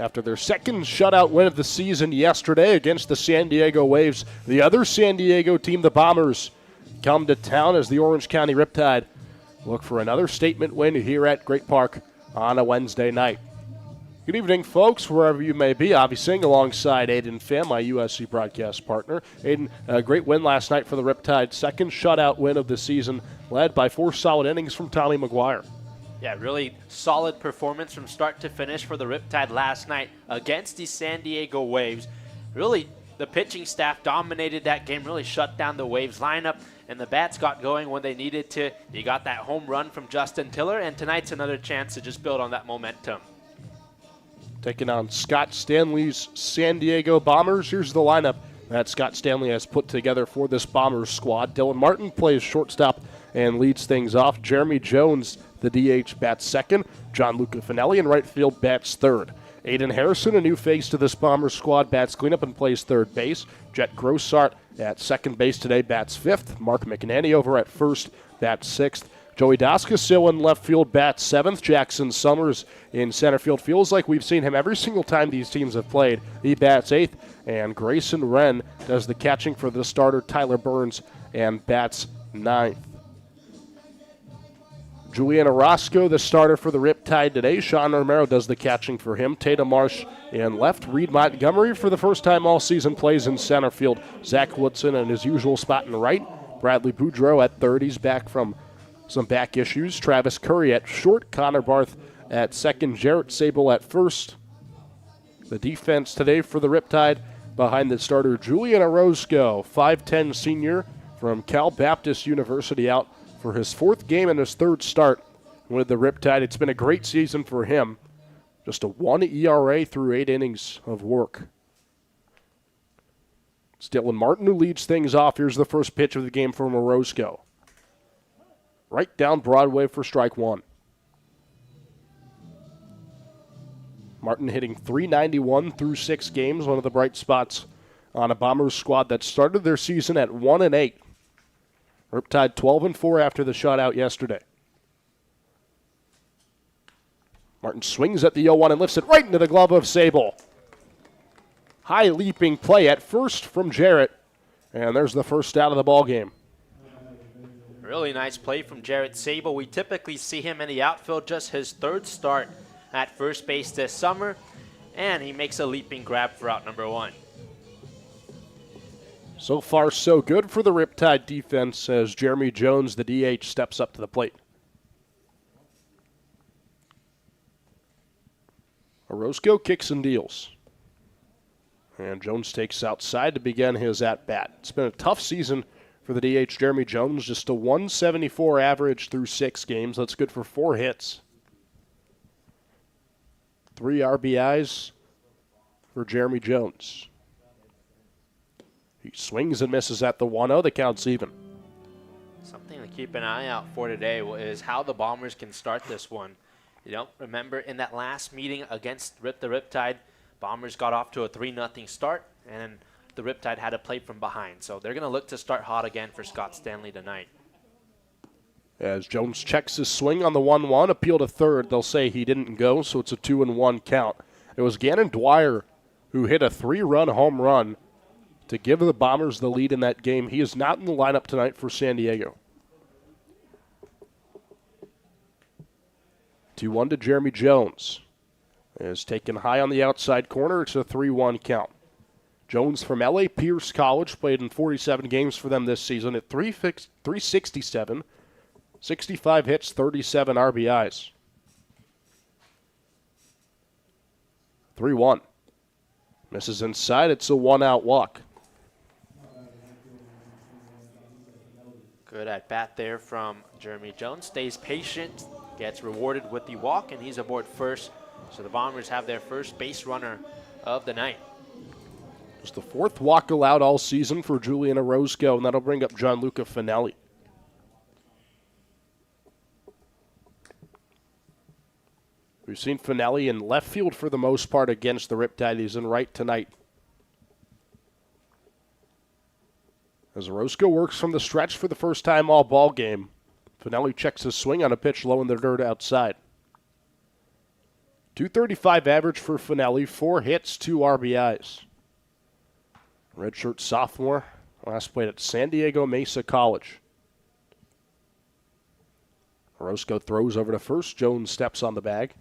after their second shutout win of the season yesterday against the San Diego Waves. The other San Diego team, the Bombers, come to town as the Orange County Riptide look for another statement win here at Great Park on a Wednesday night. Good evening, folks, wherever you may be. Avi Singh alongside Aiden Pham, my USC broadcast partner. Aiden, a great win last night for the Riptide. Second shutout win of the season, led by 4 solid innings from Tommy McGuire. Yeah, really solid performance from start to finish for the Riptide last night against the San Diego Waves. Really, the pitching staff dominated that game, really shut down the Waves lineup, and the bats got going when they needed to. You got that home run from Justin Tiller, and tonight's another chance to just build on that momentum. Taking on Scott Stanley's San Diego Bombers. Here's the lineup that Scott Stanley has put together for this Bombers squad. Dylan Martin plays shortstop and leads things off. Jeremy Jones, the DH, bats second. Gianluca Finelli in right field bats third. Aiden Harrison, a new face to this Bombers squad, bats cleanup and plays third base. Jet Grossart at second base today bats fifth. Mark McNanny over at first bats sixth. Joey Dascasil in left field bats seventh. Jackson Summers in center field. Feels like we've seen him every single time these teams have played. He bats eighth. And Grayson Wren does the catching for the starter, Tyler Burns, and bats ninth. Julian Orozco, the starter for the Riptide today. Sean Romero does the catching for him. Tatum Marsh in left. Reed Montgomery, for the first time all season, plays in center field. Zach Woodson in his usual spot in right. Bradley Boudreau at third. He's back from some back issues. Travis Curry at short. Connor Barth at second. Jarrett Sable at first. The defense today for the Riptide behind the starter Julian Orozco, 5'10 senior from Cal Baptist University, out for his fourth game and his third start with the Riptide. It's been a great season for him. Just a 1 ERA through 8 innings of work. It's Dylan Martin who leads things off. Here's the first pitch of the game from Orozco. Right down Broadway for strike one. Martin hitting .391 through 6 games, one of the bright spots on a Bombers squad that started their season at 1-8. Riptide 12-4 after the shutout yesterday. Martin swings at the 0-1 and lifts it right into the glove of Sable. High leaping play at first from Jarrett, and there's the first out of the ball game. Really nice play from Jarrett Sable. We typically see him in the outfield, just his third start at first base this summer, and he makes a leaping grab for out number 1. So far, so good for the Riptide defense as Jeremy Jones, the DH, steps up to the plate. Orozco kicks and deals. And Jones takes outside to begin his at-bat. It's been a tough season for the DH, Jeremy Jones. Just a 174 average through 6 games. That's good for 4 hits. 3 RBIs for Jeremy Jones. He swings and misses at the 1-0. The count's even. Something to keep an eye out for today is how the Bombers can start this one. You know, remember in that last meeting against the Riptide, Bombers got off to a 3-0 start, and the Riptide had to play from behind. So they're going to look to start hot again for Scott Stanley tonight. As Jones checks his swing on the 1-1, appeal to third. They'll say he didn't go, so it's a 2-1 count. It was Gannon Dwyer who hit a 3-run home run to give the Bombers the lead in that game. He is not in the lineup tonight for San Diego. 2-1 to Jeremy Jones. Is taken high on the outside corner. It's a 3-1 count. Jones from L.A. Pierce College, played in 47 games for them this season at 367, 65 hits, 37 RBIs. 3-1. Misses inside. It's a 1-out walk. Good at bat there from Jeremy Jones. Stays patient, gets rewarded with the walk, and he's aboard first. So the Bombers have their first base runner of the night. It's the 4th walk allowed all season for Julian Orozco, and that'll bring up Gianluca Finelli. We've seen Finelli in left field for the most part against the Riptide. He's in right tonight. As Orozco works from the stretch for the first time all ball game, Finelli checks his swing on a pitch low in the dirt outside. .235 average for Finelli, 4 hits, 2 RBIs. Redshirt sophomore, last played at San Diego Mesa College. Orozco throws over to first. Jones steps on the bag.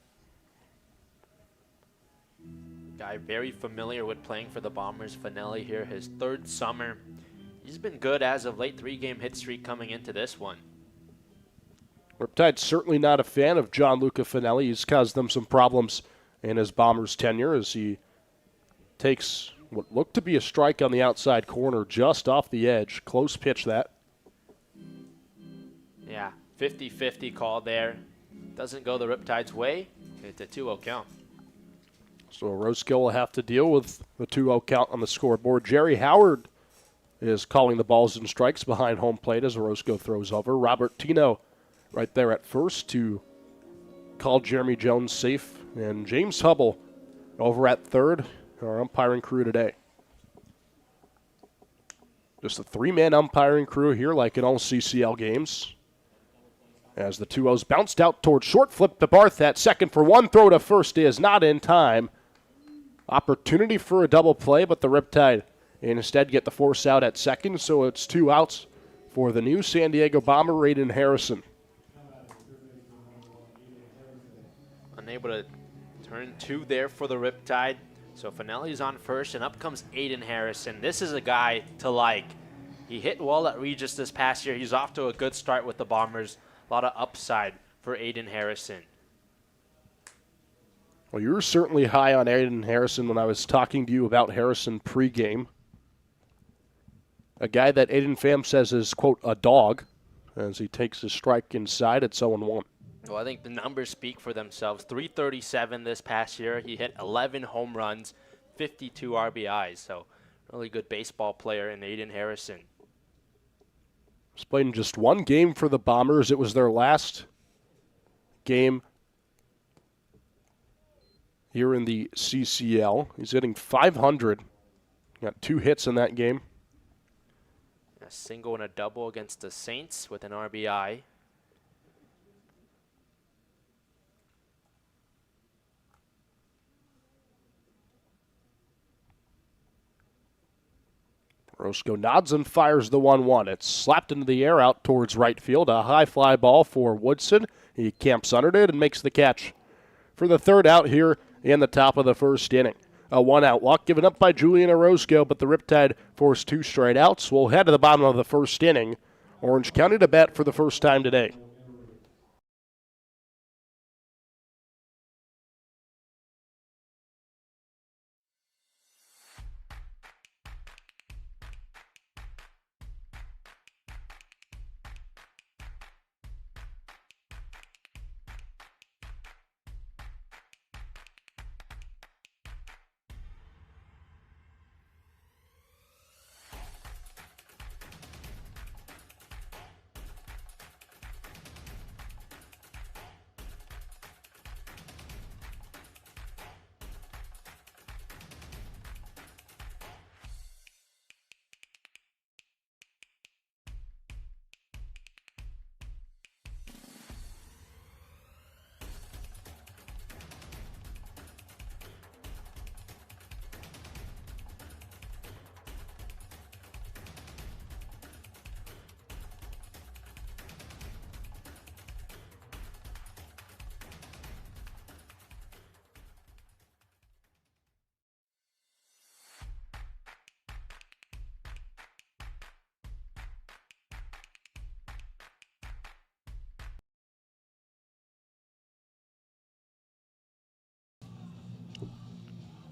Guy very familiar with playing for the Bombers. Finelli here, his 3rd summer. He's been good as of late, 3-game hit streak coming into this one. Riptide's certainly not a fan of Gianluca Finelli. He's caused them some problems in his Bombers tenure as he takes what looked to be a strike on the outside corner just off the edge. Close pitch that. Yeah, 50-50 call there. Doesn't go the Riptide's way. It's a 2-0 count. So Orozco will have to deal with the 2-0 count on the scoreboard. Jerry Howard is calling the balls and strikes behind home plate as Orozco throws over. Robert Tino right there at first to call Jeremy Jones safe. And James Hubble over at third, our umpiring crew today. Just a 3-man umpiring crew here like in all CCL games. As the 2-0's bounced out towards short, flip to Barth at second for 1. Throw to first is not in time. Opportunity for a double play, but the Riptide instead get the force out at second, so it's 2 outs for the new San Diego Bomber, Aiden Harrison. Unable to turn 2 there for the Riptide. So Finelli's on first, and up comes Aiden Harrison. This is a guy to like. He hit well at Regis this past year. He's off to a good start with the Bombers. A lot of upside for Aiden Harrison. Well, you were certainly high on Aiden Harrison when I was talking to you about Harrison pregame. A guy that Aiden Pham says is, quote, a dog, as he takes his strike inside at 0-1. Well, I think the numbers speak for themselves. 337 this past year. He hit 11 home runs, 52 RBIs. So really good baseball player in Aiden Harrison. He's played in just 1 game for the Bombers. It was their last game here in the CCL. He's hitting .500. Got 2 hits in that game. A single and a double against the Saints with an RBI. Orozco nods and fires the 1-1. It's slapped into the air out towards right field. A high fly ball for Woodson. He camps under it and makes the catch for the 3rd out here in the top of the 1st inning. A 1-out walk given up by Julian Orozco, but the Riptide forced 2 straight outs. We'll head to the bottom of the 1st inning. Orange County to bat for the first time today.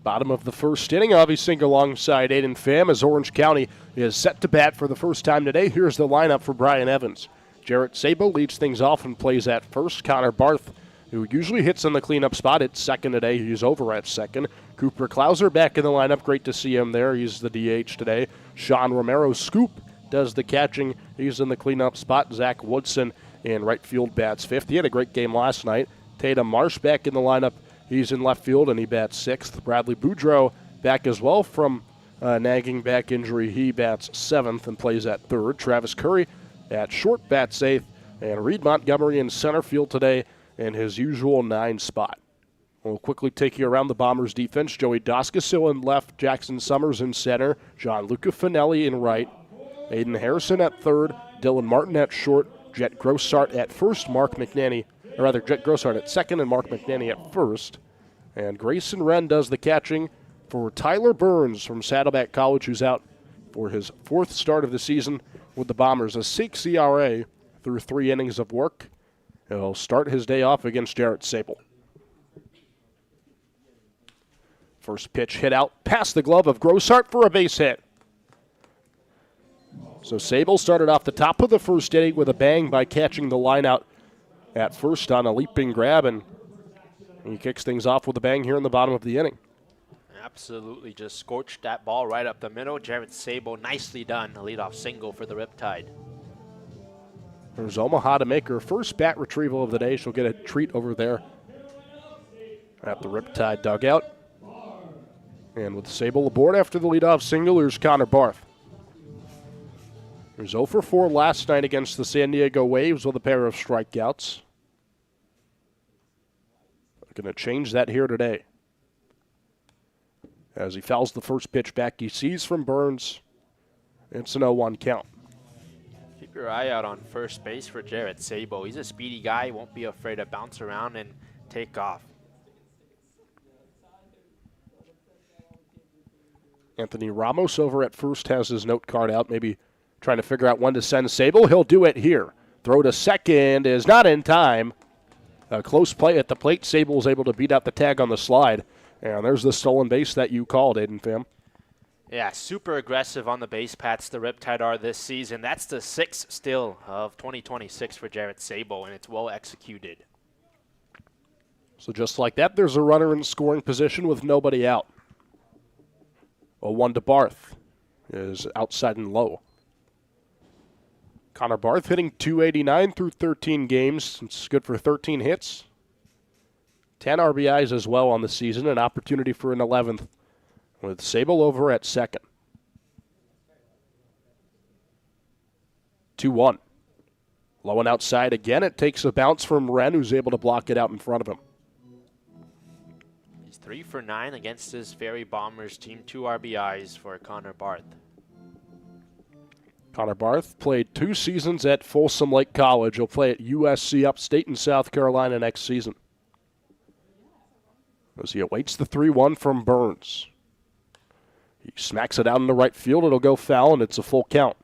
Bottom of the 1st inning, Avi Sink alongside Aiden Pham as Orange County is set to bat for the first time today. Here's the lineup for Brian Evans. Jarrett Sabo leads things off and plays at first. Connor Barth, who usually hits in the cleanup spot, at second today. He's over at second. Cooper Klauser back in the lineup. Great to see him there. He's the DH today. Sean Romero Scoop does the catching. He's in the cleanup spot. Zach Woodson in right field bats 5th. He had a great game last night. Tatum Marsh back in the lineup. He's in left field, and he bats 6th. Bradley Boudreau back as well from nagging back injury. He bats 7th and plays at 3rd. Travis Curry at short bats 8th. And Reed Montgomery in center field today in his usual 9 spot. We'll quickly take you around the Bombers' defense. Joey Doskasil in left, Jackson Summers in center, Gianluca Finelli in right, Aiden Harrison at third, Dylan Martin at short, Jet Grossart at first, Jet Grossart at second, and Mark McNanny at first. And Grayson Wren does the catching for Tyler Burns from Saddleback College, who's out for his 4th start of the season with the Bombers, a 6 ERA through 3 innings of work. He'll start his day off against Jarrett Sable. First pitch hit out past the glove of Grossart for a base hit. So Sable started off the top of the first inning with a bang by catching the line out at first on a leaping grab, and he kicks things off with a bang here in the bottom of the inning. Absolutely just scorched that ball right up the middle. Jarrett Sable, nicely done. A leadoff single for the Riptide. There's Omaha to make her first bat retrieval of the day. She'll get a treat over there at the Riptide dugout. And with Sable aboard after the leadoff single, here's Connor Barth. He was 0 for 4 last night against the San Diego Waves with a pair of strikeouts. Going to change that here today. As he fouls the first pitch back, he sees from Burns. It's an 0-1 count. Keep your eye out on first base for Jarrett Sable. He's a speedy guy, won't be afraid to bounce around and take off. Anthony Ramos over at first has his note card out, maybe trying to figure out when to send Sable. He'll do it here. Throw to second is not in time. A close play at the plate. Sable is able to beat out the tag on the slide. And there's the stolen base that you called, Aiden Pham. Yeah, super aggressive on the base paths the Riptide are this season. That's the 6th still of 2026 for Jarrett Sable, and it's well executed. So just like that, there's a runner in scoring position with nobody out. A 1 to Barth is outside and low. Connor Barth hitting .289 through 13 games. It's good for 13 hits. 10 RBIs as well on the season. An opportunity for an 11th with Sable over at second. 2-1. Low and outside again. It takes a bounce from Wren, who's able to block it out in front of him. 3 for 9 against this very Bombers team. 2 RBIs for Connor Barth. Connor Barth played 2 seasons at Folsom Lake College. He'll play at USC Upstate in South Carolina next season. As he awaits the 3-1 from Burns. He smacks it out in the right field. It'll go foul, and it's a full count.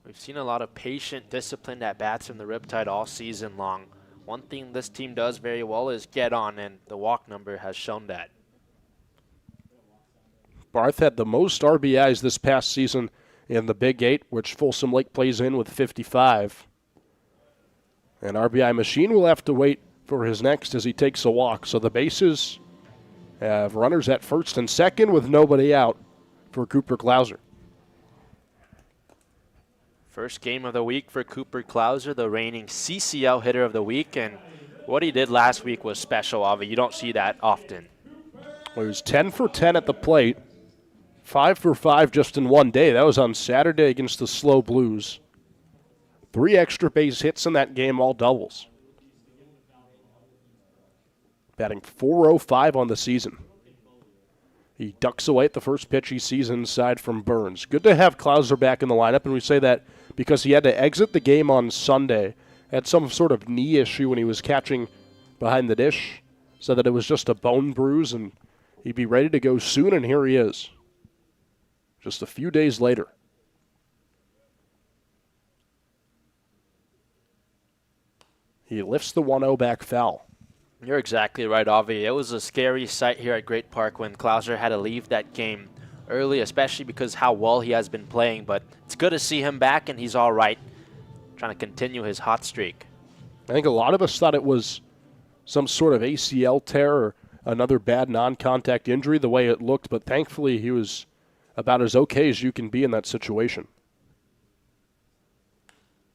We've seen a lot of patient, disciplined at-bats from the Riptide all season long. One thing this team does very well is get on, and the walk number has shown that. Barth had the most RBIs this past season in the Big 8, which Folsom Lake plays in with 55. And RBI Machine will have to wait for his next as he takes a walk. So the bases have runners at first and second with nobody out for Cooper Klauser. First game of the week for Cooper Klauser, the reigning CCL hitter of the week, and what he did last week was special, Avi. You don't see that often. Well, he was 10 for 10 at the plate, 5 for 5 just in one day. That was on Saturday against the Slow Blues. 3 extra base hits in that game, all doubles. Batting .405 on the season. He ducks away at the first pitch he sees inside from Burns. Good to have Klauser back in the lineup, and we say that because he had to exit the game on Sunday. Had some sort of knee issue when he was catching behind the dish. Said that it was just a bone bruise, and he'd be ready to go soon, and here he is. Just a few days later. He lifts the 1-0 back foul. You're exactly right, Avi. It was a scary sight here at Great Park when Klauser had to leave that game early, especially because how well he has been playing. But it's good to see him back, and he's all right, trying to continue his hot streak. I think a lot of us thought it was some sort of ACL tear or another bad non-contact injury the way it looked, but thankfully he was about as okay as you can be in that situation.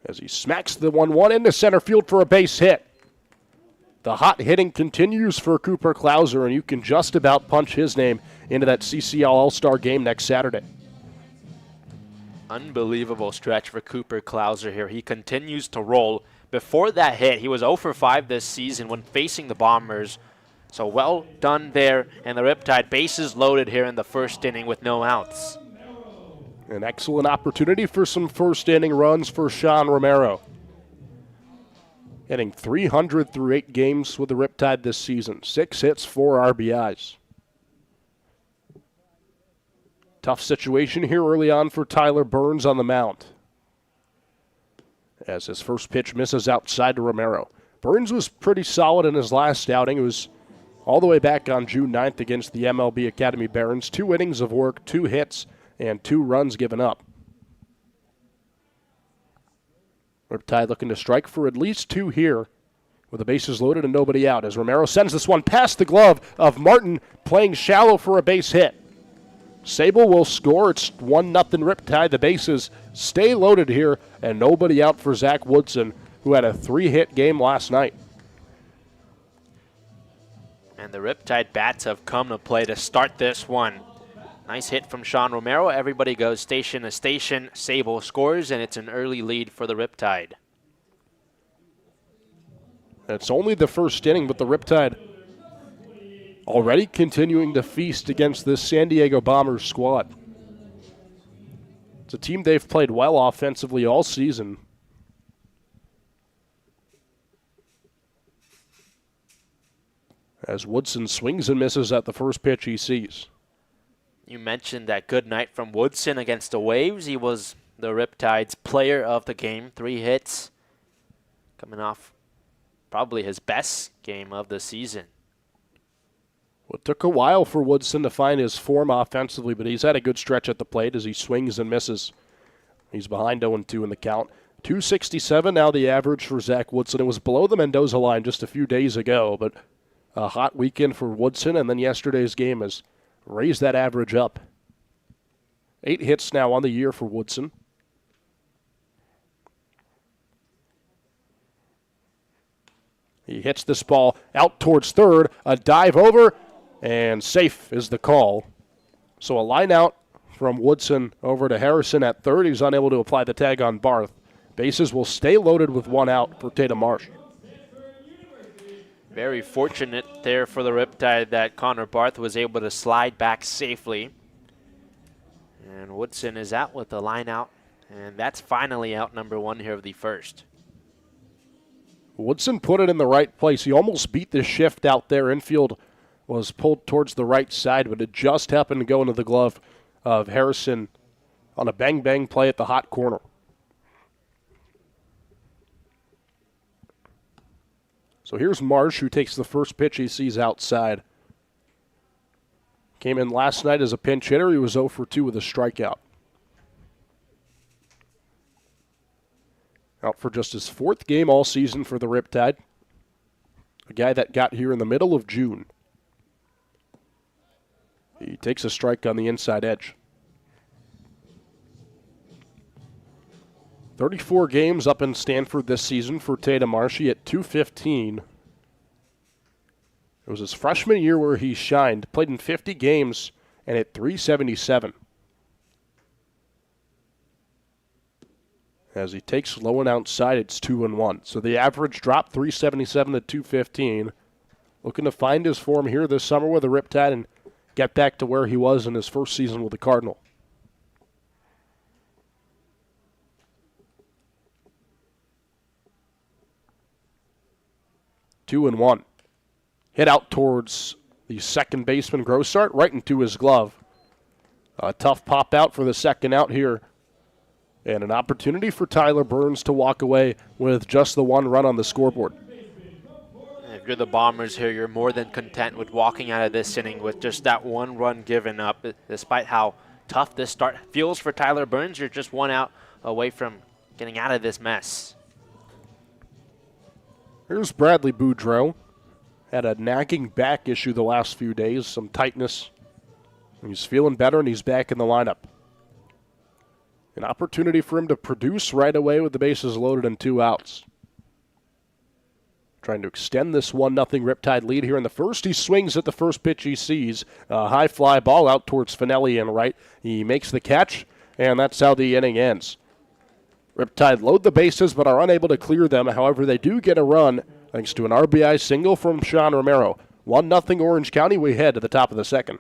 As he smacks the 1-1 into center field for a base hit. The hot hitting continues for Cooper Klauser, and you can just about punch his name into that CCL All-Star game next Saturday. Unbelievable stretch for Cooper Klauser here. He continues to roll, Before that hit, he was 0 for 5 this season when facing the Bombers. So well done there, and the Riptide bases loaded here in the first inning with no outs. An excellent opportunity for some first inning runs for Sean Romero. Hitting .300 through 8 games with the Riptide this season. 6 hits, 4 RBIs. Tough situation here early on for Tyler Burns on the mound, as his first pitch misses outside to Romero. Burns was pretty solid in his last outing. It was all the way back on June 9th against the MLB Academy Barons. 2 innings of work, 2 hits, and 2 runs given up. Riptide looking to strike for at least 2 here with the bases loaded and nobody out as Romero sends this one past the glove of Martin, playing shallow for a base hit. Sable will score. It's 1-0 Riptide. The bases stay loaded here and nobody out for Zach Woodson, who had a 3-hit game last night. And the Riptide bats have come to play to start this one. Nice hit from Sean Romero. Everybody goes station to station. Sable scores, and it's an early lead for the Riptide. It's only the first inning, but the Riptide already continuing to feast against this San Diego Bombers squad. It's a team they've played well offensively all season. As Woodson swings and misses at the first pitch he sees. You mentioned that good night from Woodson against the Waves. He was the Riptide's player of the game. 3 hits. Coming off probably his best game of the season. Well, it took a while for Woodson to find his form offensively, but he's had a good stretch at the plate as he swings and misses. He's behind 0-2 in the count. .267 now the average for Zach Woodson. It was below the Mendoza line just a few days ago, but a hot weekend for Woodson, and then yesterday's game has raised that average up. 8 hits now on the year for Woodson. He hits this ball out towards third, a dive over, and safe is the call. So a line out from Woodson over to Harrison at third. He's unable to apply the tag on Barth. Bases will stay loaded with 1 out for Tatum Marsh. Very fortunate there for the Riptide that Connor Barth was able to slide back safely. And Woodson is out with the line out, and that's finally out number 1 here of the first. Woodson put it in the right place. He almost beat the shift out there. Infield was pulled towards the right side, but it just happened to go into the glove of Harrison on a bang-bang play at the hot corner. So here's Marsh, who takes the first pitch he sees outside. Came in last night as a pinch hitter. He was 0 for 2 with a strikeout. Out for just his 4th game all season for the Riptide. A guy that got here in the middle of June. He takes a strike on the inside edge. 34 games up in Stanford this season for Tatum Marshy at .215. It was his freshman year where he shined. Played in 50 games and at .377. As he takes low and outside, it's 2-1. So the average dropped .377 to .215. Looking to find his form here this summer with the Riptide and get back to where he was in his first season with the Cardinal. Two and one. Hit out towards the second baseman, Grossart, right into his glove. A tough pop out for the second out here. And an opportunity for Tyler Burns to walk away with just the 1 run on the scoreboard. If you're the Bombers here, you're more than content with walking out of this inning with just that 1 run given up. Despite how tough this start feels for Tyler Burns, you're just 1 out away from getting out of this mess. Here's Bradley Boudreau. Had a nagging back issue the last few days, some tightness. He's feeling better, and he's back in the lineup. An opportunity for him to produce right away with the bases loaded and 2 outs. Trying to extend this 1-0 Riptide lead here in the first. He swings at the first pitch he sees. A high fly ball out towards Finelli and right. He makes the catch, and that's how the inning ends. Riptide load the bases but are unable to clear them. However, they do get a run thanks to an RBI single from Sean Romero. 1-0 Orange County. We head to the top of the second.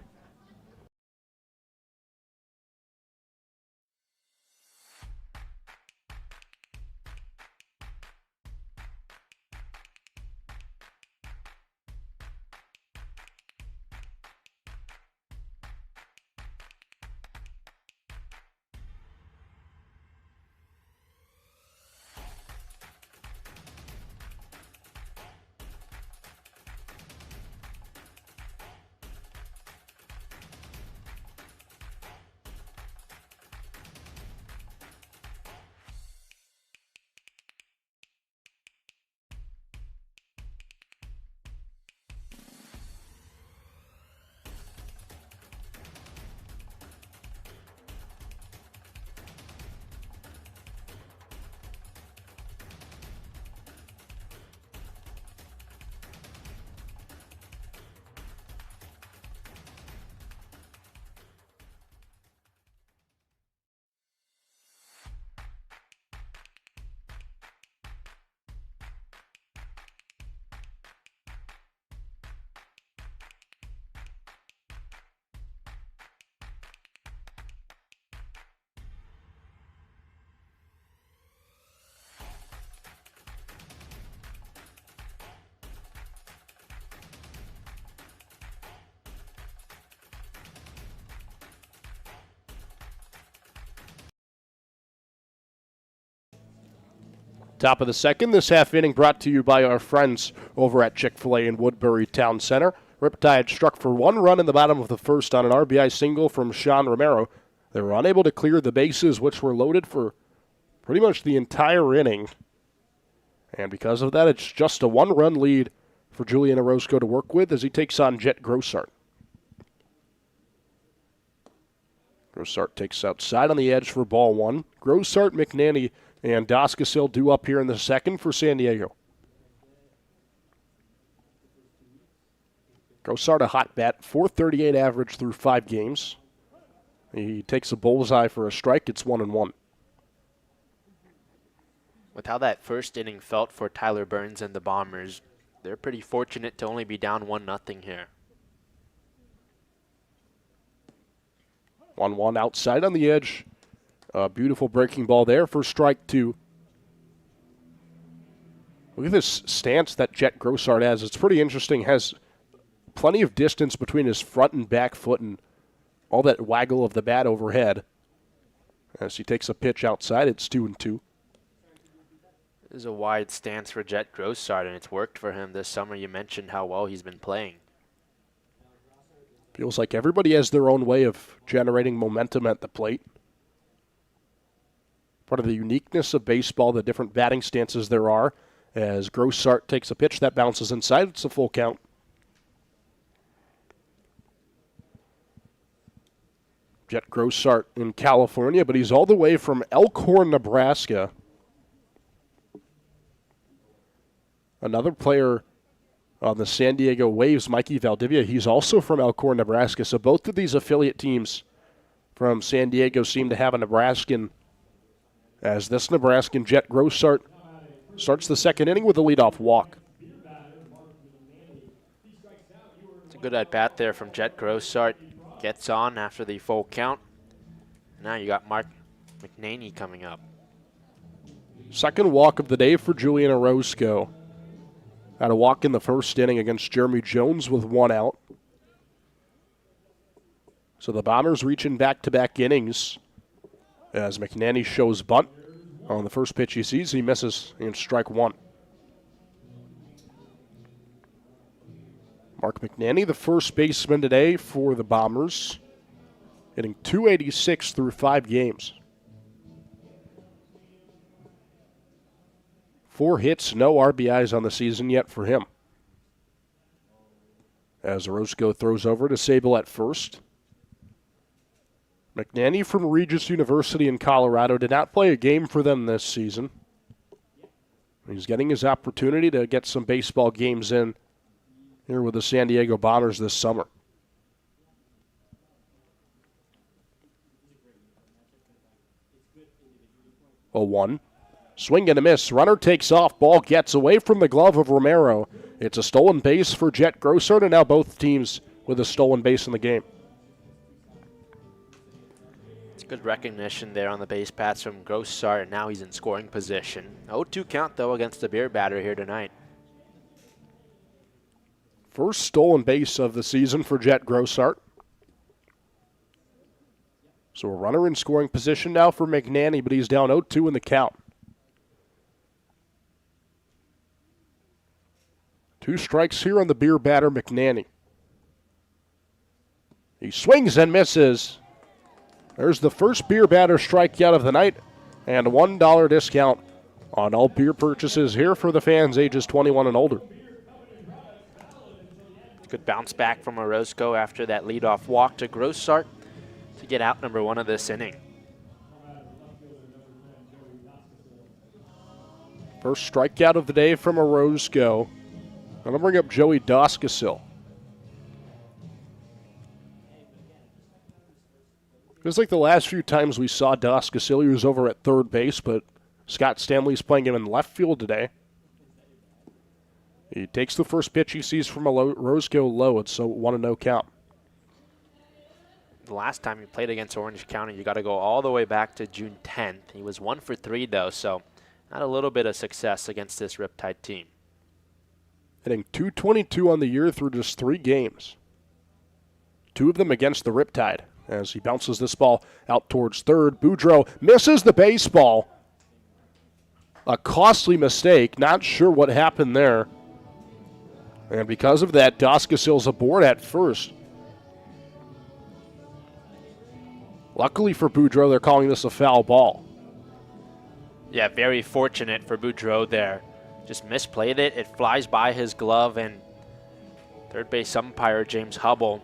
Top of the second, this half inning brought to you by our friends over at Chick-fil-A in Woodbury Town Center. Riptide struck for 1 run in the bottom of the first on an RBI single from Sean Romero. They were unable to clear the bases, which were loaded for pretty much the entire inning. And because of that, it's just a 1-run lead for Julian Orozco to work with as he takes on Jet Grossart. Grossart takes outside on the edge for ball 1. Grossart, McNanny, and Doskasil due up here in the second for San Diego. Grossart a hot bat, .438 average through 5 games. He takes a bullseye for a strike. It's 1-1. With how that first inning felt for Tyler Burns and the Bombers, they're pretty fortunate to only be down 1-0 here. 1-1 outside on the edge. A beautiful breaking ball there for strike 2. Look at this stance that Jet Grossart has. It's pretty interesting. Has plenty of distance between his front and back foot and all that waggle of the bat overhead. As he takes a pitch outside, it's 2-2. This is a wide stance for Jet Grossart, and it's worked for him this summer. You mentioned how well he's been playing. Feels like everybody has their own way of generating momentum at the plate. Part of the uniqueness of baseball, the different batting stances there are. As Grossart takes a pitch that bounces inside, it's a full count. Jet Grossart in California, but he's all the way from Elkhorn, Nebraska. Another player on the San Diego Waves, Mikey Valdivia, he's also from Elkhorn, Nebraska. So both of these affiliate teams from San Diego seem to have a Nebraskan, as this Nebraskan Jet Grossart starts the second inning with a leadoff walk. It's a good at-bat there from Jet Grossart. Gets on after the full count. Now you got Mark McNaney coming up. Second walk of the day for Julian Orozco. Had a walk in the first inning against Jeremy Jones with 1 out. So the Bombers reaching back-to-back innings as McNanny shows bunt. On the first pitch he sees, he misses in strike 1. Mark McNanny, the first baseman today for the Bombers, hitting .286 through 5 games. 4 hits, no RBIs on the season yet for him. As Orozco throws over to Sable at first. McNanny from Regis University in Colorado did not play a game for them this season. He's getting his opportunity to get some baseball games in here with the San Diego Bombers this summer. 0-1. Swing and a miss. Runner takes off. Ball gets away from the glove of Romero. It's a stolen base for Jet Grossart, and now both teams with a stolen base in the game. It's good recognition there on the base paths from Grossart, and now he's in scoring position. 0-2 count, though, against the beer batter here tonight. First stolen base of the season for Jet Grossart. So a runner in scoring position now for McNanny, but he's down 0-2 in the count. 2 strikes here on the beer batter, McNanny. He swings and misses. There's the first beer batter strikeout of the night, and a $1 discount on all beer purchases here for the fans ages 21 and older. Good bounce back from Orozco after that leadoff walk to Grossart to get out number 1 of this inning. First strikeout of the day from Orozco. I'm going to bring up Joey Doskasil. Feels like the last few times we saw Doskasil, he was over at third base, but Scott Stanley's playing him in left field today. He takes the first pitch he sees from Orozco low. It's a 1-0 count. The last time he played against Orange County, you got to go all the way back to June 10th. He was 1 for 3, though, so not a little bit of success against this Riptide team. Hitting .222 on the year through just 3 games. 2 of them against the Riptide. As he bounces this ball out towards third, Boudreau misses the baseball. A costly mistake. Not sure what happened there. And because of that, Doskasil's aboard at first. Luckily for Boudreau, they're calling this a foul ball. Yeah, very fortunate for Boudreau there. Just misplayed it. It flies by his glove, and third base umpire James Hubble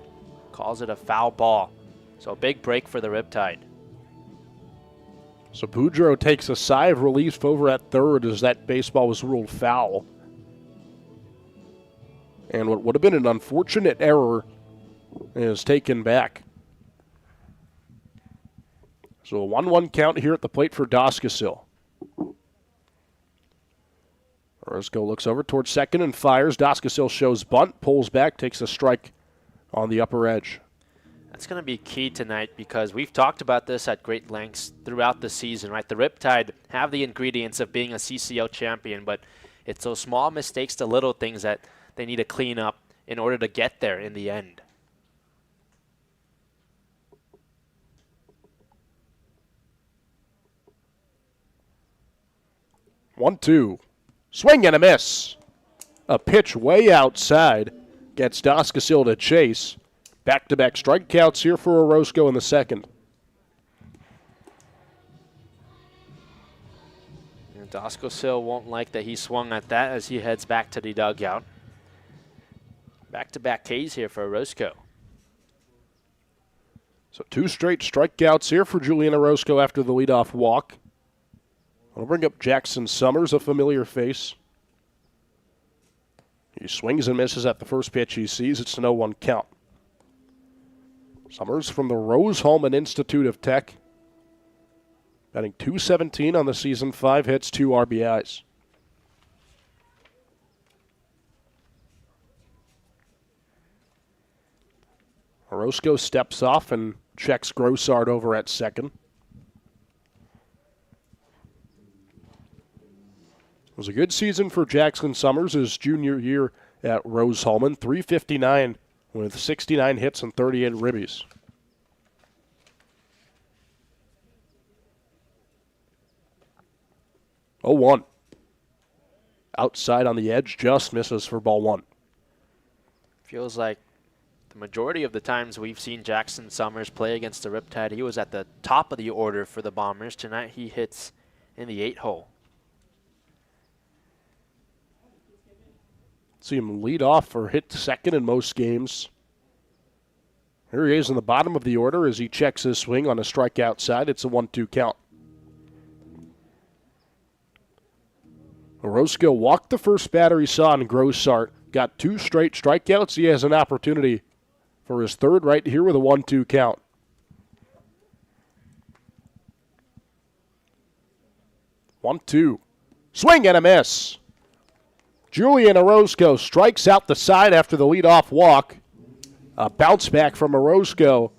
calls it a foul ball. So a big break for the Riptide. So Boudreau takes a sigh of relief over at third as that baseball was ruled foul. And what would have been an unfortunate error is taken back. So a 1-1 count here at the plate for Doskasil. Orozco looks over towards second and fires. Doskasil shows bunt, pulls back, takes a strike on the upper edge. That's going to be key tonight because we've talked about this at great lengths throughout the season, right? The Riptide have the ingredients of being a CCL champion, but it's those small mistakes, the little things that they need to clean up in order to get there in the end. One-two. Swing and a miss. A pitch way outside gets Doskasil to chase. Back-to-back strikeouts here for Orozco in the second. And Doskasil won't like that he swung at that as he heads back to the dugout. Back-to-back Ks here for Orozco. So 2 straight strikeouts here for Julian Orozco after the leadoff walk. I'll bring up Jackson Summers, a familiar face. He swings and misses at the first pitch he sees. It's an 0-1 count. Summers from the Rose-Hulman Institute of Tech. Batting .217 on the season, 5 hits, 2 RBIs. Orozco steps off and checks Grossart over at second. It was a good season for Jackson Summers, his junior year at Rose-Hulman. .359 with 69 hits and 38 ribbies. Oh, 1. Outside on the edge, just misses for ball 1. Feels like the majority of the times we've seen Jackson Summers play against the Riptide, he was at the top of the order for the Bombers. Tonight he hits in the 8 hole. See him lead off or hit second in most games. Here he is in the bottom of the order as he checks his swing on a strike outside. It's a 1-2 count. Orozco walked the first batter he saw in Grossart. Got 2 straight strikeouts. He has an opportunity for his third right here with a 1-2 count. One, two. Swing and a miss. Julian Orozco strikes out the side after the leadoff walk. A bounce back from Orozco.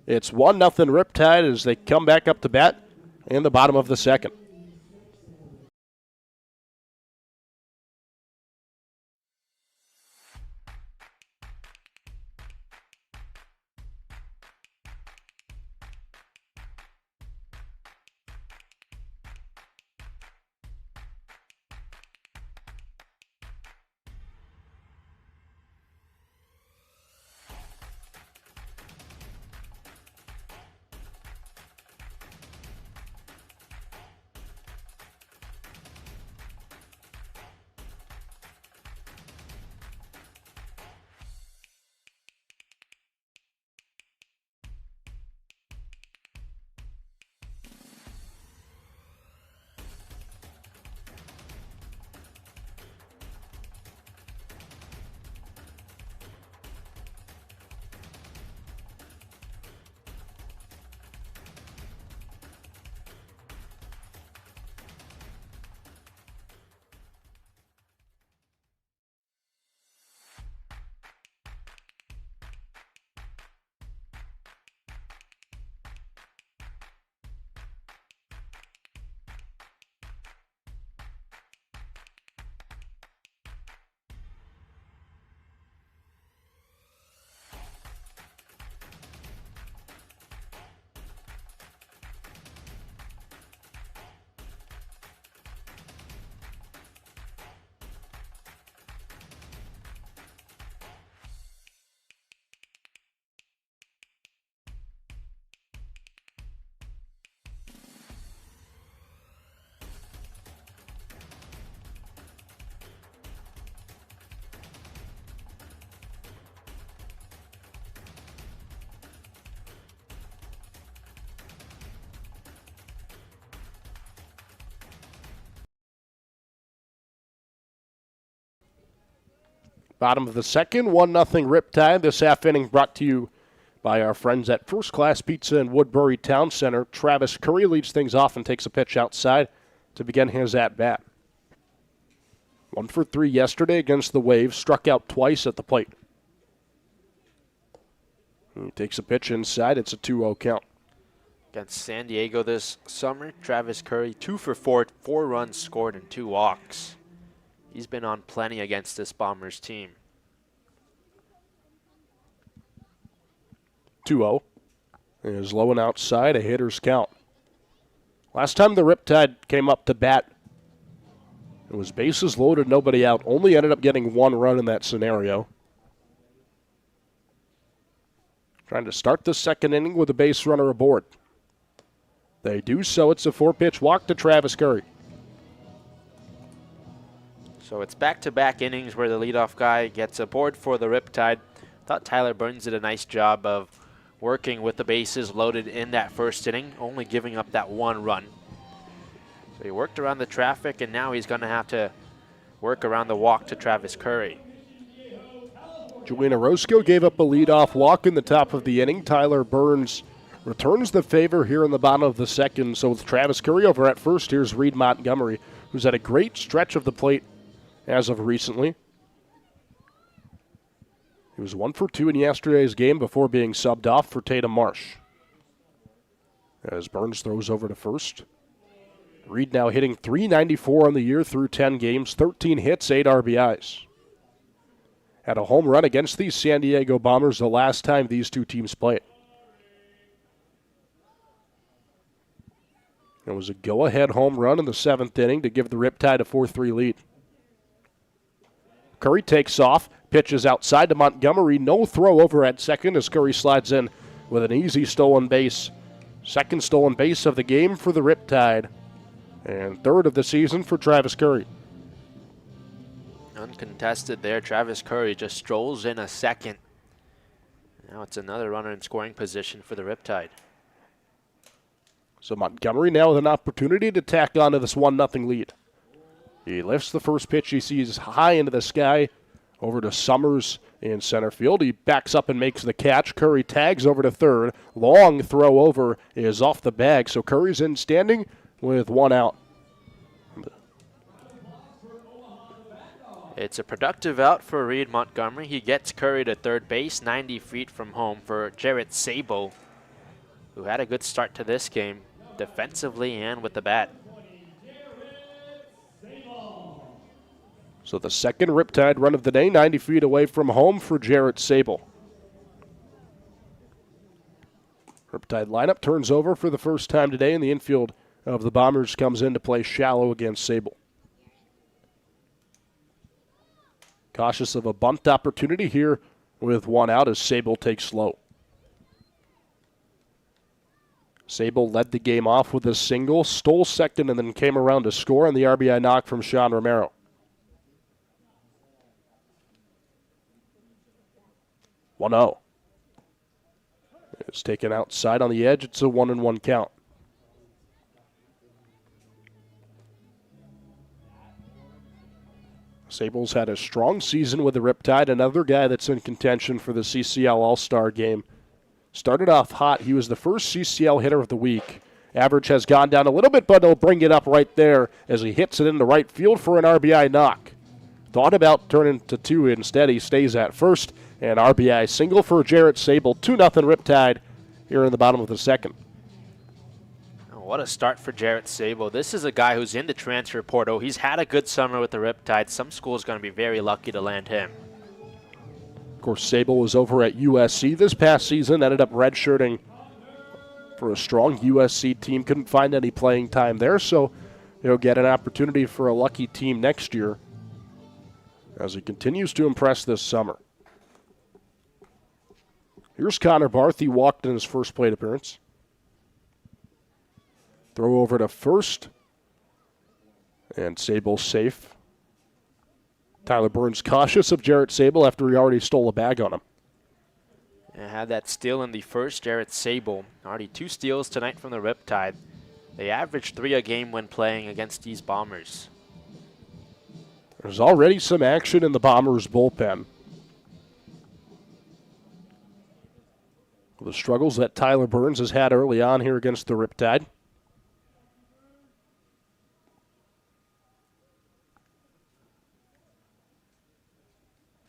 It's 1-0 Riptide as they come back up to bat in the bottom of the second. Bottom of the second, 1-0 Riptide. This half inning brought to you by our friends at First Class Pizza in Woodbury Town Center. Travis Curry leads things off and takes a pitch outside to begin his at-bat. 1 for 3 yesterday against the Waves, struck out twice at the plate. He takes a pitch inside. It's a 2-0 count. Against San Diego this summer, Travis Curry 2 for 4, 4 runs scored and 2 walks. He's been on plenty against this Bombers team. 2-0 is low and outside, a hitter's count. Last time the Riptide came up to bat, it was bases loaded, nobody out. Only ended up getting 1 run in that scenario. Trying to start the second inning with a base runner aboard. They do so. It's a 4-pitch walk to Travis Curry. So it's back-to-back innings where the leadoff guy gets aboard for the Riptide. Thought Tyler Burns did a nice job of working with the bases loaded in that first inning, only giving up that 1 run. So he worked around the traffic, and now he's going to have to work around the walk to Travis Curry. Julian Orozco gave up a leadoff walk in the top of the inning. Tyler Burns returns the favor here in the bottom of the second. So with Travis Curry over at first, here's Reed Montgomery, who's had a great stretch of the plate as of recently. He was 1 for 2 in yesterday's game before being subbed off for Tatum Marsh. As Burns throws over to first. Reed now hitting .394 on the year through 10 games, 13 hits, 8 RBIs. Had a home run against these San Diego Bombers the last time these two teams played. It was a go-ahead home run in the 7th inning to give the Riptide a 4-3 lead. Curry takes off, pitches outside to Montgomery. No throw over at second as Curry slides in with an easy stolen base. Second stolen base of the game for the Riptide. And third of the season for Travis Curry. Uncontested there. Travis Curry just strolls in a second. Now it's another runner in scoring position for the Riptide. So Montgomery now with an opportunity to tack onto this 1-0 lead. He lifts the first pitch he sees high into the sky over to Summers in center field. He backs up and makes the catch. Curry tags over to third. Long throw over is off the bag. So Curry's in standing with 1 out. It's a productive out for Reed Montgomery. He gets Curry to third base, 90 feet from home for Jarrett Sable, who had a good start to this game, defensively and with the bat. So the second Riptide run of the day, 90 feet away from home for Jarrett Sable. Riptide lineup turns over for the first time today, and the infield of the Bombers comes in to play shallow against Sable. Cautious of a bunt opportunity here with one out as Sable takes low. Sable led the game off with a single, stole second, and then came around to score on the RBI knock from Sean Romero. 1-0. It's taken outside on the edge. It's a 1-1 count. Sable's had a strong season with the Riptide, another guy that's in contention for the CCL All-Star game. Started off hot. He was the first CCL hitter of the week. Average has gone down a little bit, but he'll bring it up right there as he hits it into right field for an RBI knock. Thought about turning to two. Instead, he stays at first. An RBI single for Jarrett Sable. 2-0 Riptide here in the bottom of the second. Oh, what a start for Jarrett Sable. This is a guy who's in the transfer portal. He's had a good summer with the Riptide. Some school's going to be very lucky to land him. Of course, Sable was over at USC this past season. Ended up redshirting for a strong USC team. Couldn't find any playing time there, so he'll get an opportunity for a lucky team next year as he continues to impress this summer. Here's Connor Barth. He walked in his first plate appearance. Throw over to first. And Sable safe. Tyler Burns cautious of Jarrett Sable after he already stole a bag on him. And had that steal in the first, Jarrett Sable. Already 2 steals tonight from the Riptide. They average 3 a game when playing against these Bombers. There's already some action in the Bombers' bullpen. The struggles that Tyler Burns has had early on here against the Riptide.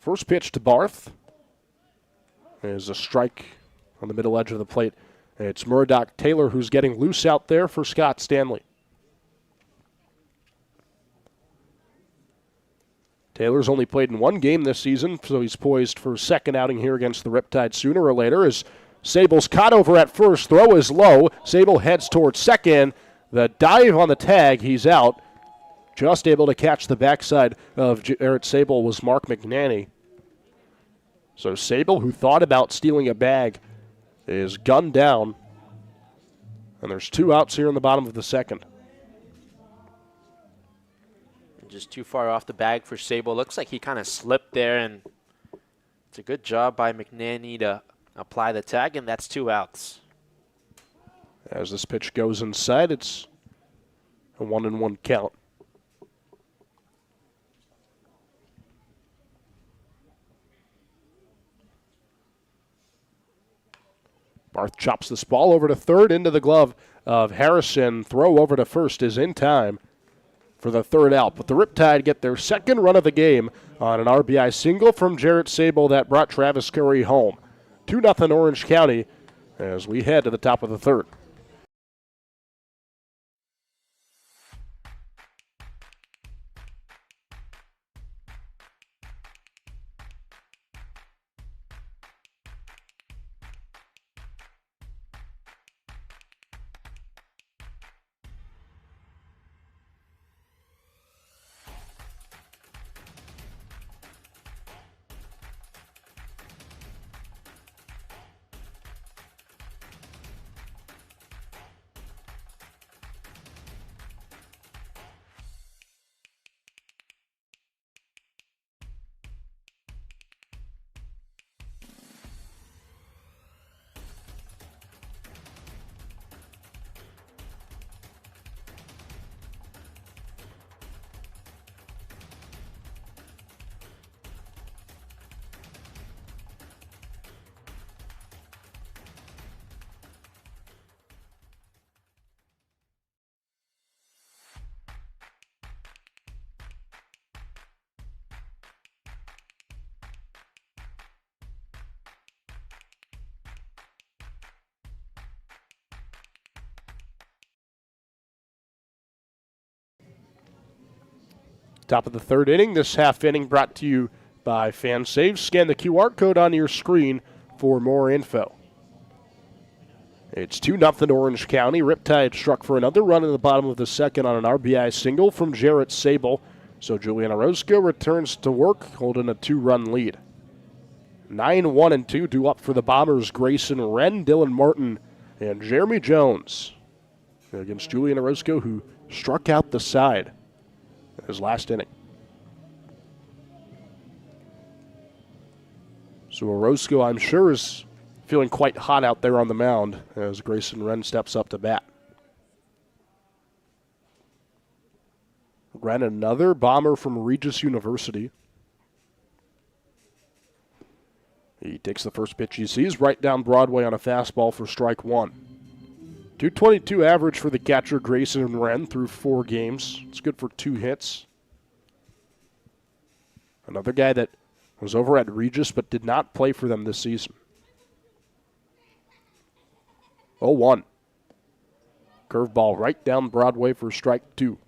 First pitch to Barth is a strike on the middle edge of the plate. It's Murdoch Taylor who's getting loose out there for Scott Stanley. Taylor's only played in 1 game this season, so he's poised for a second outing here against the Riptide sooner or later. As Sable's caught over at first, throw is low. Sable heads towards second. The dive on the tag, he's out. Just able to catch the backside of Jarrett Sable was Mark McNanny. So Sable, who thought about stealing a bag, is gunned down. And there's 2 outs here in the bottom of the second. Just too far off the bag for Sable. Looks like he kind of slipped there, and it's a good job by McNanny to apply the tag, and that's 2 outs. As this pitch goes inside, it's a 1-1 count. Barth chops this ball over to third into the glove of Harrison. Throw over to first is in time for the 3rd out. But the Riptide get their second run of the game on an RBI single from Jarrett Sable that brought Travis Curry home. 2-0 Orange County as we head to the top of the 3rd. Top of the third inning. This half inning brought to you by FanSave. Scan the QR code on your screen for more info. It's 2-0 Orange County. Riptide struck for another run in the bottom of the second on an RBI single from Jarrett Sable. So Julian Orozco returns to work, holding a 2-run lead. 9-1-2 due up for the Bombers. Grayson Wren, Dylan Martin, and Jeremy Jones against Julian Orozco, who struck out the side in his last inning. So Orozco, I'm sure, is feeling quite hot out there on the mound as Grayson Wren steps up to bat. Wren, another Bomber from Regis University. He takes the first pitch he sees right down Broadway on a fastball for strike one. 222 average for the catcher Grayson Wren through 4 games. It's good for 2 hits. Another guy that was over at Regis but did not play for them this season. 0-1. Curveball right down Broadway for strike 2.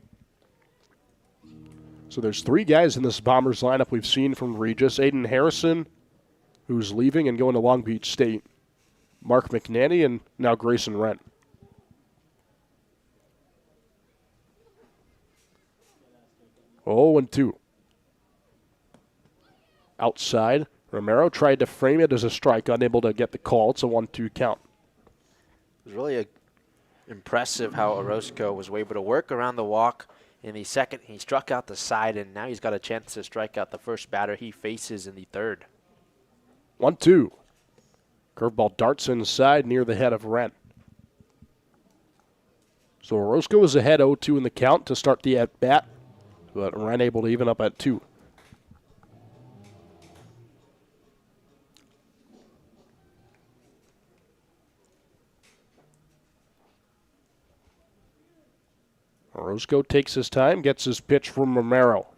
So there's 3 guys in this Bombers lineup we've seen from Regis. Aiden Harrison, who's leaving and going to Long Beach State. Mark McNanny, and now Grayson Wren. Oh, and 2. Outside, Romero tried to frame it as a strike, unable to get the call. It's a 1-2 count. It was really impressive how Orozco was able to work around the walk. In the second, he struck out the side, and now he's got a chance to strike out the first batter he faces in the third. 1-2. Curveball darts inside near the head of Wren. So Orozco is ahead 0-2 in the count to start the at-bat, but Wren able to even up at 2. Orozco takes his time, gets his pitch from Romero.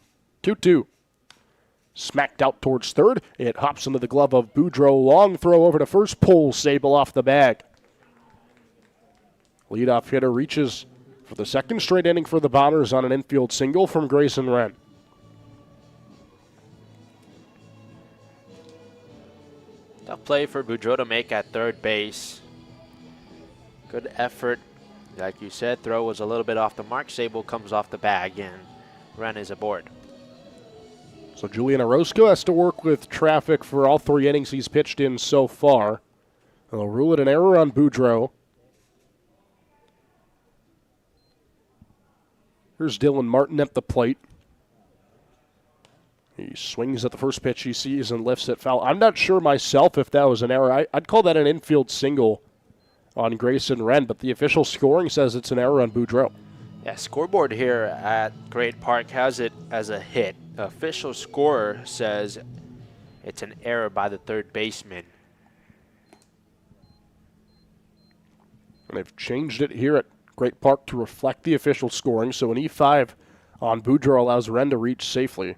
2-2. Smacked out towards third. It hops into the glove of Boudreau. Long throw over to first. Pulls Sable off the bag. Leadoff hitter reaches for the second straight inning for the Bombers on an infield single from Grayson Wren. Tough play for Boudreau to make at third base. Good effort. Like you said, throw was a little bit off the mark. Sable comes off the bag, and Wren is aboard. So Julian Orozco has to work with traffic for all 3 innings he's pitched in so far. They'll rule it an error on Boudreau. Here's Dylan Martin at the plate. He swings at the first pitch he sees and lifts it foul. I'm not sure myself if that was an error. I'd call that an infield single on Grayson Wren, but the official scoring says it's an error on Boudreau. Yeah, scoreboard here at Great Park has it as a hit. The official scorer says it's an error by the third baseman. And they've changed it here at Great Park to reflect the official scoring, so an E5 on Boudreau allows Wren to reach safely.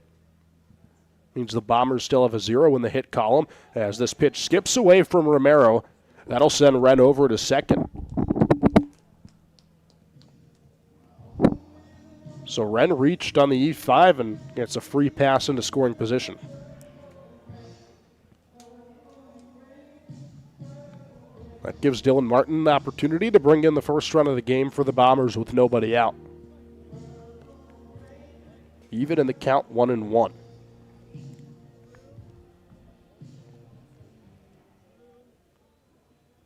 Means the Bombers still have a 0 in the hit column as this pitch skips away from Romero. That'll send Wren over to second. So Wren reached on the E5 and gets a free pass into scoring position. That gives Dylan Martin the opportunity to bring in the first run of the game for the Bombers with nobody out. Even in the count, 1-1.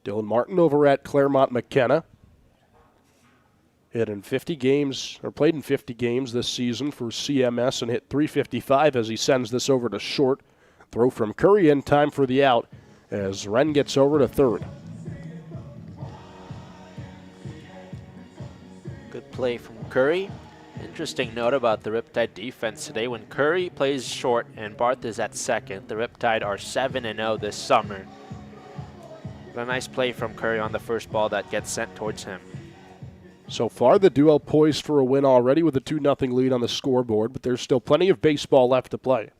Dylan Martin over at Claremont McKenna. Hit in 50 games, or played in 50 games this season for CMS and hit .355 as he sends this over to short. Throw from Curry in time for the out as Wren gets over to third. Good play from Curry. Interesting note about the Riptide defense today. When Curry plays short and Barth is at second, the Riptide are 7-0 this summer. A nice play from Curry on the first ball that gets sent towards him. So far, the duo poised for a win already with a 2-0 lead on the scoreboard, but there's still plenty of baseball left to play.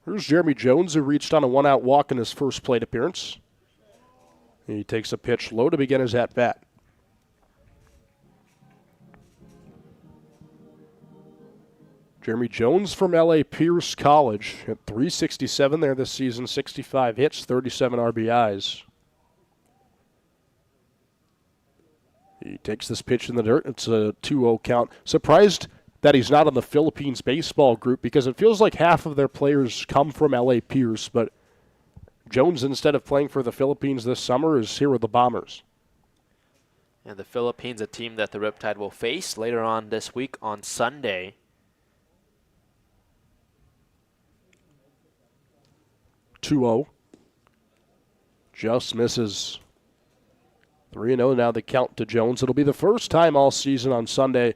Here's Jeremy Jones, who reached on a 1-out walk in his first plate appearance. He takes a pitch low to begin his at-bat. Jeremy Jones from L.A. Pierce College at .367 there this season, 65 hits, 37 RBIs. He takes this pitch in the dirt. It's a 2-0 count. Surprised that he's not on the Philippines baseball group because it feels like half of their players come from L.A. Pierce, but Jones, instead of playing for the Philippines this summer, is here with the Bombers. And the Philippines, a team that the Riptide will face later on this week on Sunday. .2-0. Just misses. 3-0 now the count to Jones. It'll be the first time all season on Sunday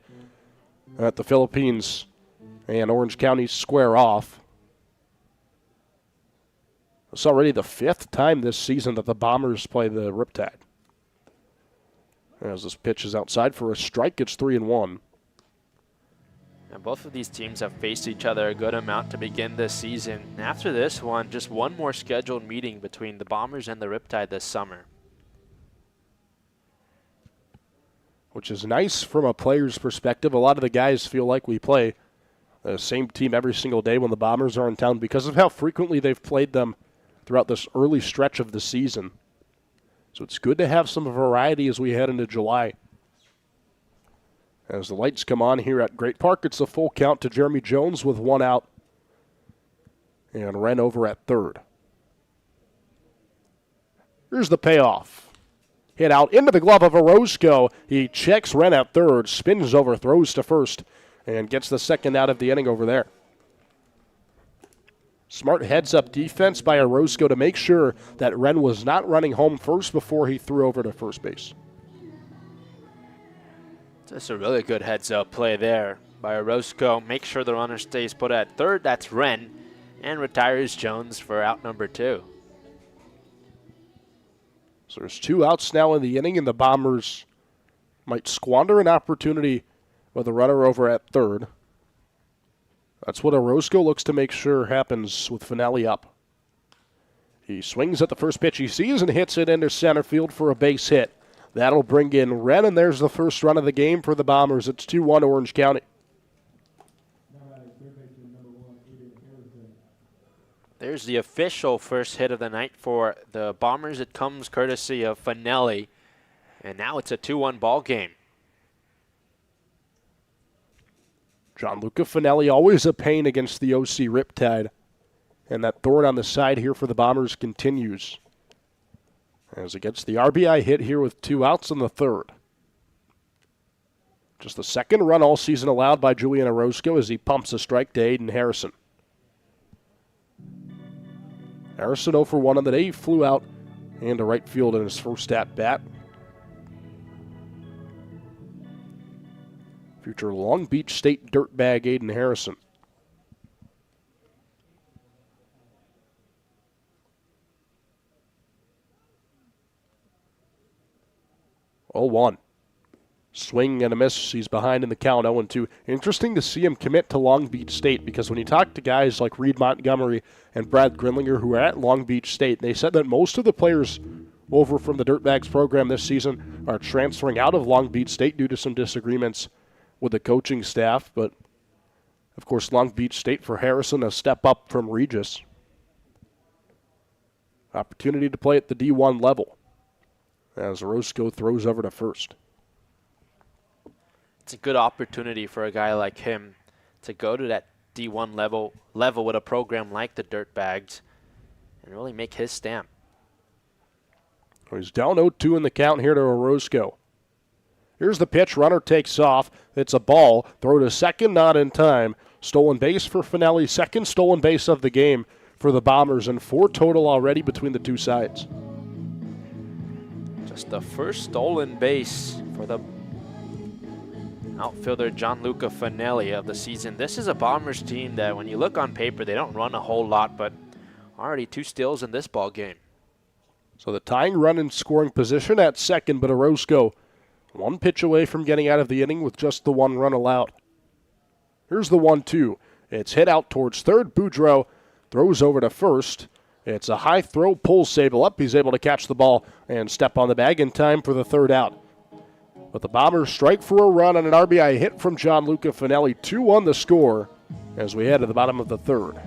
that the Philippines and Orange County square off. It's already the 5th time this season that the Bombers play the Riptide. As this pitch is outside for a strike, it's 3-1. And both of these teams have faced each other a good amount to begin this season. After this one, just one more scheduled meeting between the Bombers and the Riptide this summer. Which is nice from a player's perspective. A lot of the guys feel like we play the same team every single day when the Bombers are in town because of how frequently they've played them throughout this early stretch of the season. So it's good to have some variety as we head into July. As the lights come on here at Great Park, it's a full count to Jeremy Jones with 1 out. And Wren over at third. Here's the payoff. Hit out into the glove of Orozco. He checks Wren at third, spins over, throws to first, and gets the second out of the inning over there. Smart heads-up defense by Orozco to make sure that Wren was not running home first before he threw over to first base. Just a really good heads-up play there by Orozco. Make sure the runner stays put at third. That's Wren, and retires Jones for out number 2. So there's 2 outs now in the inning, and the Bombers might squander an opportunity with a runner over at third. That's what Orozco looks to make sure happens with Finelli up. He swings at the first pitch he sees and hits it into center field for a base hit. That'll bring in Wren, and there's the first run of the game for the Bombers. It's 2-1 Orange County. There's the official first hit of the night for the Bombers. It comes courtesy of Finelli, and now it's a 2-1 ball game. Gianluca Finelli, always a pain against the OC Riptide. And that thorn on the side here for the Bombers continues. As it gets the RBI hit here with 2 outs in the third. Just the second run all season allowed by Julian Orozco as he pumps a strike to Aiden Harrison. Harrison 0 for 1 on the day. He flew out into right field in his first at-bat. Future Long Beach State dirtbag Aiden Harrison. Oh, 1. Swing and a miss. He's behind in the count, 0-2. Interesting to see him commit to Long Beach State because when you talk to guys like Reed Montgomery and Brad Grinlinger who are at Long Beach State, they said that most of the players over from the Dirtbags program this season are transferring out of Long Beach State due to some disagreements with the coaching staff. But, of course, Long Beach State for Harrison, a step up from Regis. Opportunity to play at the D1 level as Orozco throws over to first. It's a good opportunity for a guy like him to go to that D1 level with a program like the Dirtbags and really make his stamp. He's down 0-2 in the count here to Orozco. Here's the pitch. Runner takes off. It's a ball. Throw to second, not in time. Stolen base for Finelli. Second stolen base of the game for the Bombers, and 4 total already between the two sides. Just the first stolen base for the outfielder Gianluca Finelli of the season. This is a Bombers team that when you look on paper, they don't run a whole lot, but already 2 steals in this ball game. So the tying run in scoring position at second, but Orozco 1 pitch away from getting out of the inning with just the 1 run allowed. Here's the 1-2. It's hit out towards third. Boudreau throws over to first. It's a high throw, pulls Sable up. He's able to catch the ball and step on the bag in time for the third out. But the Bombers strike for a run on an RBI hit from Gianluca Finelli. 2-1 the score. as we head to the bottom of the third.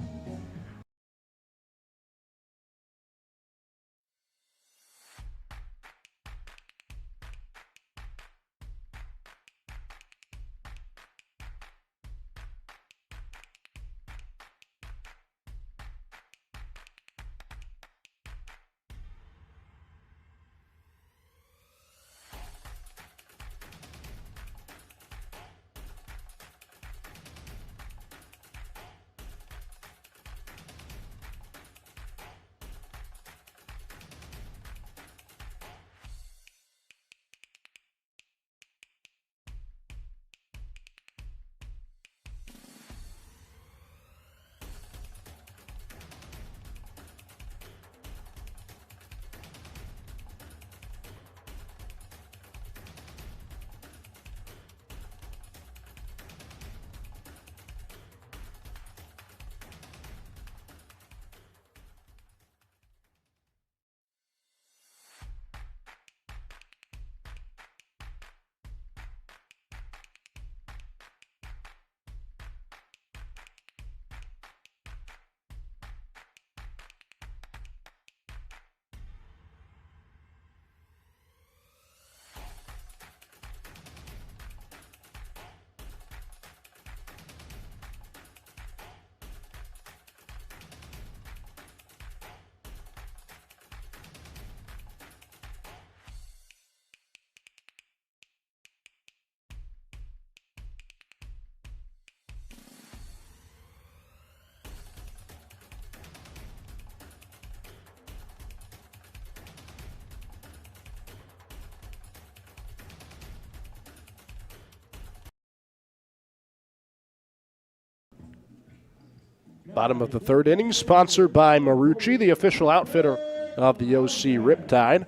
Bottom of the third inning, sponsored by Marucci, the official outfitter of the OC Riptide.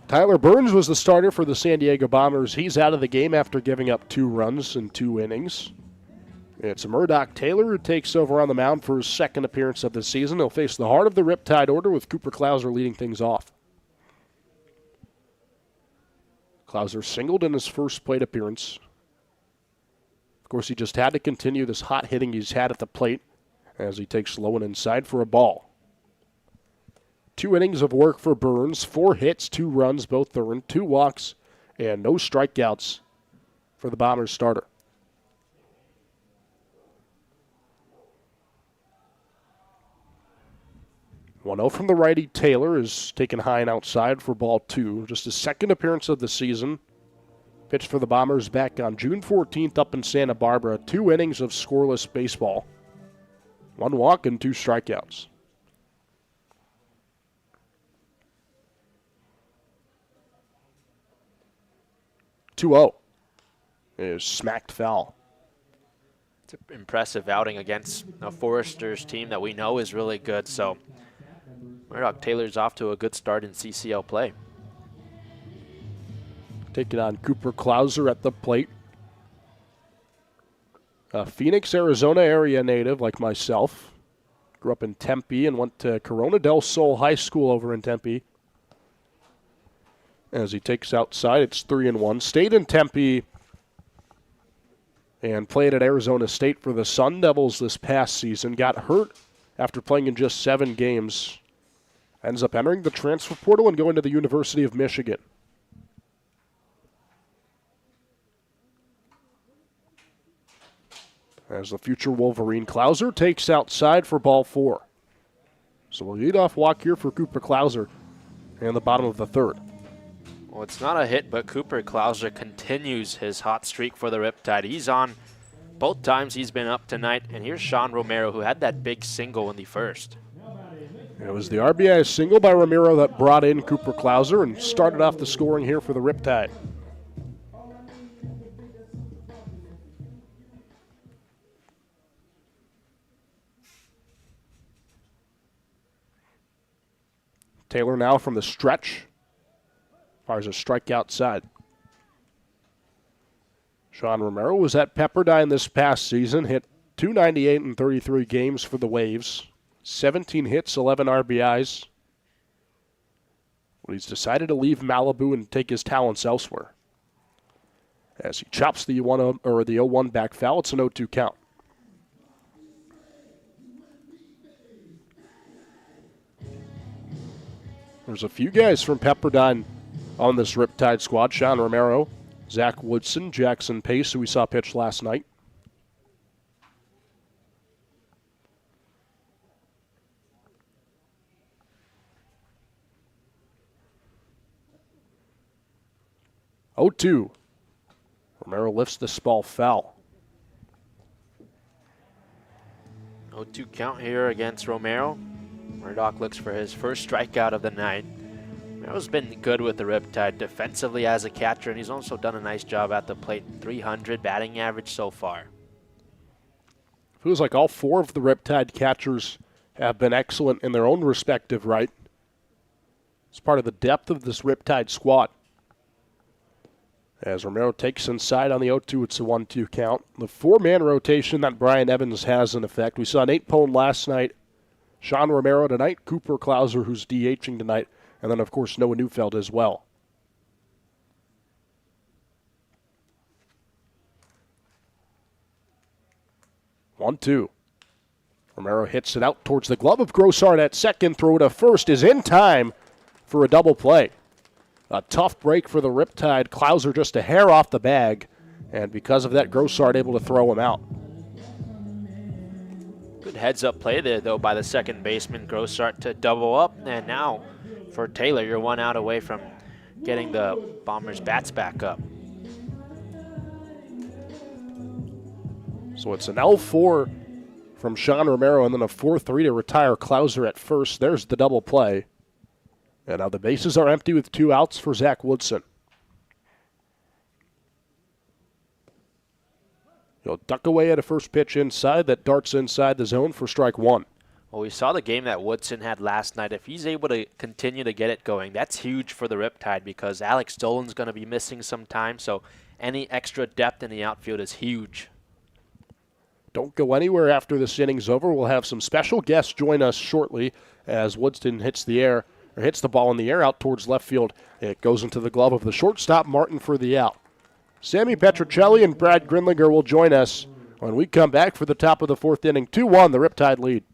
Tyler Burns was the starter for the San Diego Bombers. He's out of the game after giving up 2 runs in 2 innings. It's Murdoch Taylor who takes over on the mound for his second appearance of the season. He'll face the heart of the Riptide order with Cooper Klauser leading things off. Klauser singled in his first plate appearance. Of course, he just had to continue this hot hitting he's had at the plate as he takes low and inside for a ball. 2 innings of work for Burns, 4 hits, 2 runs, both earned, 2 walks, and no strikeouts for the Bombers starter. 1-0 from the righty. Taylor is taken high and outside for ball 2. Just his second appearance of the season. Pitched for the Bombers back on June 14th up in Santa Barbara. 2 innings of scoreless baseball. 1 walk and 2 strikeouts. 2-0 is smacked foul. It's an impressive outing against a Foresters team that we know is really good. So Murdoch Taylor's off to a good start in CCL play. Taking on Cooper Klauser at the plate. A Phoenix, Arizona area native like myself. Grew up in Tempe and went to Corona del Sol High School over in Tempe. As he takes outside, it's 3-1. Stayed in Tempe and played at Arizona State for the Sun Devils this past season. Got hurt after playing in just 7 games. Ends up entering the transfer portal and going to the University of Michigan. As the future Wolverine, Klauser takes outside for ball 4. So we'll lead off walk here for Cooper Klauser in the bottom of the third. Well, it's not a hit, but Cooper Klauser continues his hot streak for the Riptide. He's on both times he's been up tonight, and here's Sean Romero, who had that big single in the first. It was the RBI single by Romero that brought in Cooper Klauser and started off the scoring here for the Riptide. Taylor now from the stretch. Fires a strike outside. Sean Romero was at Pepperdine this past season. Hit .298 in 33 games for the Waves. 17 hits, 11 RBIs. But he's decided to leave Malibu and take his talents elsewhere. As he chops the 0-1 back foul, it's an 0-2 count. There's a few guys from Pepperdine on this Riptide squad. Sean Romero, Zach Woodson, Jackson Pace, who we saw pitch last night. Oh, 2. Romero lifts this ball foul. 0-2 count here against Romero. Murdoch looks for his first strikeout of the night. Romero's been good with the Riptide defensively as a catcher, and he's also done a nice job at the plate. 300 batting average so far. Feels like all 4 of the Riptide catchers have been excellent in their own respective right. It's part of the depth of this Riptide squad. As Romero takes inside on the 0-2, it's a 1-2 count. The 4-man rotation that Brian Evans has in effect. We saw Nate Pone last night, Sean Romero tonight, Cooper Klauser, who's DHing tonight, and then, of course, Noah Neufeld as well. One, 2. Romero hits it out towards the glove of Grossart at second. Throw to first is in time for a double play. A tough break for the Riptide. Klauser just a hair off the bag, and because of that, Grossart able to throw him out. Good heads-up play there, though, by the second baseman, Grossart, to double up. And now, for Taylor, you're 1 out away from getting the Bombers' bats back up. So it's an L4 from Sean Romero, and then a 4-3 to retire Klauser at first. There's the double play. And now the bases are empty with 2 outs for Zach Woodson. He'll duck away at a first pitch inside that darts inside the zone for strike 1. Well, we saw the game that Woodson had last night. If he's able to continue to get it going, that's huge for the Riptide because Alex Dolan's going to be missing some time, so any extra depth in the outfield is huge. Don't go anywhere after this inning's over. We'll have some special guests join us shortly as Woodson hits the ball in the air out towards left field. It goes into the glove of the shortstop, Martin, for the out. Sammy Petrocelli and Brad Grinlinger will join us when we come back for the top of the 4th inning. 2-1, the Riptide lead.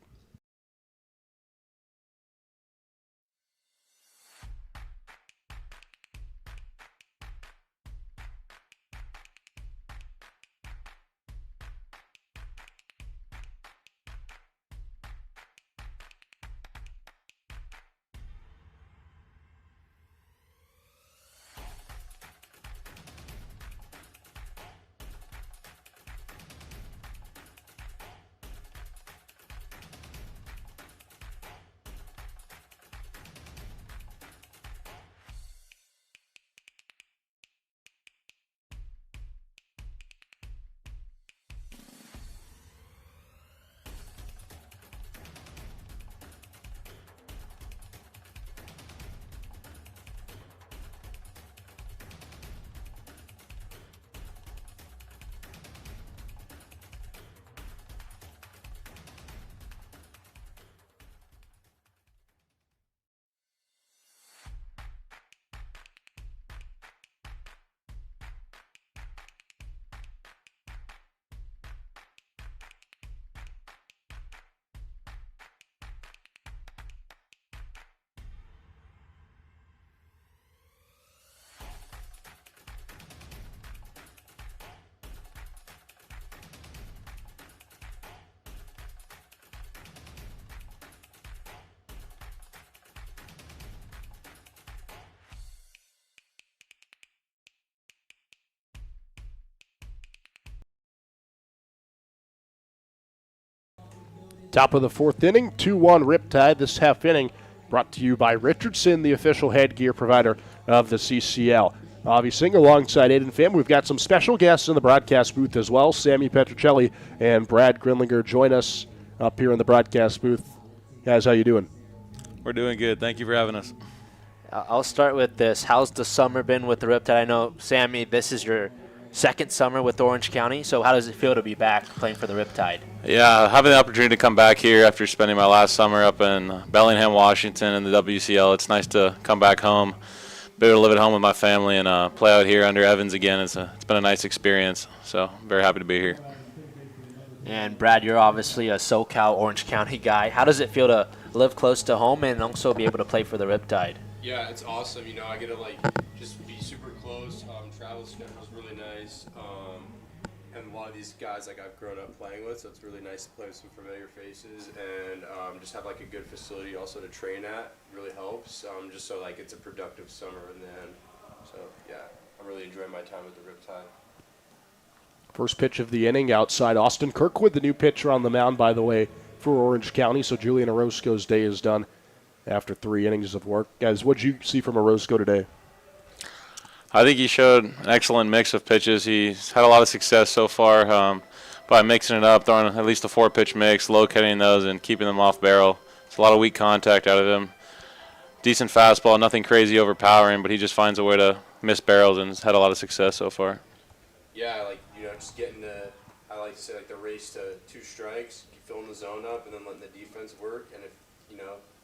Top of the 4th inning, 2-1 Riptide. This half inning brought to you by Richardson, the official headgear provider of the CCL. Avi Singh alongside Aiden Pham. We've got some special guests in the broadcast booth as well. Sammy Petrocelli and Brad Grinlinger join us up here in the broadcast booth. Guys, how you doing? We're doing good. Thank you for having us. I'll start with this. How's the summer been with the Riptide? I know, Sammy, this is your second summer with Orange County, so how does it feel to be back playing for the Riptide? Yeah, having the opportunity to come back here after spending my last summer up in Bellingham, Washington in the WCL, it's nice to come back home, be able to live at home with my family and play out here under Evans again. It's been a nice experience, so I'm very happy to be here. And Brad, you're obviously a SoCal Orange County guy. How does it feel to live close to home and also be able to play for the Riptide? Yeah, it's awesome. I get to just be super close. Travel schedule's really nice. And a lot of these guys I've grown up playing with, so it's really nice to play with some familiar faces and just have a good facility also to train at. Really helps. Just so it's a productive summer in the end. So yeah, I'm really enjoying my time with the Riptide. First pitch of the inning outside Austin Kirkwood, the new pitcher on the mound, by the way, for Orange County. So Julian Orozco's day is done after 3 innings of work. Guys, what did you see from Orozco today? I think he showed an excellent mix of pitches. He's had a lot of success so far by mixing it up, throwing at least a 4-pitch mix, locating those, and keeping them off barrel. It's a lot of weak contact out of him. Decent fastball, nothing crazy overpowering, but he just finds a way to miss barrels and has had a lot of success so far. Yeah, just getting I like to say the race to 2 strikes, filling the zone up, and then letting the defense work, and if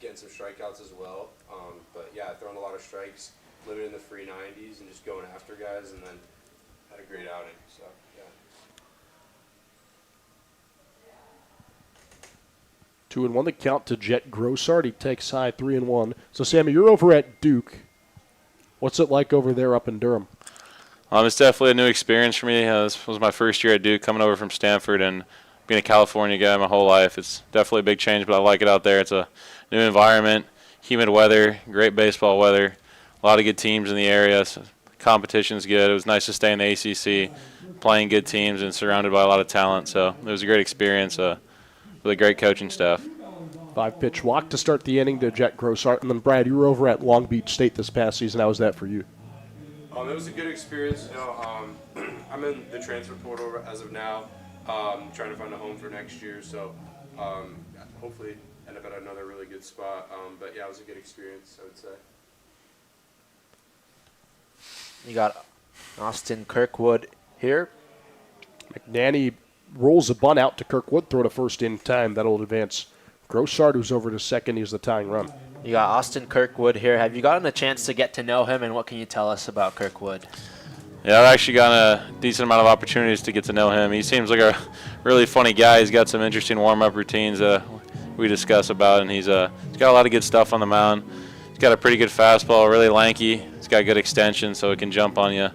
getting some strikeouts as well. But yeah, throwing a lot of strikes, living in the free 90s, and just going after guys, and then had a great outing. So yeah. 2-1 the count to Jet Grossart. He takes high 3-1. So Sammy, you're over at Duke. What's it like over there up in Durham? It's definitely a new experience for me. This was my first year at Duke, coming over from Stanford, and being a California guy my whole life. It's definitely a big change, but I like it out there. It's a new environment, humid weather, great baseball weather, a lot of good teams in the area. So competition's good. It was nice to stay in the ACC, playing good teams and surrounded by a lot of talent. So it was a great experience with a great coaching staff. 5-pitch walk to start the inning to Jet Grossart. And then, Brad, you were over at Long Beach State this past season. How was that for you? It was a good experience. I'm in the transfer portal as of now, trying to find a home for next year. So hopefully end up at another really good spot. But yeah, it was a good experience, I would say. You got Austin Kirkwood here. McNanny rolls a bunt out to Kirkwood, throw to first in time. That'll advance Grossart, who's over to second. He's the tying run. You got Austin Kirkwood here. Have you gotten a chance to get to know him, and what can you tell us about Kirkwood? Yeah, I've actually gotten a decent amount of opportunities to get to know him. He seems like a really funny guy. He's got some interesting warm-up routines we discuss about, and he's got a lot of good stuff on the mound. He's got a pretty good fastball, really lanky. He's got good extension, so it can jump on you,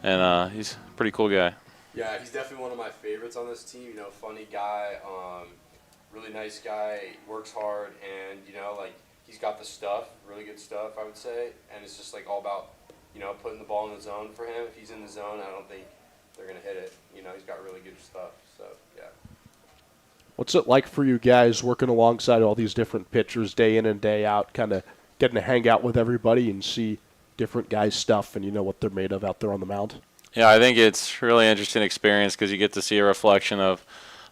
and he's a pretty cool guy. Yeah, he's definitely one of my favorites on this team. Funny guy, really nice guy, works hard, and he's got the stuff, really good stuff, I would say, and it's just all about putting the ball in the zone for him. If he's in the zone, I don't think they're gonna hit it. He's got really good stuff. So yeah. What's it like for you guys working alongside all these different pitchers day in and day out, kind of getting to hang out with everybody and see different guys' stuff and what they're made of out there on the mound? Yeah, I think it's a really interesting experience because you get to see a reflection of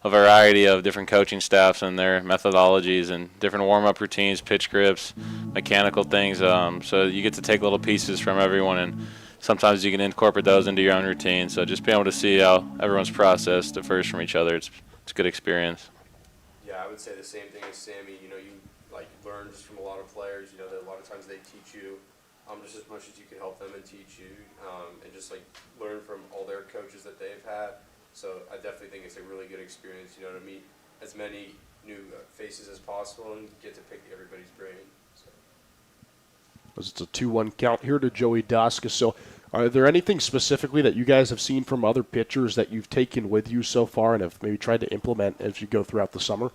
a variety of different coaching staffs and their methodologies and different warm-up routines, pitch grips, mechanical things. So you get to take little pieces from everyone, and sometimes you can incorporate those into your own routine. So just being able to see how everyone's process differs from each other, it's a good experience. Yeah, I would say the same thing as Sammy. You learn just from a lot of players. That a lot of times they teach you just as much as you can help them and teach you, and just learn from all their coaches that they've had. So I definitely think it's a really good experience, to meet as many new faces as possible and get to pick everybody's brain. So. It's a 2-1 count here to Joey Daska. So are there anything specifically that you guys have seen from other pitchers that you've taken with you so far and have maybe tried to implement as you go throughout the summer?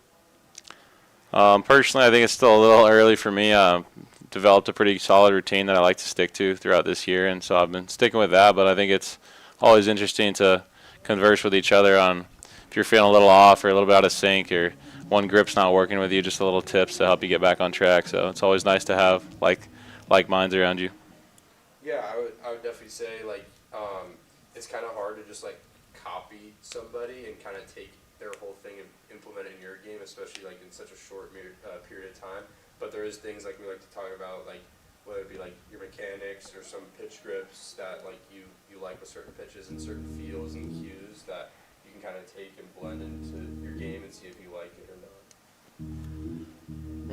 Personally, I think it's still a little early for me. Developed a pretty solid routine that I like to stick to throughout this year, and so I've been sticking with that, but I think it's always interesting to converse with each other on if you're feeling a little off or a little bit out of sync or one grip's not working with you, just a little tips to help you get back on track. So it's always nice to have like minds around you. Yeah, I would definitely say it's kind of hard to just copy somebody and kind of take their whole thing and implement it in your game, especially in such a short period of time. But there is things we like to talk about, whether it be your mechanics or some pitch grips that you like with certain pitches and certain feels and cues that you can kind of take and blend into your game and see if you like it or not.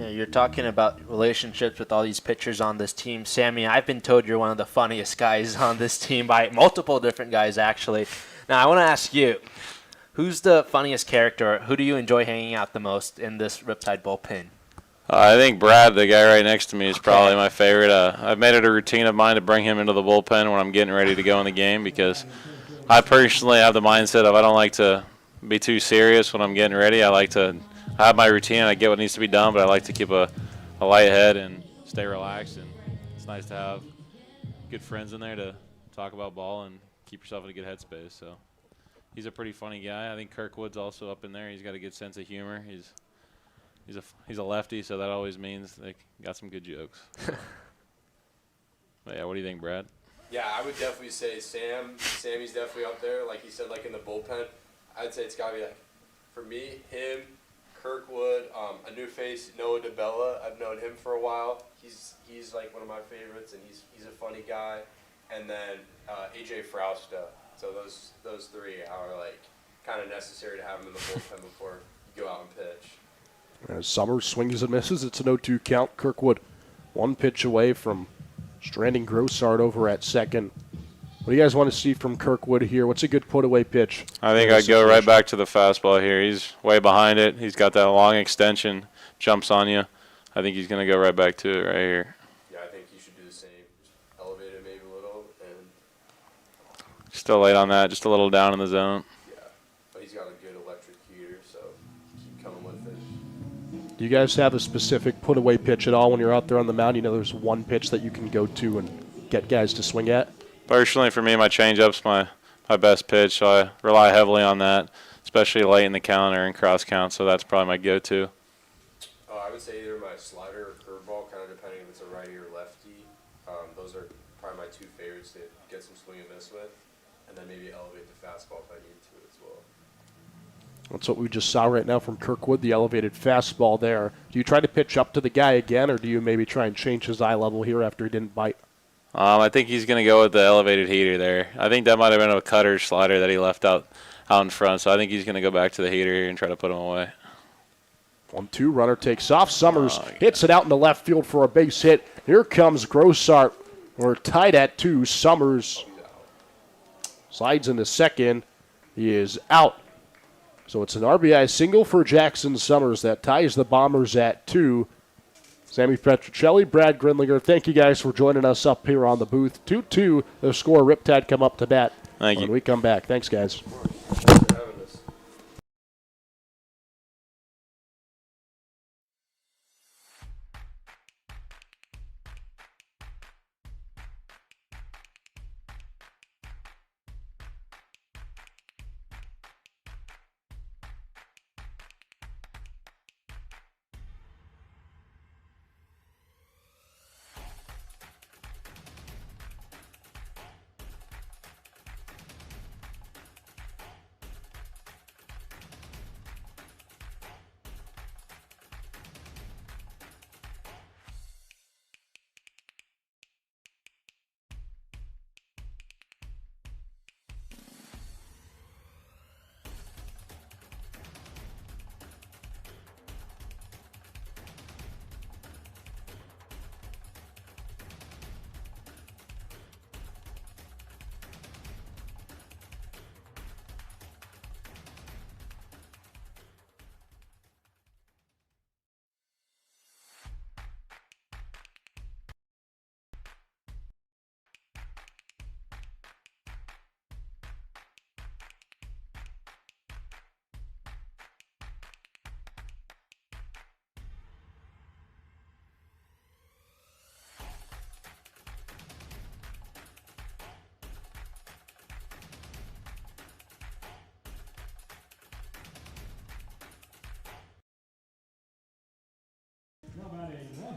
Yeah, you're talking about relationships with all these pitchers on this team. Sammy, I've been told you're one of the funniest guys on this team by multiple different guys, actually. Now, I want to ask you, who's the funniest character? Who do you enjoy hanging out the most in this Riptide bullpen? I think Brad, the guy right next to me, is probably my favorite. I've made it a routine of mine to bring him into the bullpen when I'm getting ready to go in the game because I personally have the mindset of I don't like to be too serious when I'm getting ready. I have my routine. I get what needs to be done, but I like to keep a light head and stay relaxed. And it's nice to have good friends in there to talk about ball and keep yourself in a good headspace. So he's a pretty funny guy. I think Kirkwood's also up in there. He's got a good sense of humor. He's a lefty, so that always means they got some good jokes. But yeah, what do you think, Brad? Yeah, I would definitely say Sammy's definitely up there. Like he said, like in the bullpen, I'd say it's got to be like, for me, him, Kirkwood, a new face, Noah DeBella. I've known him for a while. He's like one of my favorites, and he's a funny guy. And then AJ Frausta. So those three are like kind of necessary to have him in the bullpen before you go out and pitch. As Summers swings and misses, it's an 0-2 count. Kirkwood one pitch away from stranding Grossart over at second. What do you guys want to see from Kirkwood here? What's a good put-away pitch? I think I'd go right back to the fastball here. He's way behind it. He's got that long extension, jumps on you. I think he's going to go right back to it right here. Yeah, I think you should do the same. Just elevate it maybe a little. And Still late on that, just a little down in the zone. yeah, but he's got a good electric heater, so keep coming with it. Do you guys have a specific put-away pitch at all when you're out there on the mound? You know there's one pitch that you can go to and get guys to swing at? Personally, for me, my changeup's my best pitch, so I rely heavily on that, especially late in the count or in cross count, so that's probably my go-to. I would say either my slider or curveball, kind of depending if it's a righty or lefty. Those are probably my two favorites to get some swing and miss with, and then maybe elevate the fastball if I need to as well. That's what we just saw right now from Kirkwood, the elevated fastball there. Do you try to pitch up to the guy again, or do you maybe try and change his eye level here after he didn't bite? I think he's going to go with the elevated heater there. I think that might have been a cutter slider that he left out in front, so I think he's going to go back to the heater here and try to put him away. 1-2, runner takes off. Summers hits it out into left field for a base hit. Here comes Grossart. We're tied at 2. Summers slides into second. He is out. So it's an RBI single for Jackson Summers that ties the Bombers at 2. Sammy Petrocelli, Brad Grindlinger, thank you guys for joining us up here on the booth. 2-2, the score. Riptide come up to bat. Thank you. When we come back. Thanks, guys. Thanks for having us.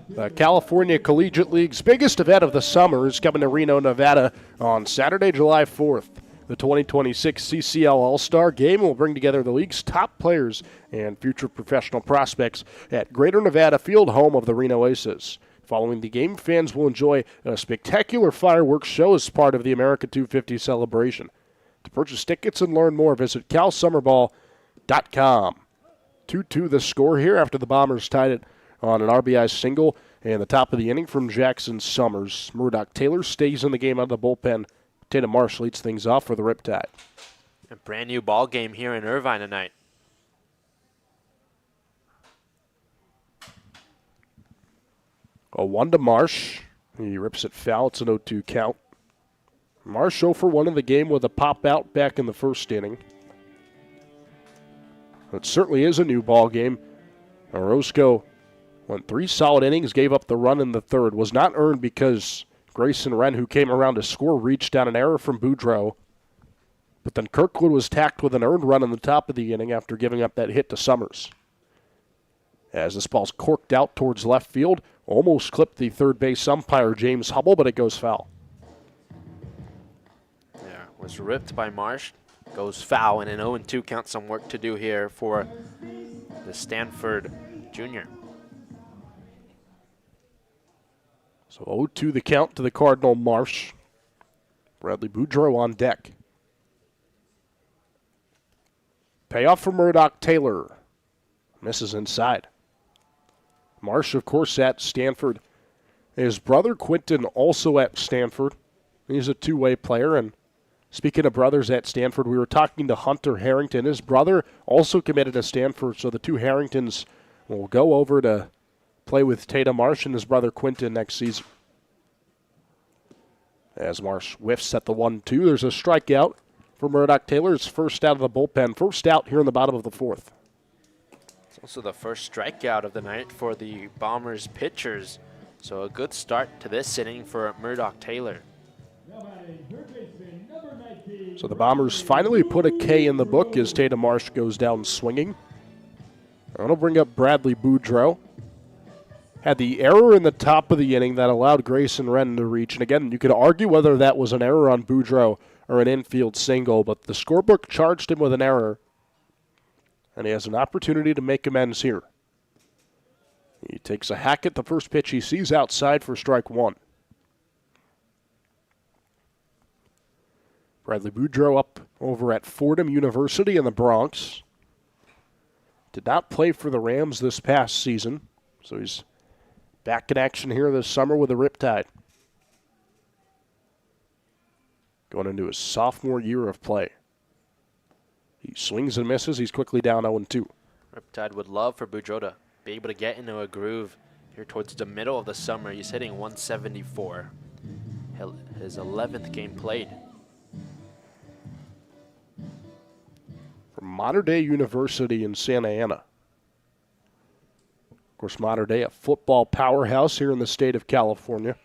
The California Collegiate League's biggest event of the summer is coming to Reno, Nevada on Saturday, July 4th. The 2026 CCL All-Star Game will bring together the league's top players and future professional prospects at Greater Nevada Field, home of the Reno Aces. Following the game, fans will enjoy a spectacular fireworks show as part of the America 250 celebration. To purchase tickets and learn more, visit calsummerball.com. 2-2 the score here after the Bombers tied it on an RBI single and the top of the inning from Jackson Summers. Murdoch Taylor stays in the game out of the bullpen. Tatum Marsh leads things off for the Riptide. A brand new ball game here in Irvine tonight. A 1 to Marsh. He rips it foul. It's an 0-2 count. Marsh 0 for 1 in the game with a pop out back in the first inning. It certainly is a new ball game. Orozco went 3 solid innings, gave up the run in the third. Was not earned because Grayson Wren, who came around to score, reached down an error from Boudreaux. But then Kirkwood was tacked with an earned run in the top of the inning after giving up that hit to Summers. As this ball's corked out towards left field, almost clipped the third base umpire, James Hubble, but it goes foul. Yeah, was ripped by Marsh. Goes foul, and an 0-2 count. Some work to do here for the Stanford junior. So 0-2 the count to the Cardinal Marsh. Bradley Boudreaux on deck. Payoff for Murdoch Taylor. Misses inside. Marsh, of course, at Stanford. His brother Quinton also at Stanford. He's a two-way player. And speaking of brothers at Stanford, we were talking to Hunter Harrington. His brother also committed to Stanford, so the two Harringtons will go over to play with Tatum Marsh and his brother Quinton next season. As Marsh whiffs at the 1-2, there's a strikeout for Murdoch Taylor. It's first out of the bullpen. First out here in the bottom of the fourth. It's also the first strikeout of the night for the Bombers pitchers. So a good start to this inning for Murdoch Taylor. So the Bombers finally put a K in the book as Tatum Marsh goes down swinging. I'm going to bring up Bradley Boudreaux. Had the error in the top of the inning that allowed Grayson Wren to reach. And again, you could argue whether that was an error on Boudreaux or an infield single, but the scorebook charged him with an error. And he has an opportunity to make amends here. He takes a hack at the first pitch he sees outside for strike 1. Bradley Boudreaux up over at Fordham University in the Bronx. Did not play for the Rams this past season, so he's back in action here this summer with the Riptide. Going into his sophomore year of play. He swings and misses. He's quickly down 0-2. Riptide would love for Boudreaux to be able to get into a groove here towards the middle of the summer. He's hitting 174. His 11th game played. From Mater Dei University in Santa Ana. Of course, Mater Dei, a football powerhouse here in the state of California.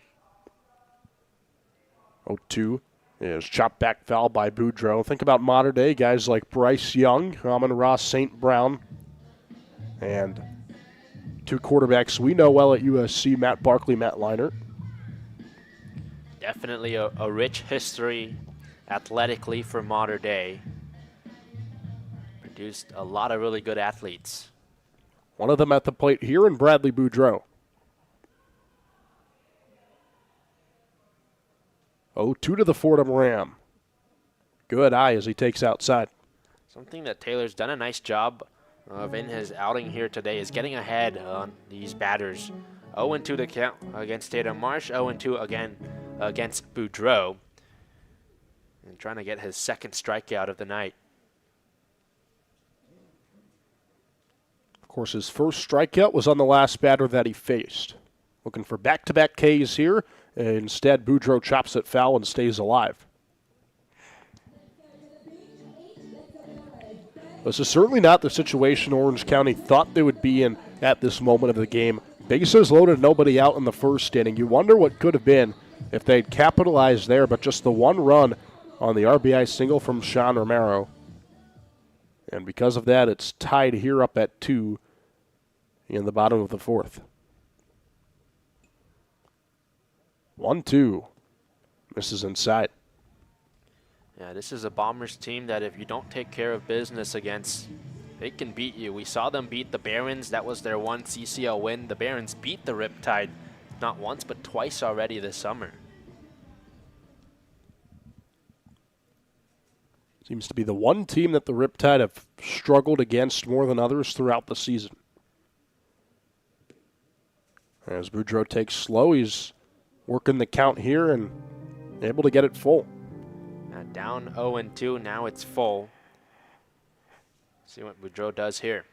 0-2 is chopped back foul by Boudreaux. Think about Mater Dei, guys like Bryce Young, Amon-Ra St. Brown, and two quarterbacks we know well at USC, Matt Barkley, Matt Leinart. Definitely a rich history athletically for Mater Dei. Produced a lot of really good athletes. One of them at the plate here in Bradley Boudreaux. 0-2 to the Fordham Ram. Good eye as he takes outside. Something that Taylor's done a nice job of in his outing here today is getting ahead on these batters. 0-2 the count against Tatum Marsh, 0-2 again against Boudreaux. And trying to get his second strikeout of the night. Of course, his first strikeout was on the last batter that he faced. Looking for back-to-back Ks here. Instead, Boudreaux chops it foul and stays alive. This is certainly not the situation Orange County thought they would be in at this moment of the game. Bases loaded, nobody out in the first inning. You wonder what could have been if they'd capitalized there, but just the one run on the RBI single from Sean Romero. And because of that, it's tied here up at 2 in the bottom of the fourth. 1-2. Misses inside. Yeah, this is a Bombers team that if you don't take care of business against, they can beat you. We saw them beat the Barons. That was their one CCL win. The Barons beat the Riptide not once but twice already this summer. Seems to be the one team that the Riptide have struggled against more than others throughout the season. As Boudreaux takes slow, he's working the count here and able to get it full. Now down 0-2, now it's full. See what Boudreaux does here.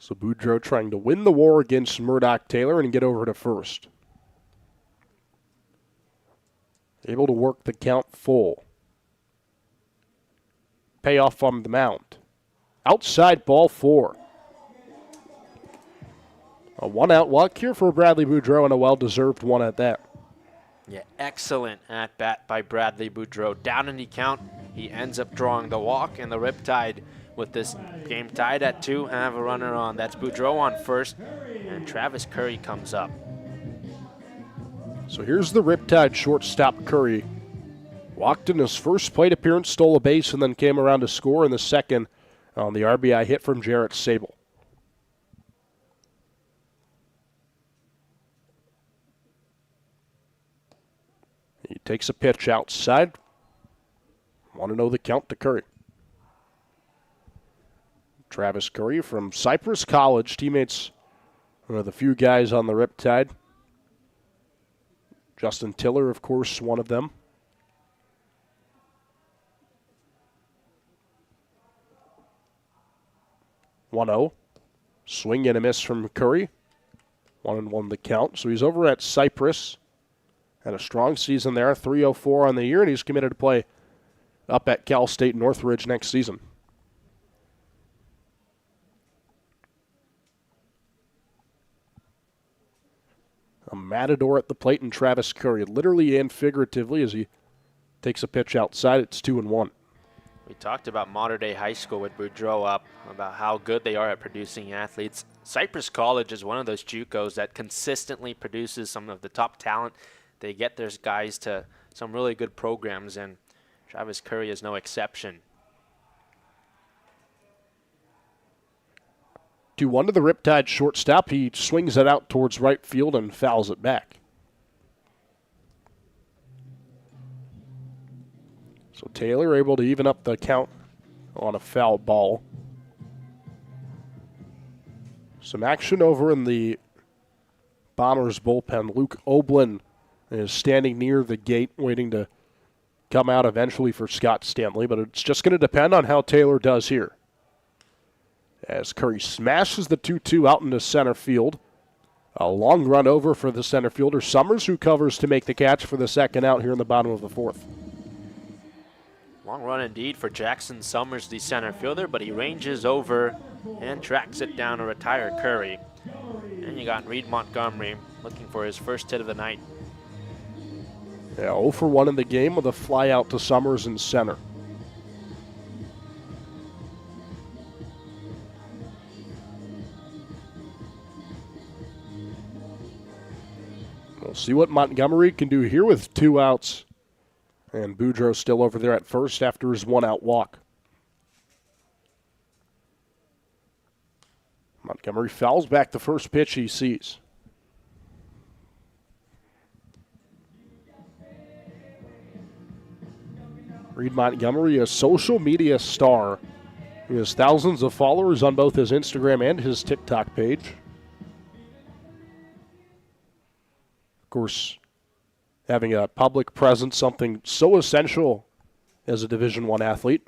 So Boudreaux trying to win the war against Murdoch Taylor and get over to first. Able to work the count full. Payoff on the mound. Outside ball 4. A 1-out walk here for Bradley Boudreaux and a well-deserved one at that. Yeah, excellent at bat by Bradley Boudreaux. Down in the count, he ends up drawing the walk, and the Riptide, with this game tied at 2, have a runner on. That's Boudreaux on first, and Travis Curry comes up. So here's the Riptide shortstop Curry. Walked in his first plate appearance, stole a base, and then came around to score in the second on the RBI hit from Jarrett Sable. He takes a pitch outside. 1-0 the count to Curry. Travis Curry from Cypress College, teammates, one of the few guys on the Riptide. Justin Tiller, of course, one of them. (1-0). Swing and a miss from Curry. 1-1 the count. So he's over at Cypress. Had a strong season there, 304 on the year, and he's committed to play up at Cal State Northridge next season. A matador at the plate in Travis Curry, literally and figuratively, as he takes a pitch outside. It's 2-1. We talked about Mater Dei High School with Boudreaux up, about how good they are at producing athletes. Cypress College is one of those JUCOs that consistently produces some of the top talent. They get their guys to some really good programs, and Travis Curry is no exception. 2-1 to the Riptide shortstop. He swings it out towards right field and fouls it back. So Taylor able to even up the count on a foul ball. Some action over in the Bombers bullpen. Luke Oblin is standing near the gate waiting to come out eventually for Scott Stanley, but it's just going to depend on how Taylor does here. As Curry smashes the 2-2 out into center field. A long run over for the center fielder, Summers, who covers to make the catch for the second out here in the bottom of the 4th. Long run indeed for Jackson Summers, the center fielder, but he ranges over and tracks it down to retire Curry. And you got Reed Montgomery looking for his first hit of the night. Yeah, 0 for 1 in the game with a fly out to Summers in center. We'll see what Montgomery can do here with 2 outs. And Boudreaux still over there at first after his 1-out walk. Montgomery fouls back the first pitch he sees. Reed Montgomery, a social media star. He has thousands of followers on both his Instagram and his TikTok page. Of course, having a public presence, something so essential as a Division I athlete.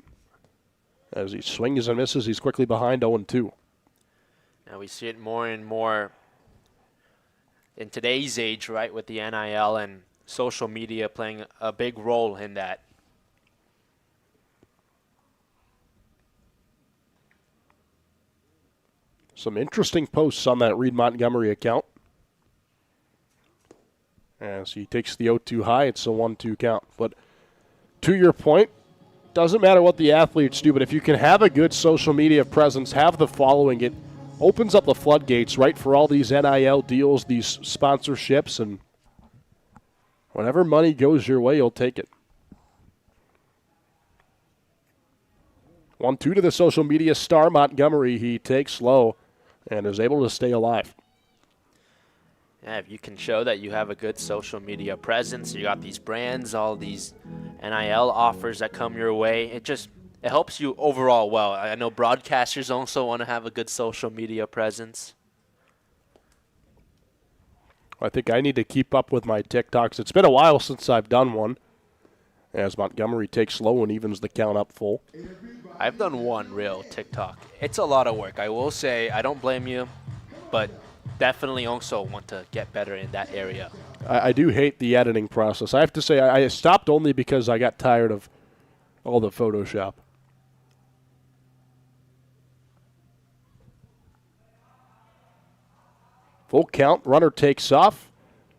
As he swings and misses, he's quickly behind 0-2. Now we see it more and more in today's age, right, with the NIL and social media playing a big role in that. Some interesting posts on that Reed Montgomery account. As he takes the 0-2 high, it's a 1-2 count. But to your point, doesn't matter what the athletes do, but if you can have a good social media presence, have the following, it opens up the floodgates, right, for all these NIL deals, these sponsorships, and whenever money goes your way, you'll take it. 1-2 to the social media star Montgomery. He takes low and is able to stay alive. Yeah, if you can show that you have a good social media presence, you got these brands, all these NIL offers that come your way, it helps you overall well. I know broadcasters also want to have a good social media presence. I think I need to keep up with my TikToks. It's been a while since I've done one. as Montgomery takes low and evens the count up full. I've done one real TikTok. It's a lot of work. I will say I don't blame you, but definitely also want to get better in that area. I do hate the editing process. I have to say I stopped only because I got tired of all the Photoshop. Full count, runner takes off.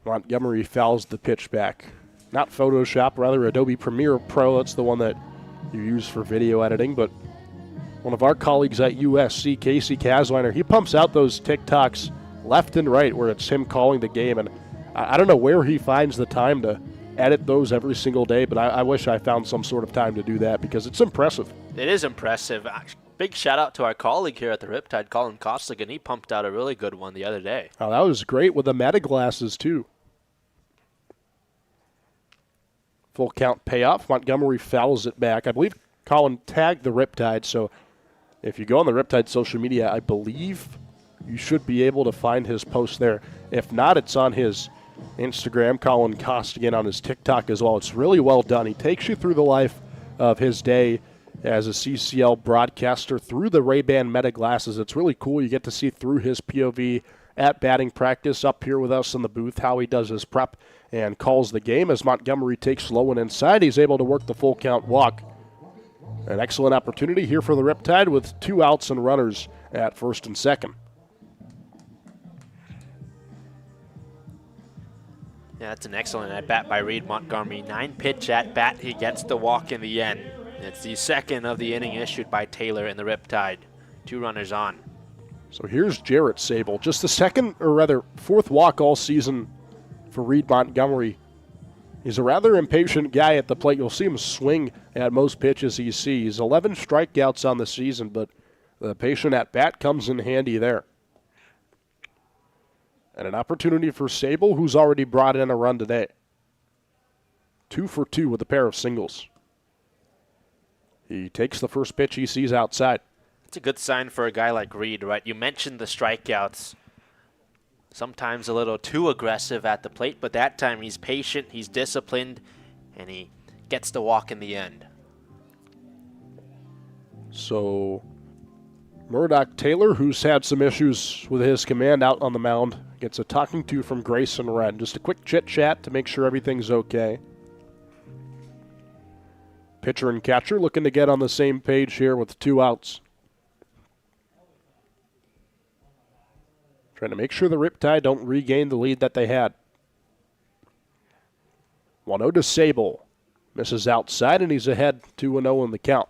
Montgomery fouls the pitch back. Not Photoshop, rather Adobe Premiere Pro. That's the one that you use for video editing. But one of our colleagues at USC, Casey Kasliner, he pumps out those TikToks left and right where it's him calling the game. And I don't know where he finds the time to edit those every single day, but I wish I found some sort of time to do that because it's impressive. It is impressive. Big shout out to our colleague here at the Riptide, Colin Costigan. He pumped out a really good one the other day. Oh, that was great with the meta glasses, too. Full count payoff. Montgomery fouls it back. I believe Colin tagged the Riptide, so if you go on the Riptide social media, I believe you should be able to find his post there. If not, it's on his Instagram, Colin Costigan, on his TikTok as well. It's really well done. He takes you through the life of his day as a CCL broadcaster through the Ray-Ban Meta glasses. It's really cool. You get to see through his POV at batting practice up here with us in the booth, how he does his prep and calls the game. As Montgomery takes low and inside, he's able to work the full count walk. An excellent opportunity here for the Riptide with 2 outs and runners at first and second. Yeah, that's an excellent at-bat by Reed Montgomery. 9-pitch at-bat. He gets the walk in the end. It's the second of the inning issued by Taylor in the Riptide. 2 runners on. So here's Jarrett Sable. Just the second, or rather, 4th walk all season for Reed Montgomery. He's a rather impatient guy at the plate. You'll see him swing at most pitches he sees. 11 strikeouts on the season, but the patient at-bat comes in handy there. And an opportunity for Sable, who's already brought in a run today. 2 for 2 with a pair of singles. He takes the first pitch he sees outside. It's a good sign for a guy like Reed, right? You mentioned the strikeouts. Sometimes a little too aggressive at the plate, but that time he's patient, he's disciplined, and he gets the walk in the end. So Murdoch Taylor, who's had some issues with his command out on the mound, gets a talking to from Grayson Wren. Just a quick chit-chat to make sure everything's okay. Pitcher and catcher looking to get on the same page here with 2 outs. Trying to make sure the Riptide don't regain the lead that they had. 1-0 to Sable. Misses outside, and he's ahead 2-0 in the count.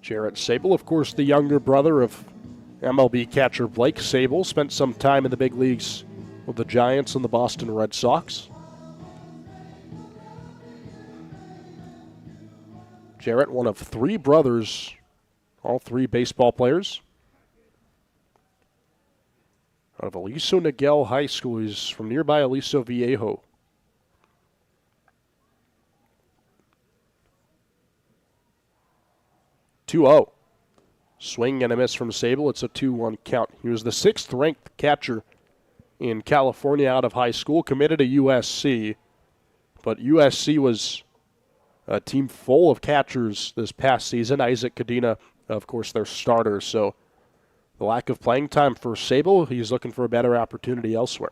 Jarrett Sable, of course, the younger brother of MLB catcher Blake Sable. Spent some time in the big leagues with the Giants and the Boston Red Sox. Jarrett, one of 3 brothers, all 3 baseball players. Out of Aliso Niguel High School. He's from nearby Aliso Viejo. (2-0). Swing and a miss from Sable. It's a 2-1 count. He was the 6th ranked catcher in California out of high school, committed to USC. But USC was a team full of catchers this past season. Isaac Cadena, of course, their starter. So the lack of playing time for Sable, he's looking for a better opportunity elsewhere.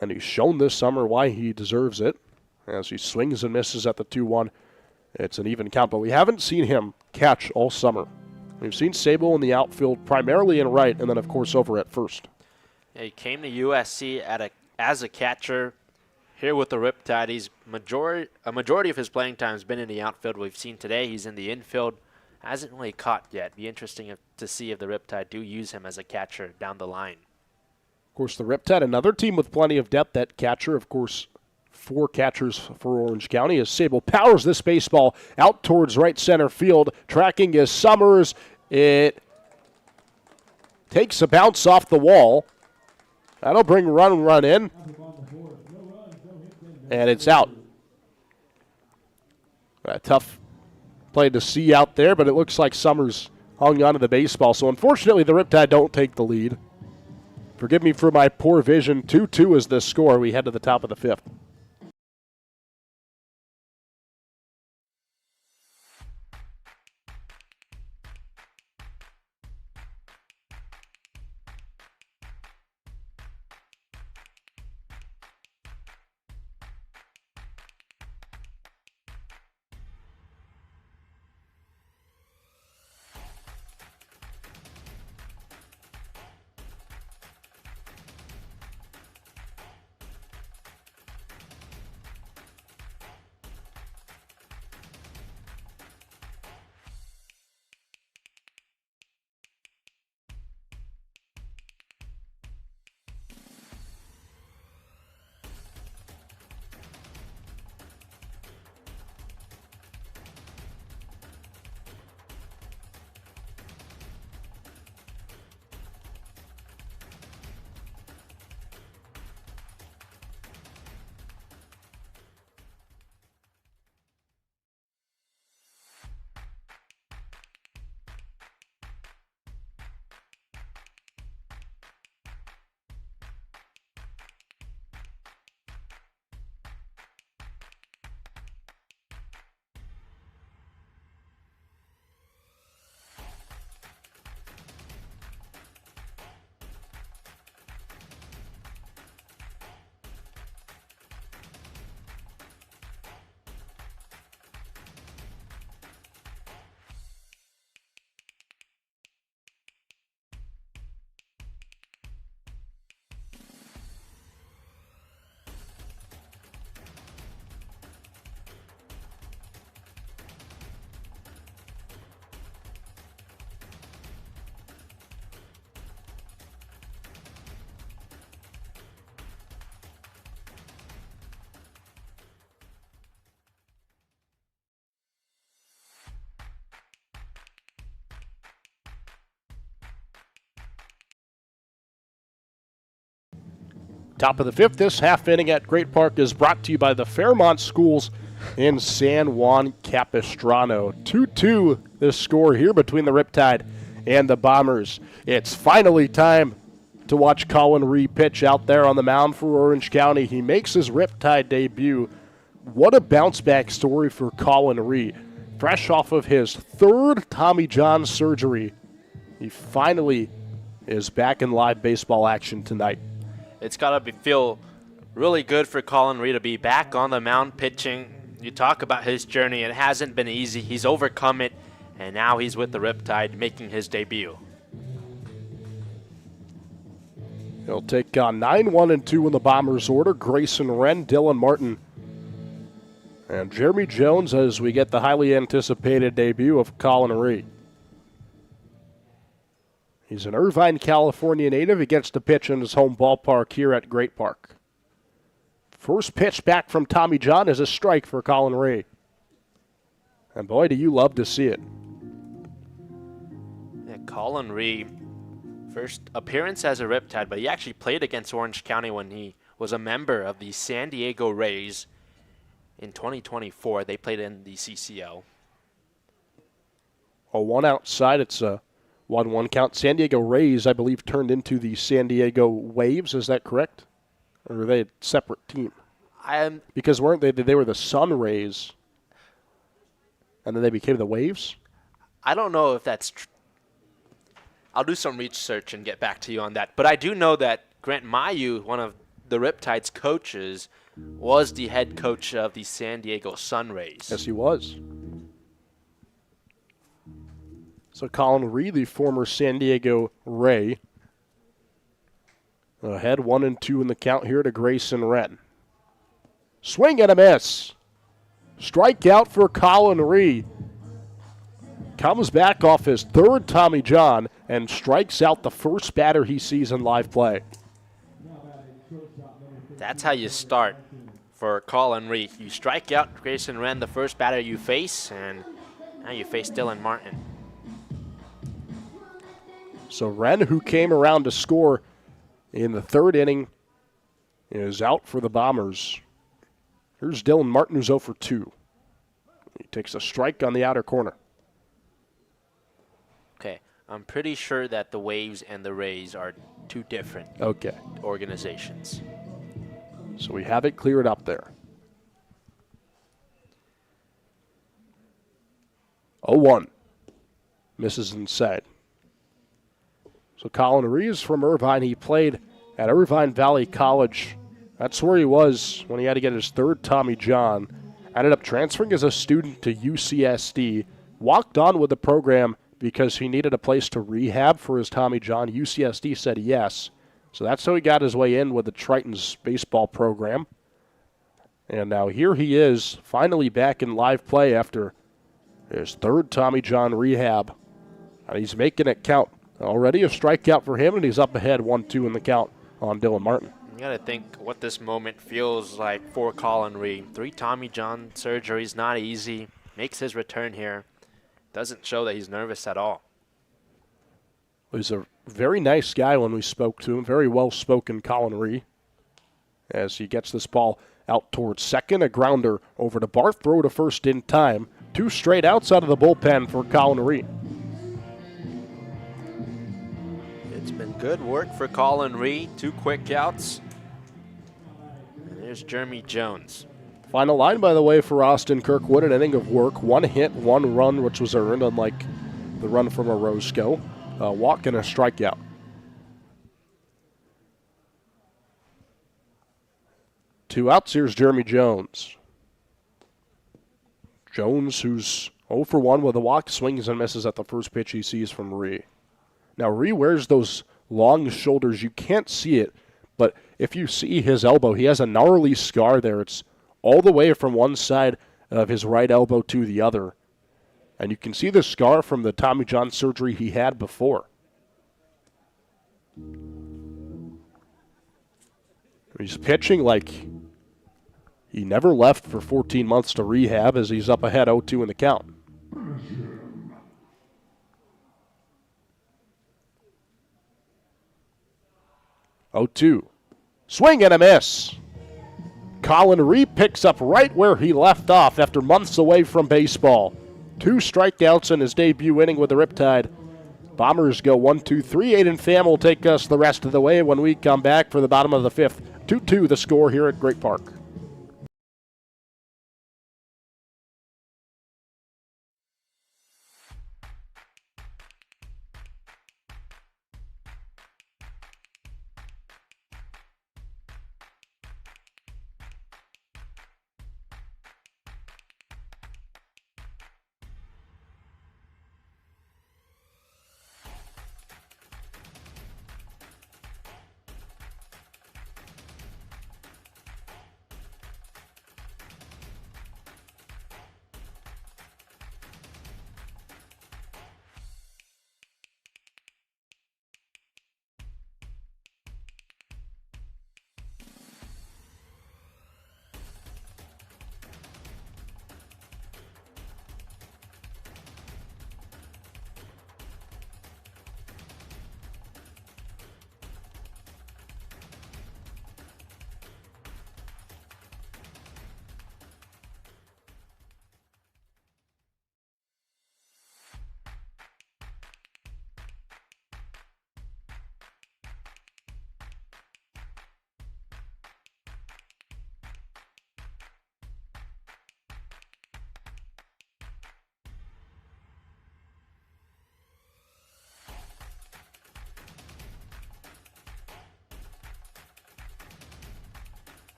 And he's shown this summer why he deserves it. As he swings and misses at the 2-1, it's an even count. But we haven't seen him catch all summer. We've seen Sable in the outfield, primarily in right, and then, of course, over at first. Yeah, he came to USC as a catcher. Here with the Riptide, he's a majority of his playing time has been in the outfield. We've seen today he's in the infield. Hasn't really caught yet. Be interesting to see if the Riptide do use him as a catcher down the line. Of course, the Riptide, another team with plenty of depth at catcher. Of course, 4 catchers for Orange County as Sable powers this baseball out towards right center field. Tracking is Summers. It takes a bounce off the wall. That'll bring run in. And it's out. A tough play to see out there, but it looks like Summers hung onto the baseball. So unfortunately, the Riptide don't take the lead. Forgive me for my poor vision. 2-2 is the score. We head to the top of the 5th. Top of the 5th, this half inning at Great Park is brought to you by the Fairmont Schools in San Juan Capistrano. 2-2 this score here between the Riptide and the Bombers. It's finally time to watch Colin Ree pitch out there on the mound for Orange County. He makes his Riptide debut. What a bounce-back story for Colin Ree. Fresh off of his 3rd Tommy John surgery, he finally is back in live baseball action tonight. It's got to feel really good for Colin Ree to be back on the mound pitching. You talk about his journey. It hasn't been easy. He's overcome it, and now he's with the Riptide making his debut. He'll take on 9-1-2 in the Bombers order. Grayson Wren, Dylan Martin, and Jeremy Jones as we get the highly anticipated debut of Colin Ree. He's an Irvine, California native. He gets to pitch in his home ballpark here at Great Park. First pitch back from Tommy John is a strike for Colin Ree. And boy, do you love to see it. Yeah, Colin Ree, first appearance as a Riptide, but he actually played against Orange County when he was a member of the San Diego Rays in 2024. They played in the CCL. A one outside, it's a 1-1 count. San Diego Rays, I believe, turned into the San Diego Waves. Is that correct? Or are they a separate team? Because weren't they were the Sun Rays, and then they became the Waves? I don't know if that's true. I'll do some research and get back to you on that. But I do know that Grant Mayu, one of the Riptide's coaches, was the head coach of the San Diego Sun Rays. Yes, he was. So Colin Ree, the former San Diego Ray, ahead 1-2 in the count here to Grayson Wren. Swing and a miss. Strikeout for Colin Ree. Comes back off his 3rd Tommy John and strikes out the first batter he sees in live play. That's how you start for Colin Ree. You strike out Grayson Wren, the first batter you face, and now you face Dylan Martin. So Wren, who came around to score in the 3rd inning, is out for the Bombers. Here's Dylan Martin, who's 0 for 2. He takes a strike on the outer corner. Okay, I'm pretty sure that the Waves and the Rays are two different Okay. organizations. So we have it cleared up there. 0-1. Misses inside. So Colin Reeves from Irvine. He played at Irvine Valley College. That's where he was when he had to get his third Tommy John. Ended up transferring as a student to UCSD. Walked on with the program because he needed a place to rehab for his Tommy John. UCSD said yes. So that's how he got his way in with the Tritons baseball program. And now here he is, finally back in live play after his third Tommy John rehab. And he's making it count. Already a strikeout for him, and he's up ahead 1-2 in the count on Dylan Martin. You got to think what this moment feels like for Colin Reed. 3 Tommy John surgeries, not easy. Makes his return here. Doesn't show that he's nervous at all. He's a very nice guy when we spoke to him. Very well-spoken Colin Reed. As he gets this ball out towards second. A grounder over to Barth. Throw to first in time. 2 straight outs out of the bullpen for Colin Reed. It's been good work for Colin Reed. 2 quick outs. And there's Jeremy Jones. Final line, by the way, for Austin Kirkwood. An inning of work. 1 hit, 1 run, which was earned, unlike the run from Orozco. A walk and a strikeout. Two outs. Here's Jeremy Jones. Jones, who's 0 for 1 with a walk, swings and misses at the first pitch he sees from Ree. Now, Ree wears those long shoulders. You can't see it, but if you see his elbow, he has a gnarly scar there. It's all the way from one side of his right elbow to the other. And you can see the scar from the Tommy John surgery he had before. He's pitching like he never left for 14 months to rehab as he's up ahead 0-2 in the count. Oh, 2. Swing and a miss. Colin Reed picks up right where he left off after months away from baseball. 2 strikeouts in his debut inning with the Riptide. Bombers go 1-2-3. Aiden Pham will take us the rest of the way when we come back for the bottom of the 5th. 2-2 the score here at Great Park.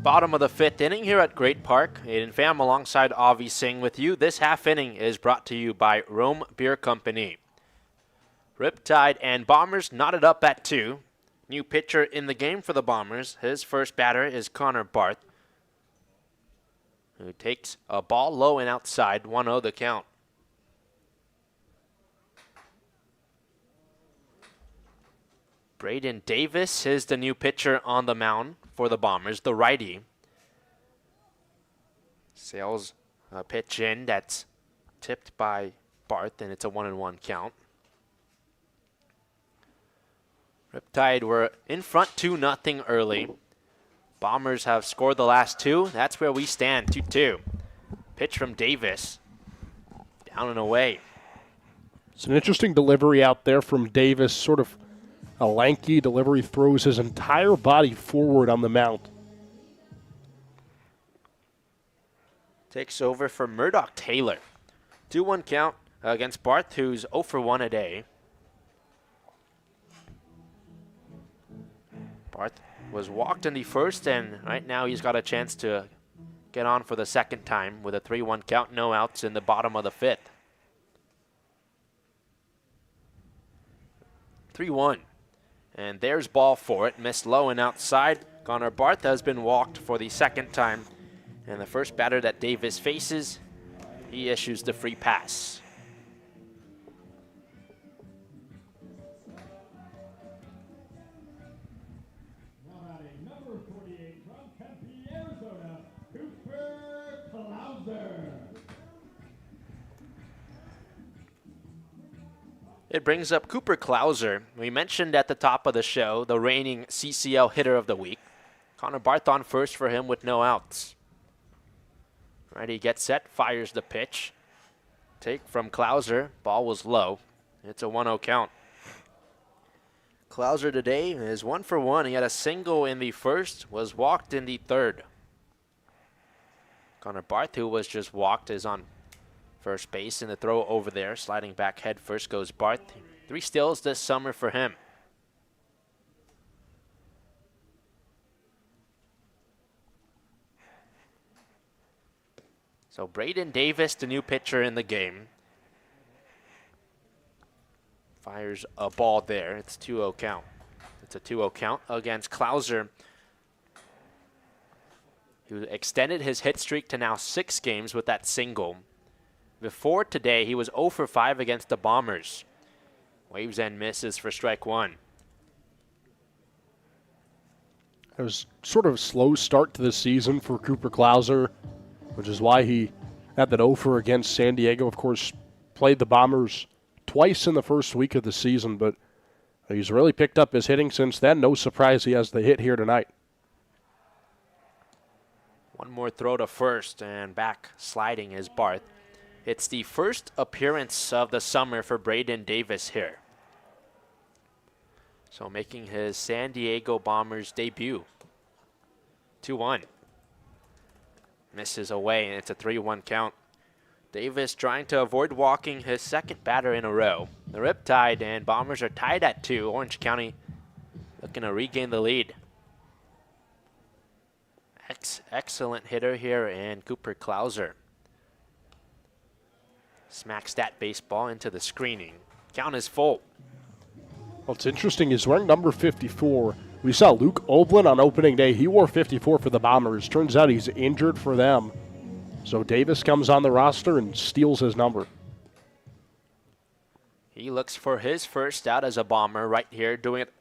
Bottom of the 5th inning here at Great Park. Aiden Pham alongside Avi Singh with you. This half inning is brought to you by Rome Beer Company. Riptide and Bombers knotted up at 2. New pitcher in the game for the Bombers. His first batter is Connor Barth, who takes a ball low and outside, 1-0 the count. Braden Davis is the new pitcher on the mound for the Bombers, the righty. Sails a pitch in that's tipped by Barth, and it's a 1-1 count. Riptide were in front 2-0 early. Bombers have scored the last 2. That's where we stand, 2-2. Pitch from Davis. Down and away. It's an interesting delivery out there from Davis, sort of a lanky delivery, throws his entire body forward on the mound. Takes over for Murdoch Taylor. 2-1 count against Barth, who's 0 for 1 a day. Barth was walked in the first, and right now he's got a chance to get on for the second time with a 3-1 count, no outs in the bottom of the 5th. 3-1. And there's ball for it. Missed low and outside. Connor Barth has been walked for the second time. And the first batter that Davis faces, he issues the free pass. Number 48 from Tempe, Arizona, Cooper Klauser. It brings up Cooper Klauser. We mentioned at the top of the show the reigning CCL hitter of the week. Connor Barth on first for him with no outs. Ready, gets set, fires the pitch. Take from Klauser. Ball was low. It's a 1-0 count. Klauser today is 1 for 1. He had a single in the first, was walked in the third. Connor Barth, who was just walked, is on first base, and the throw over there, sliding back head first goes Barth. 3 steals this summer for him. So Braden Davis, the new pitcher in the game, fires a ball there. It's 2-0 count. It's a 2-0 count against Klauser, who extended his hit streak to now 6 games with that single. Before today, he was 0 for 5 against the Bombers. Waves and misses for strike 1. It was sort of a slow start to the season for Cooper Klauser, which is why he had that 0 for against San Diego. Of course, played the Bombers twice in the first week of the season, but he's really picked up his hitting since then. No surprise he has the hit here tonight. One more throw to first, and back sliding is Barth. It's the first appearance of the summer for Braden Davis here. So making his San Diego Bombers debut. 2-1. Misses away, and it's a 3-1 count. Davis trying to avoid walking his second batter in a row. The Riptide and Bombers are tied at 2. Orange County looking to regain the lead. Excellent hitter here, and Cooper Klauser. Smacks that baseball into the screening. Count is full. What's interesting is wearing number 54. We saw Luke Oblin on opening day. He wore 54 for the Bombers. Turns out he's injured for them. So Davis comes on the roster and steals his number. He looks for his first out as a Bomber right here, doing it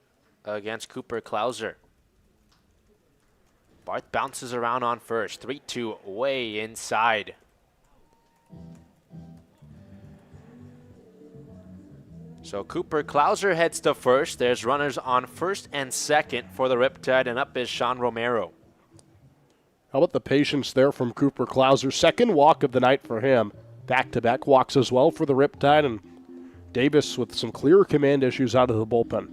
against Cooper Klauser. Barth bounces around on first. 3-2 way inside. So Cooper Klauser heads to first. There's runners on first and second for the Riptide, and up is Sean Romero. How about the patience there from Cooper Klauser? Second walk of the night for him. Back-to-back walks as well for the Riptide, and Davis with some clear command issues out of the bullpen.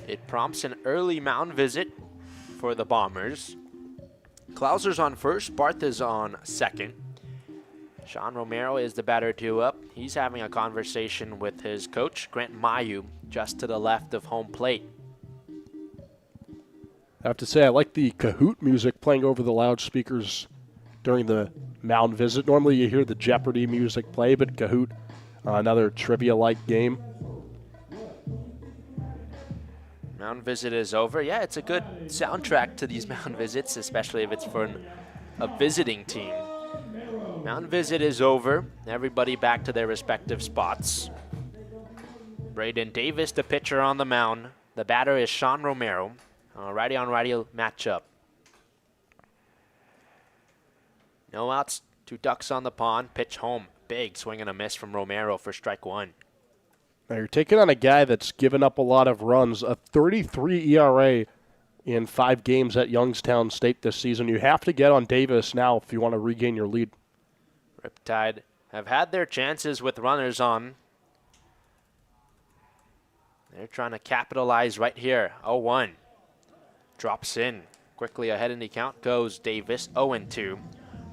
It prompts an early mound visit for the Bombers. Klauser's on first. Barth is on second. Sean Romero is the batter 2 up. He's having a conversation with his coach, Grant Mayu, just to the left of home plate. I have to say, I like the Kahoot music playing over the loudspeakers during the mound visit. Normally you hear the Jeopardy music play, but Kahoot, another trivia-like game. Mound visit is over. Yeah, it's a good soundtrack to these mound visits, especially if it's for a visiting team. Mound visit is over. Everybody back to their respective spots. Braden Davis, the pitcher on the mound. The batter is Sean Romero. Righty-on-righty matchup. No outs, 2 ducks on the pond. Pitch home. Big swing and a miss from Romero for strike 1. Now you're taking on a guy that's given up a lot of runs, a 33 ERA in 5 games at Youngstown State this season. You have to get on Davis now if you want to regain your lead. Riptide have had their chances with runners on. They're trying to capitalize right here. 0-1. Drops in. Quickly ahead in the count goes Davis, 0-2.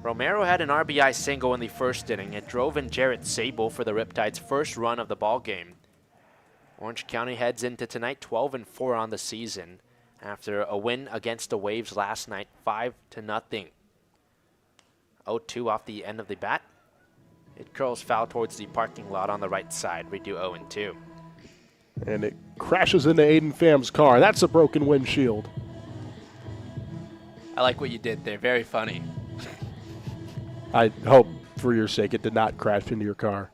Romero had an RBI single in the first inning. It drove in Jarrett Sable for the Riptide's first run of the ball game. Orange County heads into tonight 12-4 on the season after a win against the Waves last night, 5-0. 0-2 off the end of the bat. It curls foul towards the parking lot on the right side. We do 0-2. And it crashes into Aiden Pham's car. That's a broken windshield. I like what you did there. Very funny. I hope, for your sake, it did not crash into your car.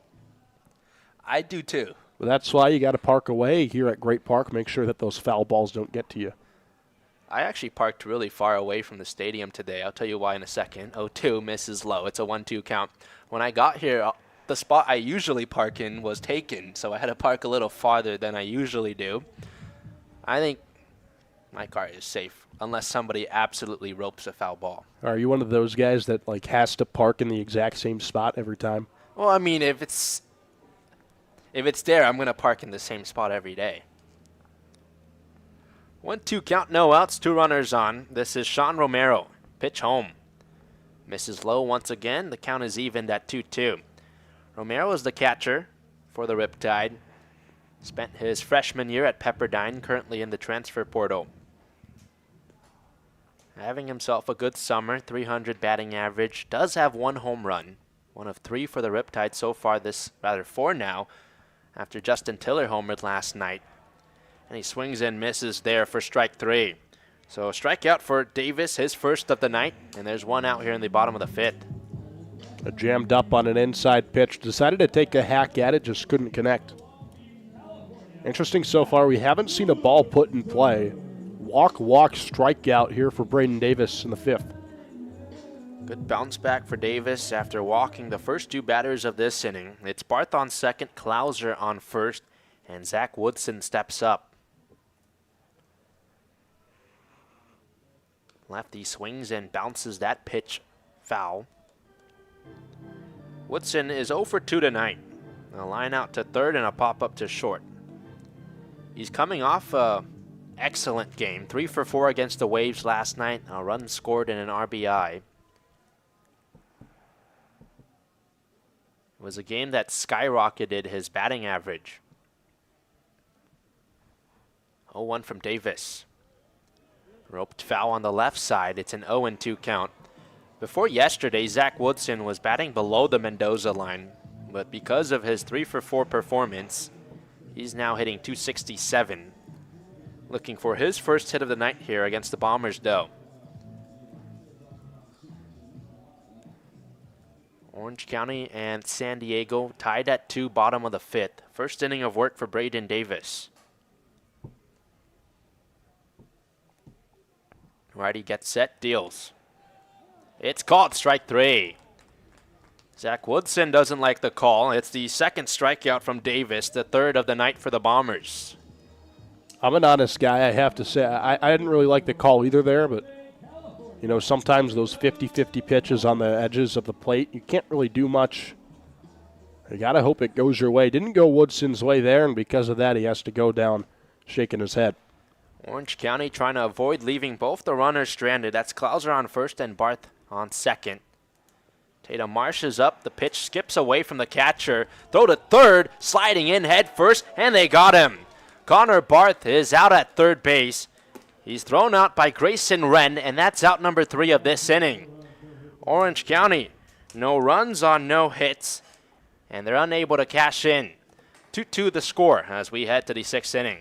I do too. But that's why you got to park away here at Great Park. Make sure that those foul balls don't get to you. I actually parked really far away from the stadium today. I'll tell you why in a second. 0-2 misses low. It's a 1-2 count. When I got here, the spot I usually park in was taken, so I had to park a little farther than I usually do. I think my car is safe, unless somebody absolutely ropes a foul ball. Are you one of those guys that like has to park in the exact same spot every time? Well, I mean, if it's there, I'm going to park in the same spot every day. 1-2 count, no outs, 2 runners on. This is Sean Romero. Pitch home. Misses low once again. The count is evened at 2-2. Romero is the catcher for the Riptide. Spent his freshman year at Pepperdine, currently in the transfer portal. Having himself a good summer, 300 batting average. Does have 1 home run. 1 of 3 for the Riptide so far rather 4 now, after Justin Tiller homered last night. And he swings and misses there for strike 3. So a strikeout for Davis, his first of the night, and there's 1 out here in the bottom of the 5th. Jammed up on an inside pitch. Decided to take a hack at it, just couldn't connect. Interesting so far, we haven't seen a ball put in play. Walk, strikeout here for Braden Davis in the 5th. Good bounce back for Davis after walking the first 2 batters of this inning. It's Barth on second, Klauser on first, and Zach Woodson steps up. Lefty swings and bounces that pitch foul. Woodson is 0 for 2 tonight. A line out to third and a pop-up to short. He's coming off a excellent game. 3 for 4 against the Waves last night. A run scored and an RBI. It was a game that skyrocketed his batting average. 0-1 from Davis. Roped foul on the left side. It's an 0-2 count. Before yesterday, Zach Woodson was batting below the Mendoza line, but because of his 3 for 4 performance, he's now hitting .267. Looking for his first hit of the night here against the Bombers, though. Orange County and San Diego tied at 2, bottom of the 5th. First inning of work for Braden Davis. Righty gets set, deals. It's called, strike 3. Zach Woodson doesn't like the call. It's the second strikeout from Davis, the 3rd of the night for the Bombers. I'm an honest guy, I have to say. I didn't really like the call either there, but, you know, sometimes those 50-50 pitches on the edges of the plate, you can't really do much. You got to hope it goes your way. Didn't go Woodson's way there, and because of that, he has to go down shaking his head. Orange County trying to avoid leaving both the runners stranded. That's Klauser on first and Barth on second. Tatum Marsh is up. The pitch skips away from the catcher. Throw to third, sliding in head first, and they got him. Connor Barth is out at third base. He's thrown out by Grayson Wren, and that's out number 3 of this inning. Orange County, no runs on no hits, and they're unable to cash in. 2-2 the score as we head to the 6th inning.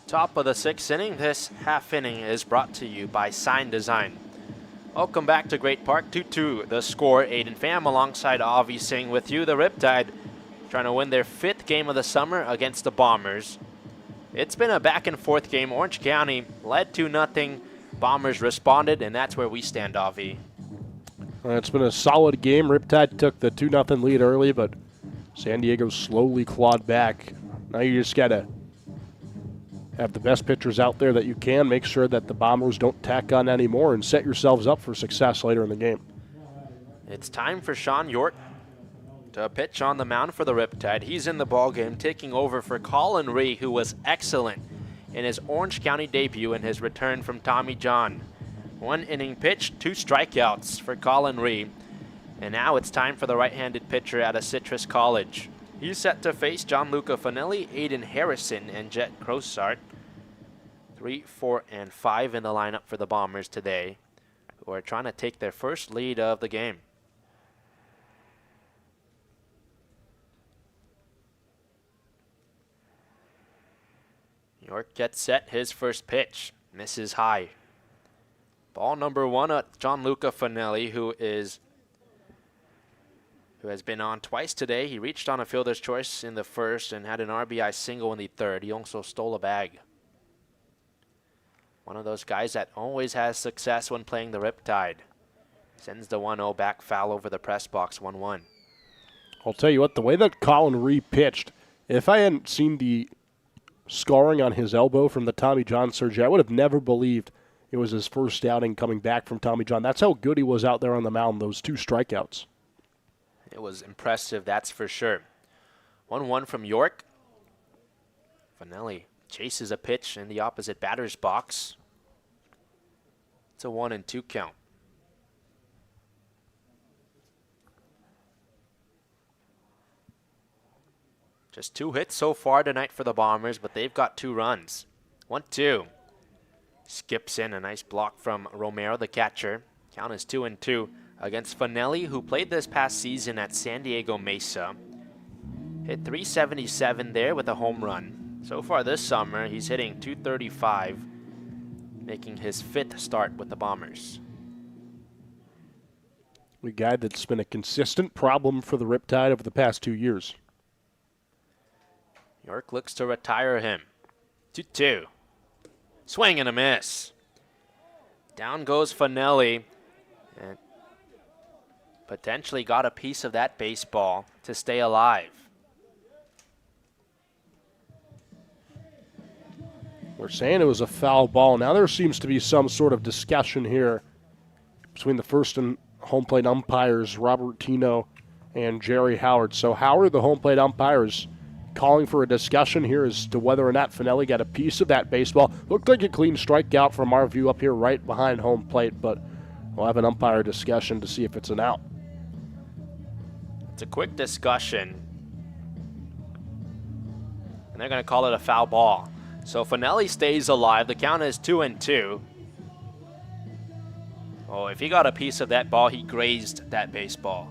Top of the 6th inning. This half inning is brought to you by Sign Design. Welcome back to Great Park. 2-2 the score. Aiden Pham alongside Avi Singh with you. The Riptide trying to win their 5th game of the summer against the Bombers. It's been a back and forth game. Orange County led 2-0. Bombers responded, and that's where we stand, Avi. It's been a solid game. Riptide took the 2-0 lead early, but San Diego slowly clawed back. Now you just got to have the best pitchers out there that you can. Make sure that the Bombers don't tack on anymore and set yourselves up for success later in the game. It's time for Sean York to pitch on the mound for the Riptide. He's in the ballgame, taking over for Colin Ree, who was excellent in his Orange County debut and his return from Tommy John. 1 inning pitch, 2 strikeouts for Colin Ree. And now it's time for the right-handed pitcher out of Citrus College. He's set to face Gianluca Fanelli, Aiden Harrison, and Jet Crossart. 3, 4, and 5 in the lineup for the Bombers today, who are trying to take their first lead of the game. York gets set, his first pitch. Misses high. Ball number 1 at Gianluca Fanelli, who has been on twice today. He reached on a fielder's choice in the first and had an RBI single in the third. He also stole a bag. One of those guys that always has success when playing the Riptide. Sends the 1-0 back foul over the press box, 1-1. I'll tell you what, the way that Colin Ree pitched, if I hadn't seen the scarring on his elbow from the Tommy John surgery, I would have never believed it was his first outing coming back from Tommy John. That's how good he was out there on the mound, those 2 strikeouts. It was impressive, that's for sure. 1-1 from York. Fanelli chases a pitch in the opposite batter's box. It's a 1-2 count. Just 2 hits so far tonight for the Bombers, but they've got 2 runs. 1-2. Skips in a nice block from Romero, the catcher. Count is 2-2 against Fanelli, who played this past season at San Diego Mesa. Hit .377 there with a home run. So far this summer, he's hitting .235, making his 5th start with the Bombers. A guy that's been a consistent problem for the Riptide over the past 2 years. York looks to retire him. 2-2. Swing and a miss. Down goes Fanelli. And potentially got a piece of that baseball to stay alive. We're saying it was a foul ball. Now there seems to be some sort of discussion here between the first and home plate umpires, Robert Tino and Jerry Howard. So Howard, the home plate umpire, is calling for a discussion here as to whether or not Finelli got a piece of that baseball. Looked like a clean strikeout from our view up here right behind home plate, but we'll have an umpire discussion to see if it's an out. It's a quick discussion. And they're going to call it a foul ball. So Finelli stays alive. The count is 2-2. Oh, if he got a piece of that ball, he grazed that baseball.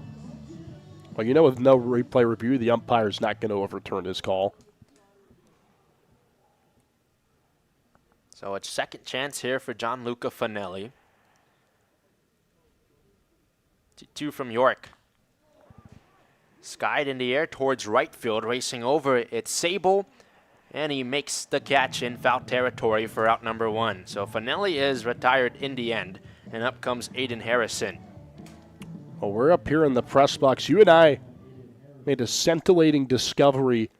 Well, you know, with no replay review, the umpire's not going to overturn his call. So it's second chance here for Gianluca Finelli. 2 from York. Skied in the air towards right field, racing over it. It's Sable, and he makes the catch in foul territory for out number 1. So Finelli is retired in the end, and up comes Aiden Harrison. Well, we're up here in the press box. You and I made a scintillating discovery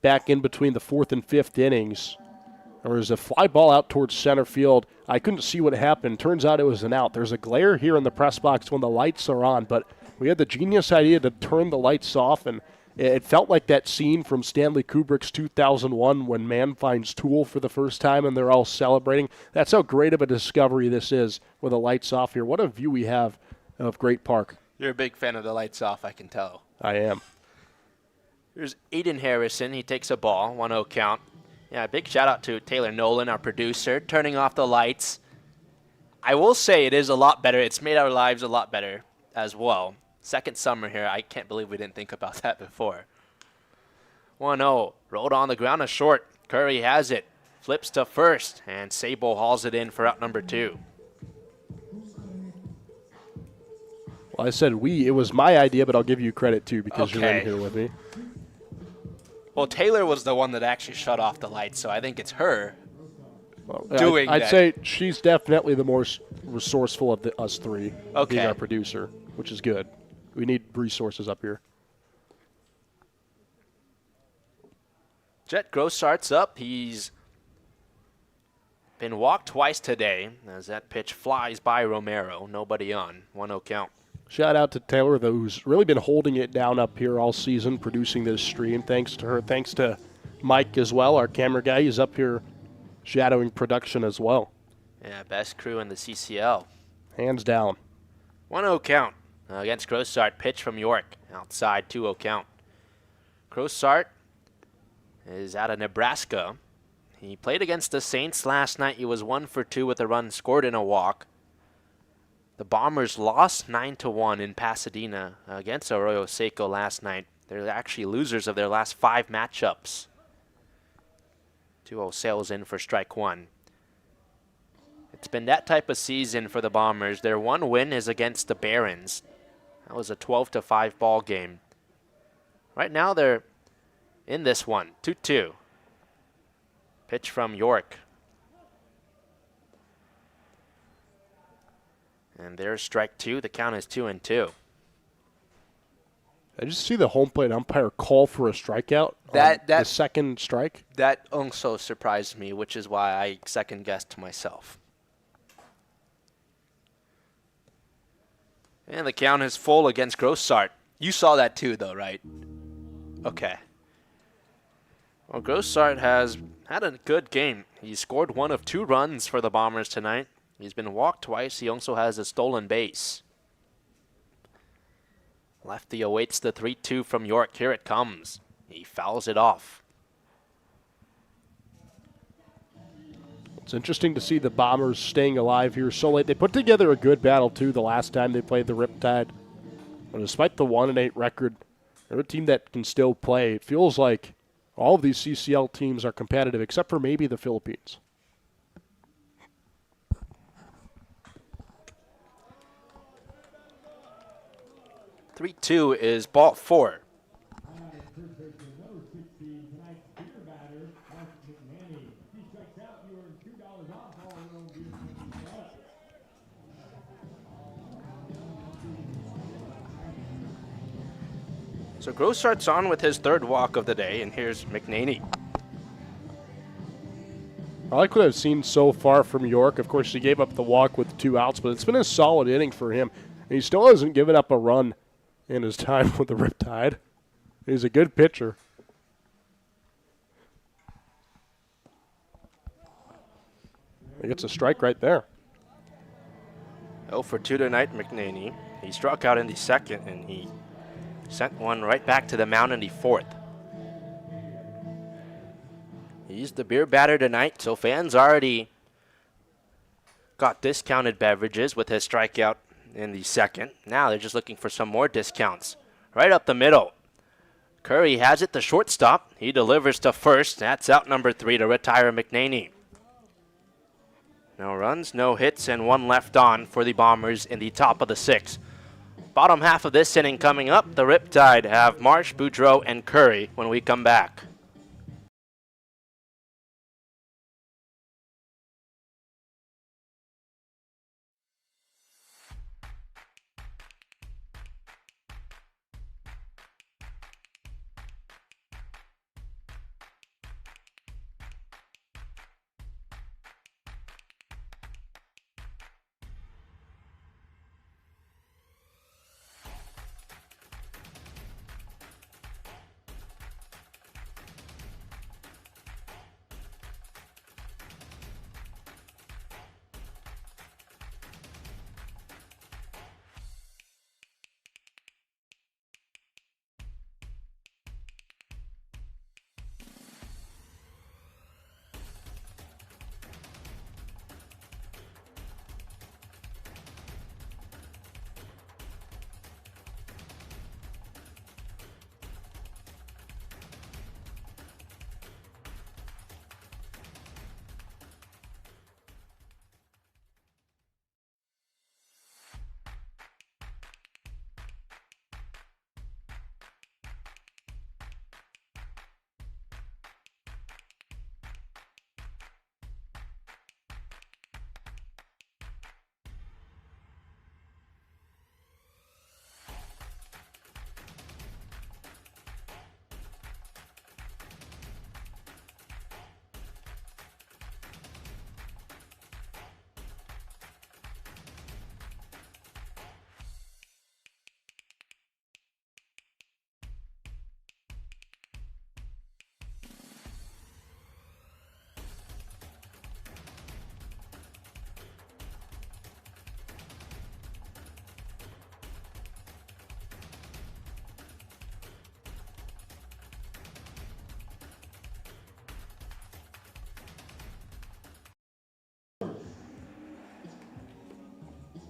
back in between the 4th and 5th innings. There was a fly ball out towards center field. I couldn't see what happened. Turns out it was an out. There's a glare here in the press box when the lights are on, but we had the genius idea to turn the lights off, and it felt like that scene from Stanley Kubrick's 2001 when man finds Tool for the first time and they're all celebrating. That's how great of a discovery this is with the lights off here. What a view we have of Great Park. You're a big fan of the lights off, I can tell. I am. Here's Aiden Harrison. He takes a ball, 1-0 count. Yeah, big shout out to Taylor Nolan, our producer, turning off the lights. I will say it is a lot better. It's made our lives a lot better as well. Second summer here. I can't believe we didn't think about that before. 1-0. Rolled on the ground, a short. Curry has it. Flips to first, and Sabo hauls it in for out number 2. Well, I said it was my idea, but I'll give you credit too because you're in here with me. Well, Taylor was the one that actually shut off the lights, so I think it's her well, doing I'd that. say she's definitely the more resourceful of us three, Okay. being our producer, which is good. We need resources up here. Jet Grossart's up. He's been walked twice today as that pitch flies by Romero. Nobody on. 1-0 count. Shout out to Taylor, though, who's really been holding it down up here all season, producing this stream. Thanks to her. Thanks to Mike as well, our camera guy. He's up here shadowing production as well. Yeah, best crew in the CCL. Hands down. 1-0 count against Grossart. Pitch from York. Outside, 2-0 count. Grossart is out of Nebraska. He played against the Saints last night. He was 1 for 2 with a run scored and a walk. The Bombers lost 9-1 in Pasadena against Arroyo Seco last night. They're actually losers of their last 5 matchups. 2-0 sails in for strike 1. It's been that type of season for the Bombers. Their one win is against the Barons. That was a 12-5 ball game. Right now they're in this one, 2-2. Pitch from York. And there's strike 2. The count is 2-2. I just see the home plate umpire call for a strikeout on the second strike. That also surprised me, which is why I second-guessed myself. And the count is full against Grossart. You saw that too, though, right? Okay. Well, Grossart has had a good game. He scored 1 of 2 runs for the Bombers tonight. He's been walked twice. He also has a stolen base. Lefty awaits the 3-2 from York. Here it comes. He fouls it off. It's interesting to see the Bombers staying alive here so late. They put together a good battle, too, the last time they played the Riptide. But despite the 1-8 record, they're a team that can still play. It feels like all of these CCL teams are competitive, except for maybe the Philippines. Three-2 is ball 4. So Grossart's on with his 3rd walk of the day, and here's McNaney. I like what I've seen so far from York. Of course, he gave up the walk with 2 outs, but it's been a solid inning for him. And he still hasn't given up a run in his time with the Riptide. He's a good pitcher. He gets a strike right there. 0 for 2 tonight, McNaney. He struck out in the second, and he sent one right back to the mound in the fourth. He's the beer batter tonight, so fans already got discounted beverages with his strikeout in the second. Now they're just looking for some more discounts. Right up the middle. Curry has it, the shortstop. He delivers to first. That's out number 3 to retire McNaney. No runs, no hits, and 1 left on for the Bombers in the top of the 6th. Bottom half of this inning coming up, the Riptide have Marsh, Boudreau, and Curry when we come back.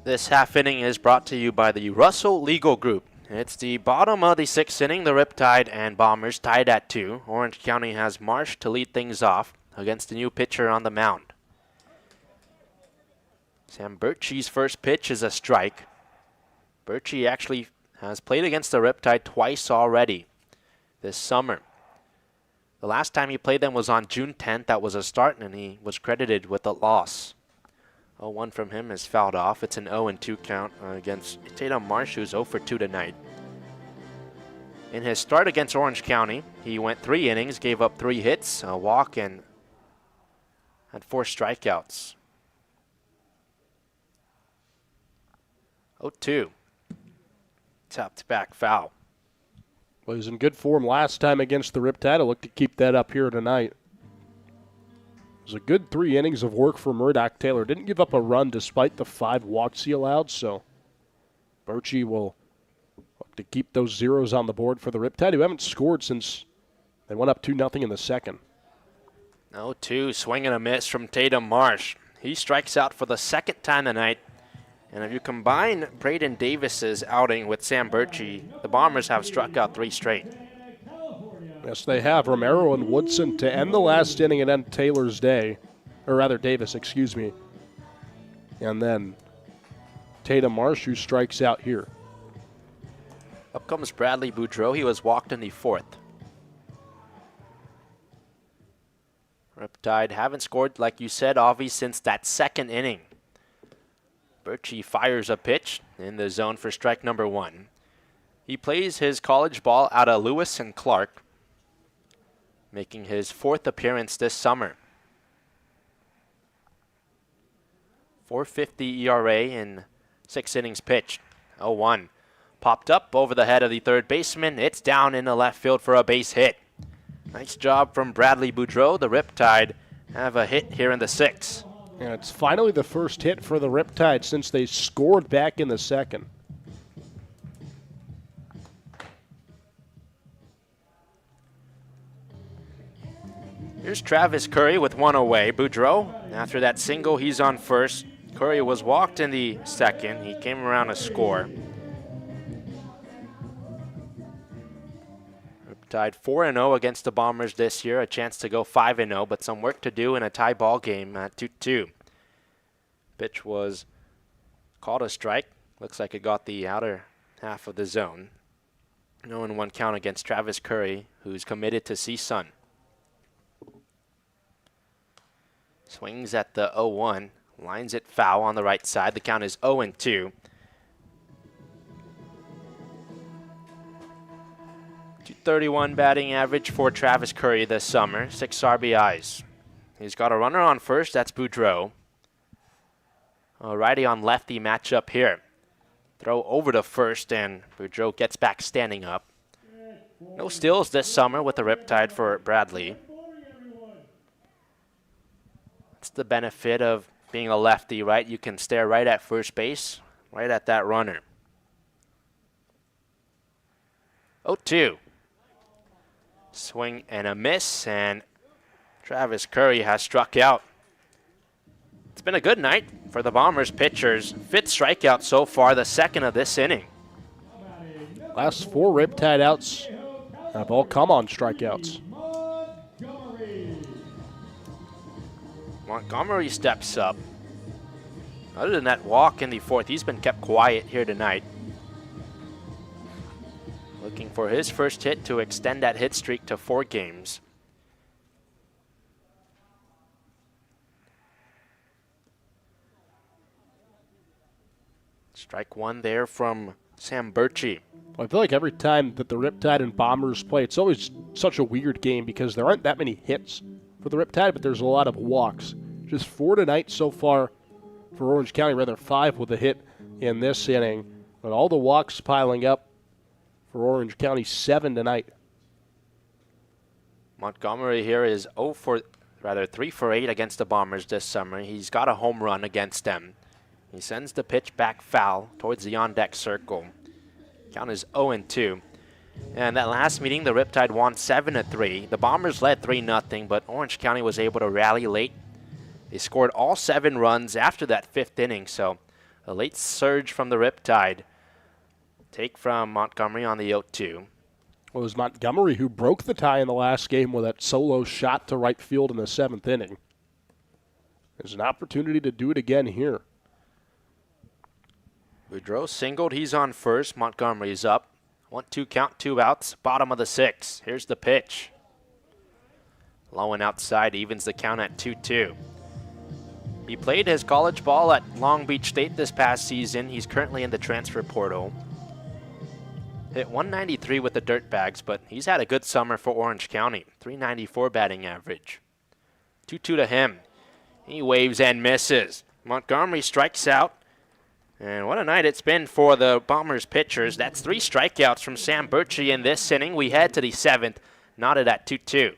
This half inning is brought to you by the Russell Legal Group. It's the bottom of the 6th inning. The Riptide and Bombers tied at 2. Orange County has Marsh to lead things off against the new pitcher on the mound. Sam Birchie's first pitch is a strike. Birchie actually has played against the Riptide twice already this summer. The last time he played them was on June 10th. That was a start, and he was credited with a loss. 0-1 from him is fouled off. It's an 0-2 count against Tatum Marsh, who's 0 for 2 tonight. In his start against Orange County, he went 3 innings, gave up 3 hits, a walk, and had 4 strikeouts. 0-2. Tapped back foul. Well, he was in good form last time against the Riptide. I look to keep that up here tonight. It was a good 3 innings of work for Murdoch Taylor. Didn't give up a run despite the 5 walks he allowed, so Birchie will hope to keep those zeros on the board for the Riptide, who haven't scored since they went up 2-0 in the second. 0-2, swing and a miss from Tatum Marsh. He strikes out for the 2nd time tonight. And if you combine Braden Davis's outing with Sam Birchie, the Bombers have struck out 3 straight. Yes, they have. Romero and Woodson to end the last inning and end Taylor's day. Or rather, Davis, excuse me. And then Tatum Marsh, who strikes out here. Up comes Bradley Boudreau. He was walked in the 4th. Riptide haven't scored, like you said, Avi, since that 2nd inning. Birchie fires a pitch in the zone for strike number 1. He plays his college ball out of Lewis and Clark, making his 4th appearance this summer. .450 ERA in 6 innings pitched. 0-1. Popped up over the head of the third baseman. It's down in the left field for a base hit. Nice job from Bradley Boudreau. The Riptide have a hit here in the 6th. And it's finally the first hit for the Riptide since they scored back in the 2nd. Here's Travis Curry with 1 away. Boudreau, after that single, he's on first. Curry was walked in the 2nd. He came around to score. Riptide 4-0 against the Bombers this year. A chance to go 5-0, but some work to do in a tie ball game at 2-2. Pitch was called a strike. Looks like it got the outer half of the zone. 0-1 count against Travis Curry, who's committed to CSUN. Swings at the 0-1, lines it foul on the right side. The count is 0-2. 231 batting average for Travis Curry this summer, 6 RBIs. He's got a runner on first, that's Boudreau. A righty on lefty matchup here. Throw over to first, and Boudreau gets back standing up. No steals this summer with the Riptide for Bradley. It's the benefit of being a lefty, right? You can stare right at first base, right at that runner. 0-2. Swing and a miss, and Travis Curry has struck out. It's been a good night for the Bombers pitchers. 5th strikeout so far, the 2nd of this inning. Last 4 Riptide outs have all come on strikeouts. Montgomery steps up. Other than that walk in the 4th, he's been kept quiet here tonight. Looking for his first hit to extend that hit streak to 4 games. Strike 1 there from Sam Birchie. I feel like every time that the Riptide and Bombers play, it's always such a weird game because there aren't that many hits for the Riptide, but there's a lot of walks. Just 4 tonight so far for Orange County, rather 5 with a hit in this inning. But all the walks piling up for Orange County, 7 tonight. Montgomery here is 3 for 8 against the Bombers this summer. He's got a home run against them. He sends the pitch back foul towards the on-deck circle. Count is 0-2. And that last meeting, the Riptide won 7-3. The Bombers led 3-0, but Orange County was able to rally late. They scored all 7 runs after that 5th inning, so a late surge from the Riptide. Take from Montgomery on the 0-2. Well, it was Montgomery who broke the tie in the last game with that solo shot to right field in the 7th inning. There's an opportunity to do it again here. Boudreau singled. He's on first. Montgomery's up. 1-2 count, 2 outs. Bottom of the 6th. Here's the pitch. Low and outside, evens the count at 2-2. He played his college ball at Long Beach State this past season. He's currently in the transfer portal. Hit 193 with the Dirtbags, but he's had a good summer for Orange County. 394 batting average. 2-2 to him. He waves and misses. Montgomery strikes out. And what a night it's been for the Bombers pitchers. That's 3 strikeouts from Sam Birchie in this inning. We head to the 7th, knotted at 2-2.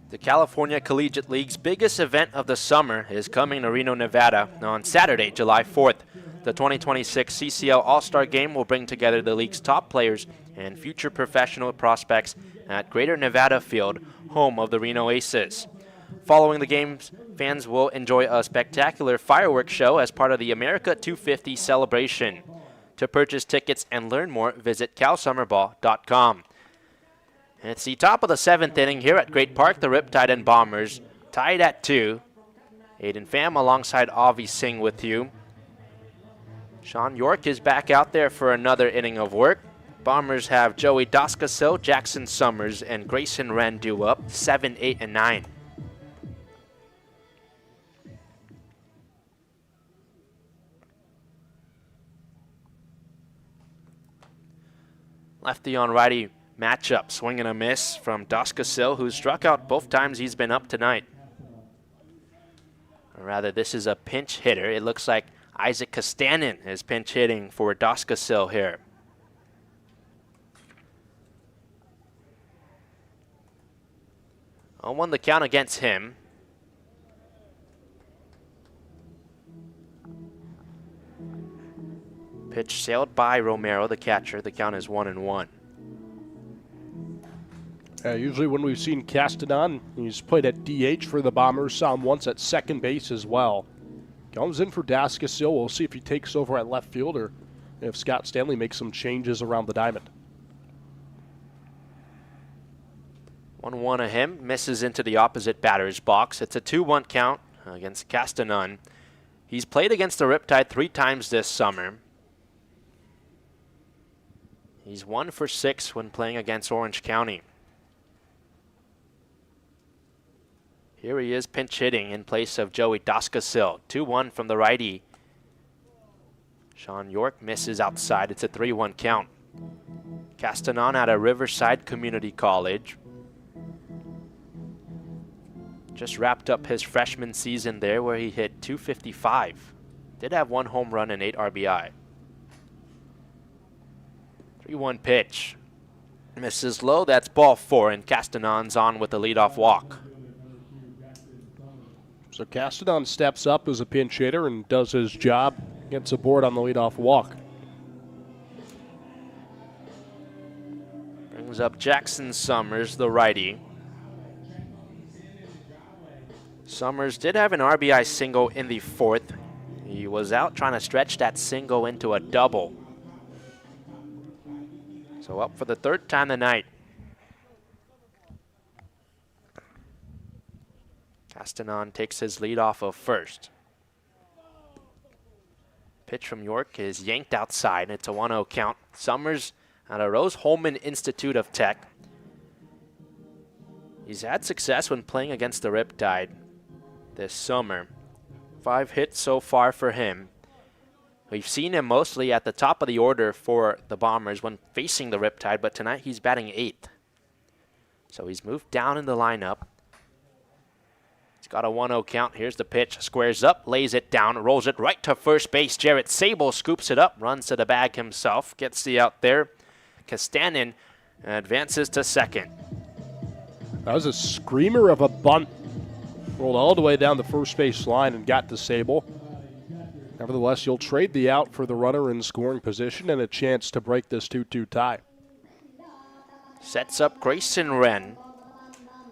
The California Collegiate League's biggest event of the summer is coming to Reno, Nevada on Saturday, July 4th. The 2026 CCL All-Star Game will bring together the league's top players and future professional prospects at Greater Nevada Field, home of the Reno Aces. Following the games, fans will enjoy a spectacular fireworks show as part of the America 250 celebration. To purchase tickets and learn more, visit calsummerball.com. It's the top of the 7th inning here at Great Park. The Riptide and Bombers tied at 2. Aiden Pham alongside Avi Singh with you. Sean York is back out there for another inning of work. Bombers have Joey Doscasil, Jackson Summers, and Grayson Wren due up 7, 8, and 9. Lefty on righty matchup, swing and a miss from Doscasil, who struck out both times he's been up tonight. Or rather, this is a pinch hitter. It looks like Isaac Castanen is pinch hitting for Doscasil here. On one the count against him. Pitch sailed by Romero, the catcher. The count is 1-1. Usually when we've seen Castanon, he's played at DH for the Bombers, saw him once at second base as well. Comes in for Doscasil. We'll see if he takes over at left field or if Scott Stanley makes some changes around the diamond. 1-1 of him, misses into the opposite batter's box. It's a 2-1 count against Castanon. He's played against the Riptide 3 times this summer. He's 1 for 6 when playing against Orange County. Here he is pinch hitting in place of Joey Doscasil. 2-1 from the righty. Sean York misses outside. It's a 3-1 count. Castanon out of Riverside Community College. Just wrapped up his freshman season there where he hit .255. Did have 1 home run and 8 RBI. 3-1 pitch. Misses low. That's ball 4, and Castanon's on with the leadoff walk. So Castanon steps up as a pinch hitter and does his job, gets aboard on the leadoff walk. Brings up Jackson Summers, the righty. Summers did have an RBI single in the 4th. He was out trying to stretch that single into a double. So up for the 3rd time tonight. Castanon takes his lead off of first. Pitch from York is yanked outside. It's a 1-0 count. Summers out of Rose-Hulman Institute of Tech. He's had success when playing against the Riptide this summer. 5 hits so far for him. We've seen him mostly at the top of the order for the Bombers when facing the Riptide, but tonight he's batting 8th. So he's moved down in the lineup. He's got a 1-0 count. Here's the pitch. Squares up, lays it down, rolls it right to first base. Jarrett Sable scoops it up, runs to the bag himself, gets the out there. Castanen advances to second. That was a screamer of a bunt. Rolled all the way down the first base line and got to Sable. Nevertheless, you'll trade the out for the runner in scoring position and a chance to break this 2-2 tie. Sets up Grayson Wren,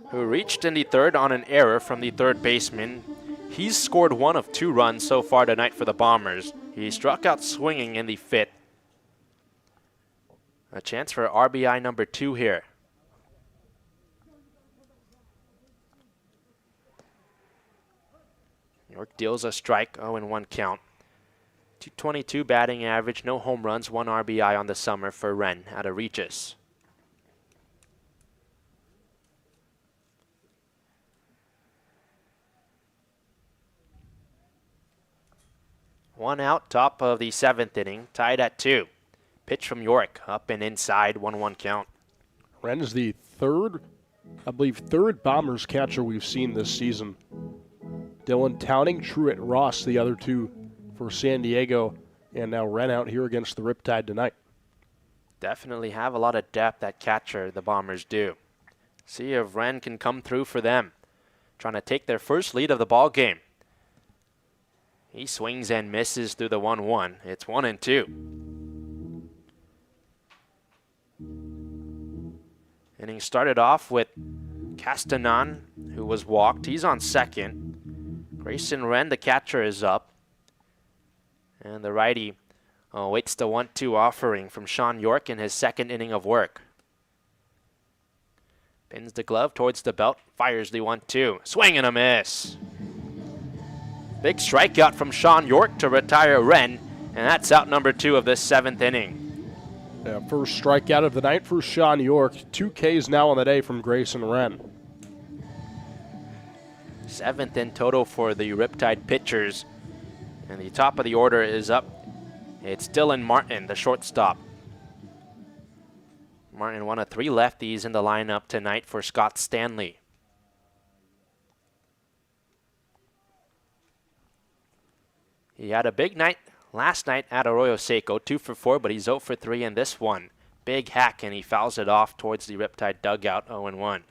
who reached in the 3rd on an error from the 3rd baseman. He's scored 1 of 2 runs so far tonight for the Bombers. He struck out swinging in the 5th. A chance for RBI number 2 here. York deals a strike, 0-1 count. 222 batting average, no home runs, 1 RBI on the summer for Wren out of Regis. One out, top of the 7th inning, tied at 2. Pitch from York, up and inside, 1-1 count. Wren is the third Bombers catcher we've seen this season. Dylan Towning, Truett Ross, the other 2 for San Diego, and now Wren out here against the Riptide tonight. Definitely have a lot of depth at catcher, the Bombers do. See if Wren can come through for them. Trying to take their first lead of the ball game. He swings and misses through the 1-1. It's 1-2. Inning started off with Castanon, who was walked. He's on second. Grayson Wren, the catcher, is up. And the righty waits the 1-2 offering from Sean York in his second inning of work. Pins the glove towards the belt, fires the 1-2. Swing and a miss. Big strikeout from Sean York to retire Wren, and that's out number 2 of this 7th inning. Yeah, first strikeout of the night for Sean York. 2 Ks now on the day from Grayson Wren. 7th in total for the Riptide pitchers. And the top of the order is up. It's Dylan Martin, the shortstop. Martin, one of 3 lefties in the lineup tonight for Scott Stanley. He had a big night last night at Arroyo Seco, 2 for 4, but he's 0 for 3 in this one. Big hack, and he fouls it off towards the Riptide dugout, 0-1.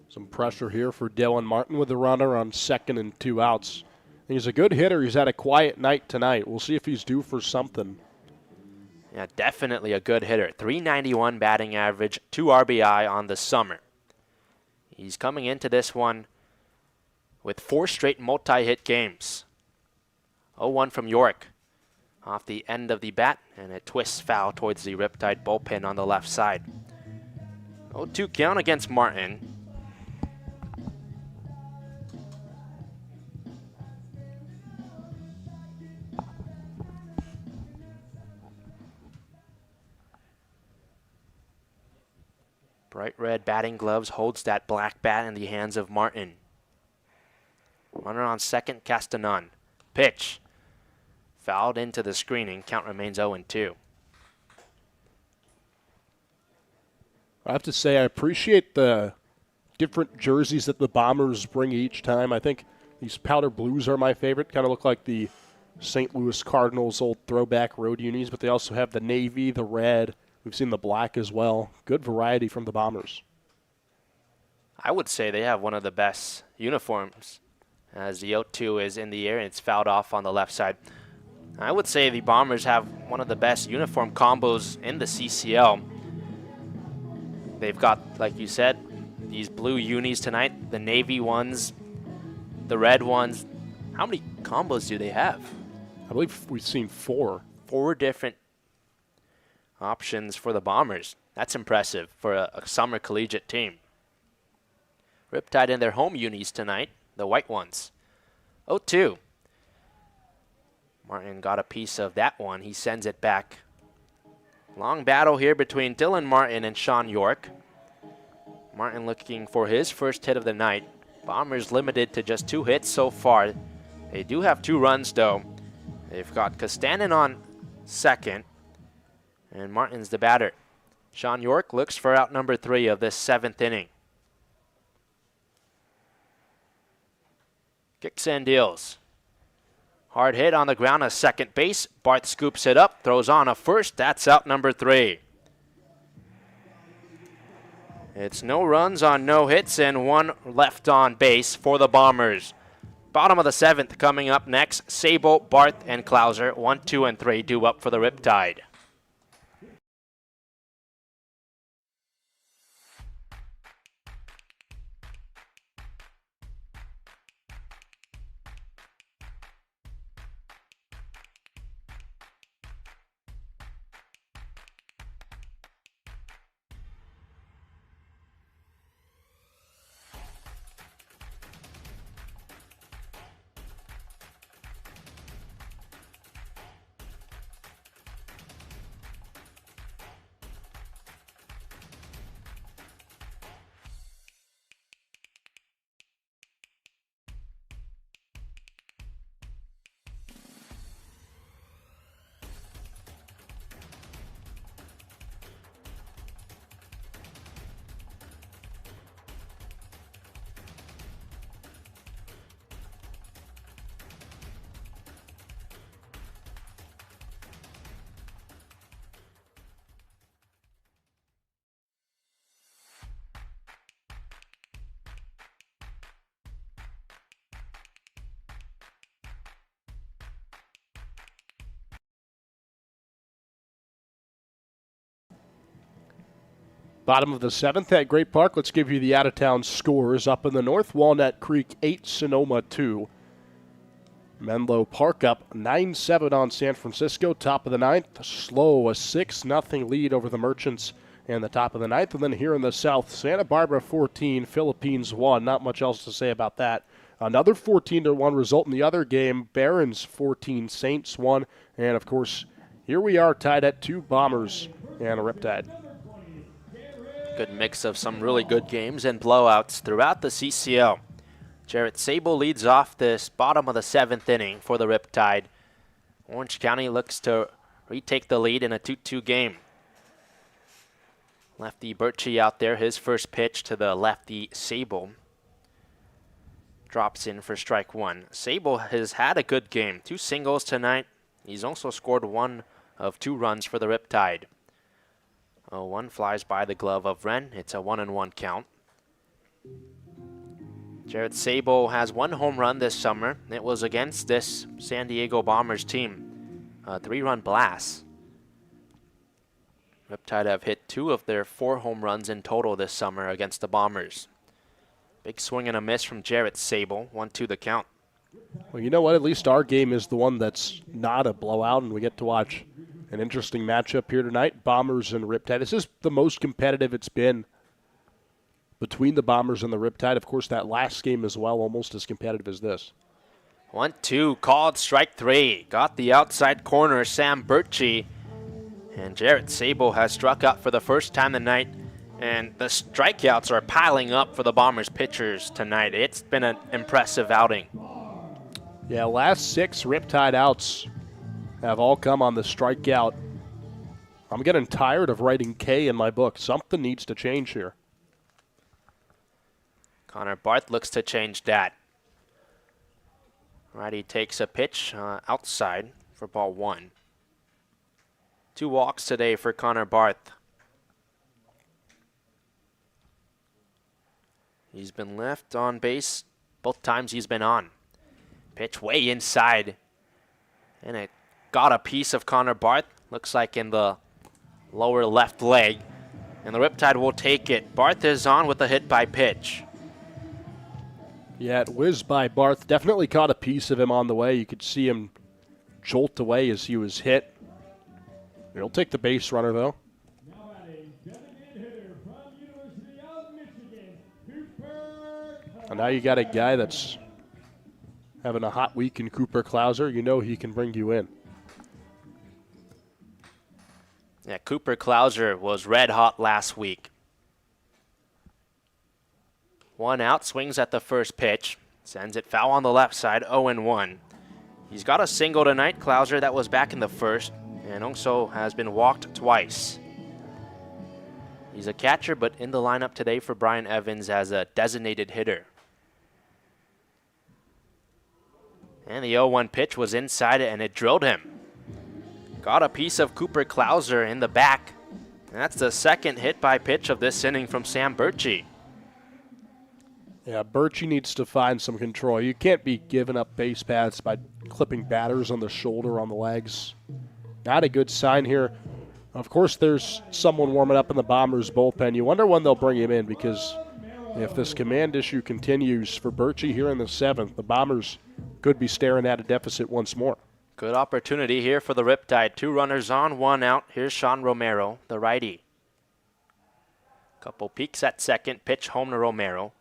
Some pressure here for Dylan Martin with the runner on second and 2 outs. He's a good hitter. He's had a quiet night tonight. We'll see if he's due for something. Yeah, definitely a good hitter. .391 batting average, 2 RBI on the summer. He's coming into this one with 4 straight multi-hit games. 0-1 from York off the end of the bat, and it twists foul towards the Riptide bullpen on the left side. 0-2 count against Martin. Bright red batting gloves holds that black bat in the hands of Martin. Runner on second, Castanon. Pitch. Fouled into the screening. Count remains 0-2. I have to say I appreciate the different jerseys that the Bombers bring each time. I think these powder blues are my favorite. Kind of look like the St. Louis Cardinals old throwback road unis, but they also have the navy, the red. We've seen the black as well. Good variety from the Bombers. I would say they have one of the best uniforms, as the 0-2 is in the air and it's fouled off on the left side. I would say the Bombers have one of the best uniform combos in the CCL. They've got, like you said, these blue unis tonight, the navy ones, the red ones. How many combos do they have? I believe we've seen 4. 4 different options for the Bombers. That's impressive for a summer collegiate team. Riptide in their home unis tonight, the white ones. 0-2. Martin got a piece of that one. He sends it back. Long battle here between Dylan Martin and Sean York. Martin looking for his first hit of the night. Bombers limited to just 2 hits so far. They do have 2 runs though. They've got Castanon on second, and Martin's the batter. Sean York looks for out number 3 of this 7th inning. Kicks and deals. Hard hit on the ground at second base. Barth scoops it up, throws on a first. That's out number 3. It's no runs on no hits and 1 left on base for the Bombers. Bottom of the 7th coming up next. Sabo, Barth, and Klauser. 1, 2, and 3 due up for the Riptide. Bottom of the 7th at Great Park. Let's give you the out-of-town scores. Up in the north, Walnut Creek 8, Sonoma 2. Menlo Park up 9-7 on San Francisco. Top of the 9th, Slow, a 6-0 lead over the Merchants and the top of the 9th. And then here in the south, Santa Barbara 14, Philippines 1. Not much else to say about that. Another 14-1 result in the other game. Barons 14, Saints 1. And, of course, here we are tied at 2 Bombers and a Riptide. Good mix of some really good games and blowouts throughout the CCL. Jarrett Sable leads off this bottom of the 7th inning for the Riptide. Orange County looks to retake the lead in a 2-2 game. Lefty Birchie out there, his first pitch to the lefty Sable. Drops in for strike 1. Sable has had a good game. 2 singles tonight. He's also scored 1 of 2 runs for the Riptide. 0-1 flies by the glove of Wren. It's a 1-1 count. Jarrett Sable has 1 home run this summer. It was against this San Diego Bombers team. A 3-run blast. Riptide have hit 2 of their 4 home runs in total this summer against the Bombers. Big swing and a miss from Jarrett Sable. 1-2 the count. Well, you know what? At least our game is the one that's not a blowout, and we get to watch an interesting matchup here tonight. Bombers and Riptide. This is the most competitive it's been between the Bombers and the Riptide. Of course, that last game as well, almost as competitive as this. 1-2, called strike 3. Got the outside corner, Sam Birchie. And Jarrett Sable has struck out for the first time tonight. And the strikeouts are piling up for the Bombers pitchers tonight. It's been an impressive outing. Yeah, last 6 Riptide outs have all come on the strikeout. I'm getting tired of writing K in my book. Something needs to change here. Connor Barth looks to change that. Righty takes a pitch outside for ball 1. 2 walks today for Connor Barth. He's been left on base both times he's been on. Pitch way inside. And it got a piece of Connor Barth. Looks like in the lower left leg. And the Riptide will take it. Barth is on with a hit by pitch. Yeah, it whizzed by Barth. Definitely caught a piece of him on the way. You could see him jolt away as he was hit. He'll take the base runner, though. Now batting, designated hitter from University of Michigan, Cooper. And now you got a guy that's having a hot week in Cooper Klauser. You know he can bring you in. Yeah, Cooper Klauser was red hot last week. 1 out, swings at the first pitch. Sends it foul on the left side, 0-1. He's got a single tonight, Klauser, that was back in the first, and also has been walked twice. He's a catcher, but in the lineup today for Brian Evans as a designated hitter. And the 0-1 pitch was inside and it drilled him. Got a piece of Cooper Klauser in the back. And that's the second hit by pitch of this inning from Sam Birchie. Yeah, Birchie needs to find some control. You can't be giving up base paths by clipping batters on the shoulder, on the legs. Not a good sign here. Of course, there's someone warming up in the Bombers' bullpen. You wonder when they'll bring him in, because if this command issue continues for Birchie here in the 7th, the Bombers could be staring at a deficit once more. Good opportunity here for the Riptide. 2 runners on, 1 out. Here's Sean Romero, the righty. Couple peeks at second, pitch home to Romero.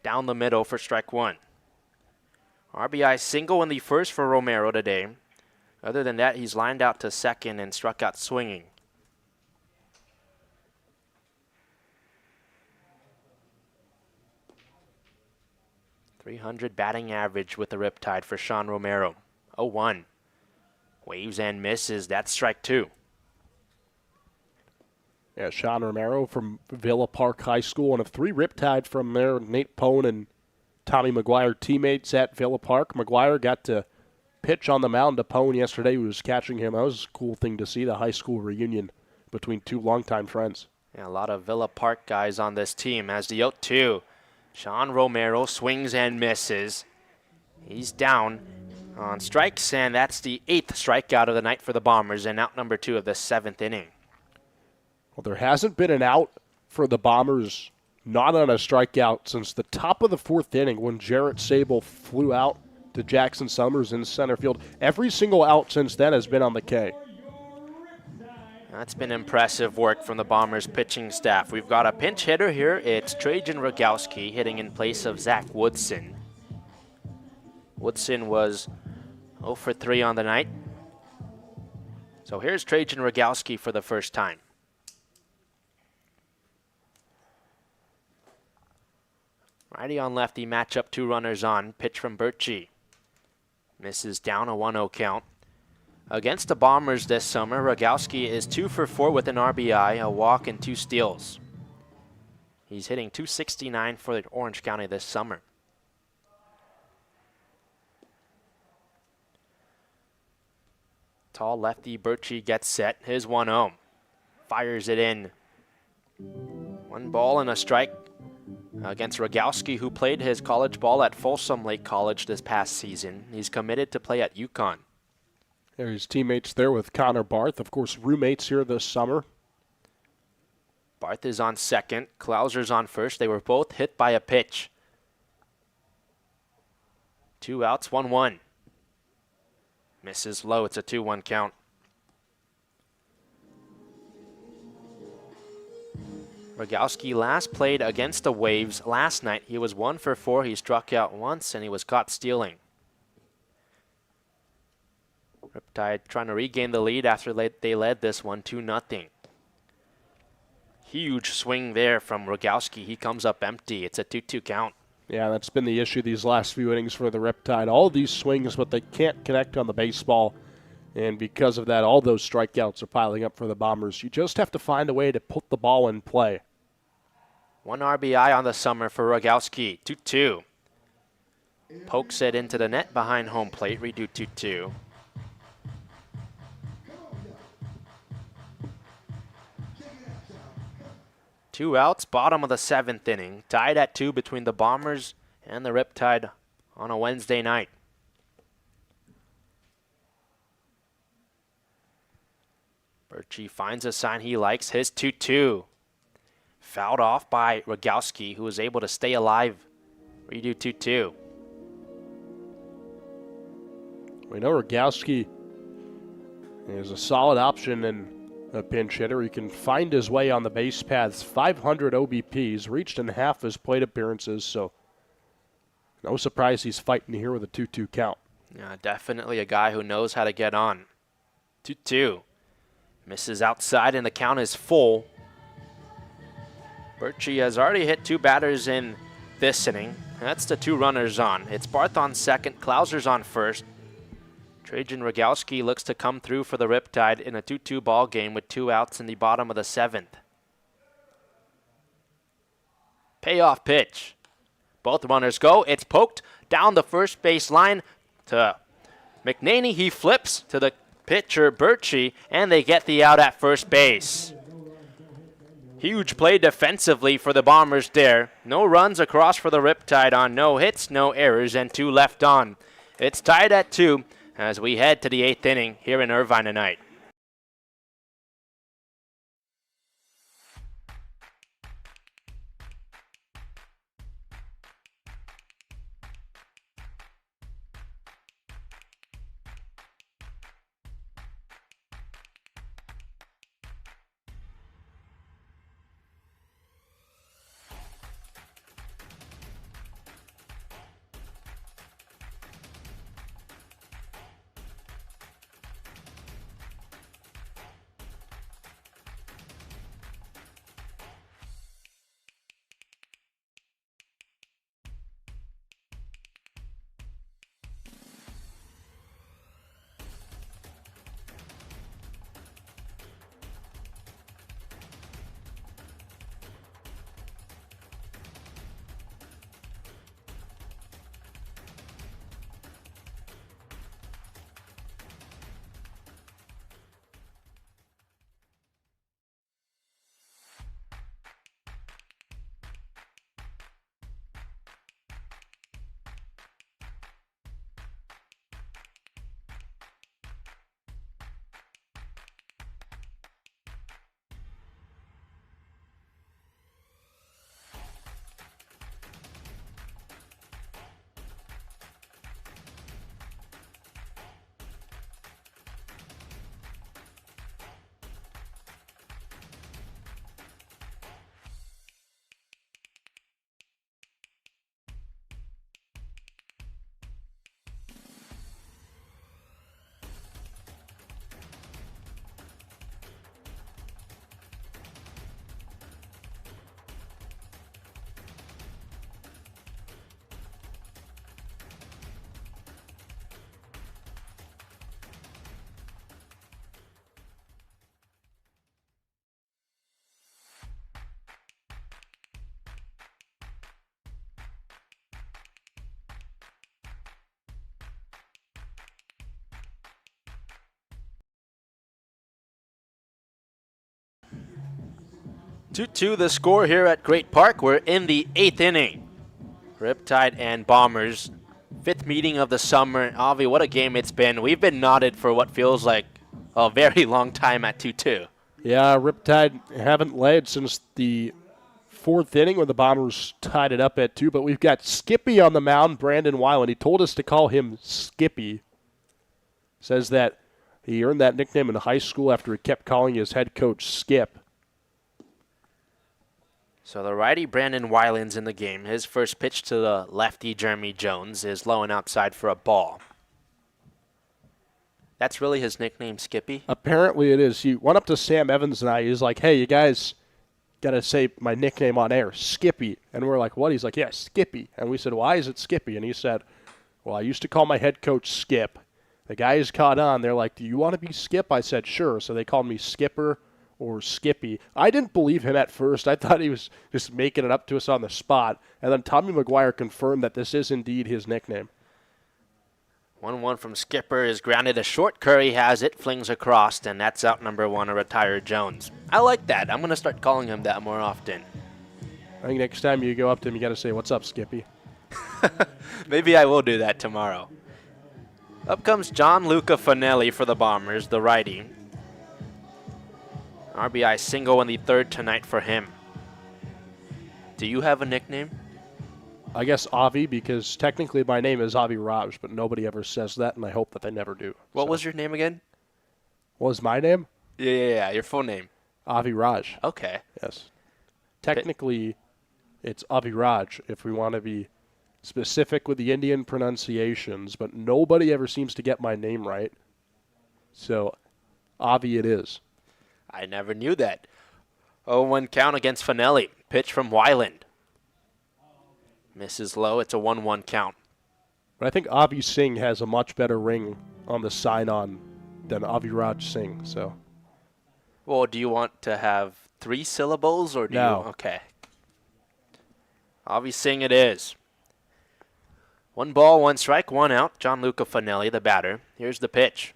Down the middle for strike 1. RBI single in the first for Romero today. Other than that, he's lined out to second and struck out swinging. .300 batting average with the Riptide for Sean Romero. 0-1. Waves and misses. That's strike 2. Yeah, Sean Romero from Villa Park High School, one of 3 Riptide from there. Nate Pone and Tommy McGuire, teammates at Villa Park. McGuire got to pitch on the mound to Pone yesterday, who was catching him. That was a cool thing to see, the high school reunion between 2 longtime friends. Yeah, a lot of Villa Park guys on this team. As the 0-2, Sean Romero swings and misses. He's down on strikes, and that's the 8th strikeout of the night for the Bombers, and out number 2 of the 7th inning. Well, there hasn't been an out for the Bombers, not on a strikeout since the top of the 4th inning when Jarrett Sable flew out to Jackson Summers in center field. Every single out since then has been on the K. That's been impressive work from the Bombers pitching staff. We've got a pinch hitter here. It's Trajan Rogowski hitting in place of Zach Woodson. Woodson was 0 for 3 on the night. So here's Trajan Rogowski for the first time. Righty on lefty matchup, 2 runners on. Pitch from Birchie. Misses down, a 1-0 count. Against the Bombers this summer, Rogowski is 2 for 4 with an RBI, a walk, and 2 steals. He's hitting .269 for Orange County this summer. Tall lefty Birchie gets set. His 1-0. Fires it in. 1 ball and a strike against Rogowski, who played his college ball at Folsom Lake College this past season. He's committed to play at UConn. There's teammates there with Connor Barth, of course, roommates here this summer. Barth is on second. Klauser's on first. They were both hit by a pitch. 2 outs, 1-1. Misses low. It's a 2-1 count. Rogowski last played against the Waves last night. He was 1 for 4. He struck out once, and he was caught stealing. Riptide trying to regain the lead after they led this one 2-0. Huge swing there from Rogowski. He comes up empty. It's a 2-2 count. Yeah, that's been the issue these last few innings for the Riptide. All these swings, but they can't connect on the baseball. And because of that, all those strikeouts are piling up for the Bombers. You just have to find a way to put the ball in play. 1 RBI on the summer for Rogowski. 2-2. Pokes it into the net behind home plate. Redo 2-2. Two outs, bottom of the 7th inning. Tied at 2 between the Bombers and the Riptide on a Wednesday night. Birchie finds a sign he likes. His 2-2. Fouled off by Rogowski, who was able to stay alive. Redo 2-2. We know Rogowski is a solid option and a pinch hitter. He can find his way on the base paths. 500 OBPs, reached in half his plate appearances, so no surprise he's fighting here with a 2-2 count. Yeah, definitely a guy who knows how to get on. 2-2. Misses outside, and the count is full. Birchie has already hit 2 batters in this inning. That's the 2 runners on. It's Barth on second, Klauser's on first. Trajan Rogowski looks to come through for the Riptide in a 2-2 ball game with 2 outs in the bottom of the 7th. Payoff pitch. Both runners go. It's poked down the first base line to McNaney. He flips to the pitcher Birchie, and they get the out at first base. Huge play defensively for the Bombers there. No runs across for the Riptide on no hits, no errors, and 2 left on. It's tied at 2 as we head to the 8th inning here in Irvine tonight. 2-2 the score here at Great Park. We're in the 8th inning. Riptide and Bombers, 5th meeting of the summer. Avi, what a game it's been. We've been knotted for what feels like a very long time at 2-2. Yeah, Riptide haven't led since the 4th inning when the Bombers tied it up at 2, but we've got Skippy on the mound, Brandon Weiland. He told us to call him Skippy. Says that he earned that nickname in high school after he kept calling his head coach Skip. So the righty Brandon Weiland's in the game. His first pitch to the lefty Jeremy Jones is low and outside for a ball. That's really his nickname, Skippy? Apparently it is. He went up to Sam Evans and I. He's like, hey, you guys got to say my nickname on air, Skippy. And we're like, what? He's like, yeah, Skippy. And we said, why is it Skippy? And he said, well, I used to call my head coach Skip. The guys caught on. They're like, do you want to be Skip? I said, sure. So they called me Skipper or Skippy. I didn't believe him at first. I thought he was just making it up to us on the spot. And then Tommy McGuire confirmed that this is indeed his nickname. 1-1 from Skipper is grounded. A short Curry has it, flings across, and that's out number 1, a retired Jones. I like that. I'm going to start calling him that more often. I think next time you go up to him, you got to say, what's up, Skippy? Maybe I will do that tomorrow. Up comes Gianluca Fanelli for the Bombers, the righty. RBI single in the 3rd tonight for him. Do you have a nickname? I guess Avi, because technically my name is Avi Raj, but nobody ever says that, and I hope that they never do. What was your name again? What was my name? Yeah, your full name. Avi Raj. Okay. Yes. Technically, it's Avi Raj if we want to be specific with the Indian pronunciations, but nobody ever seems to get my name right. So, Avi it is. I never knew that. 0-1 count against Fanelli. Pitch from Weiland. Misses low. It's a 1-1 count. But I think Avi Singh has a much better ring on the sign-on than Avi Raj Singh, so. Well, do you want to have 3 syllables or do No. you? Okay. Avi Singh it is. 1 ball, 1 strike, 1 out. Gianluca Fanelli, the batter. Here's the pitch.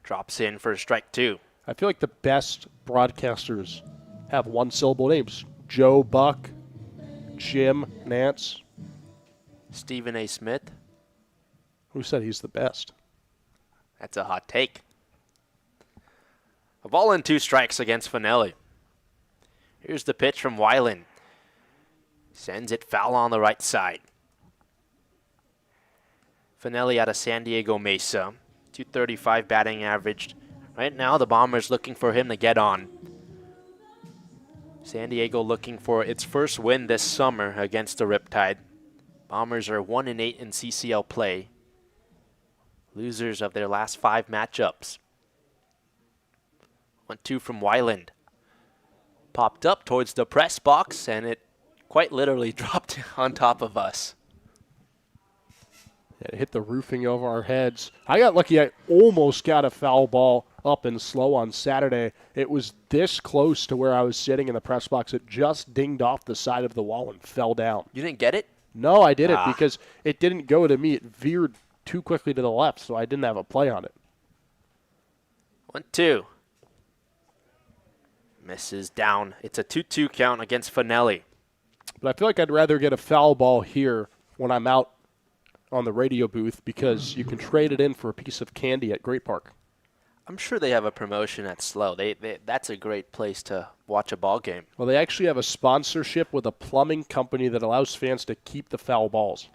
Drops in for strike 2. I feel like the best broadcasters have 1-syllable names. Joe, Buck, Jim, Nance. Stephen A. Smith. Who said he's the best? That's a hot take. A ball and 2 strikes against Fanelli. Here's the pitch from Weiland. Sends it foul on the right side. Fanelli out of San Diego Mesa. 235 batting average. Right now, the Bombers looking for him to get on. San Diego looking for its first win this summer against the Riptide. Bombers are 1-8 in CCL play. Losers of their last 5 matchups. 1-2 from Weiland. Popped up towards the press box, and it quite literally dropped on top of us. It hit the roofing over our heads. I got lucky. I almost got a foul ball up and slow on Saturday. It was this close to where I was sitting in the press box. It just dinged off the side of the wall and fell down. You didn't get it? No, I didn't because it didn't go to me. It veered too quickly to the left, so I didn't have a play on it. 1-2. Misses down. It's a 2-2 count against Fanelli. But I feel like I'd rather get a foul ball here when I'm out on the radio booth because you can trade it in for a piece of candy at Great Park. I'm sure they have a promotion at SLO. That's a great place to watch a ball game. Well, they actually have a sponsorship with a plumbing company that allows fans to keep the foul balls.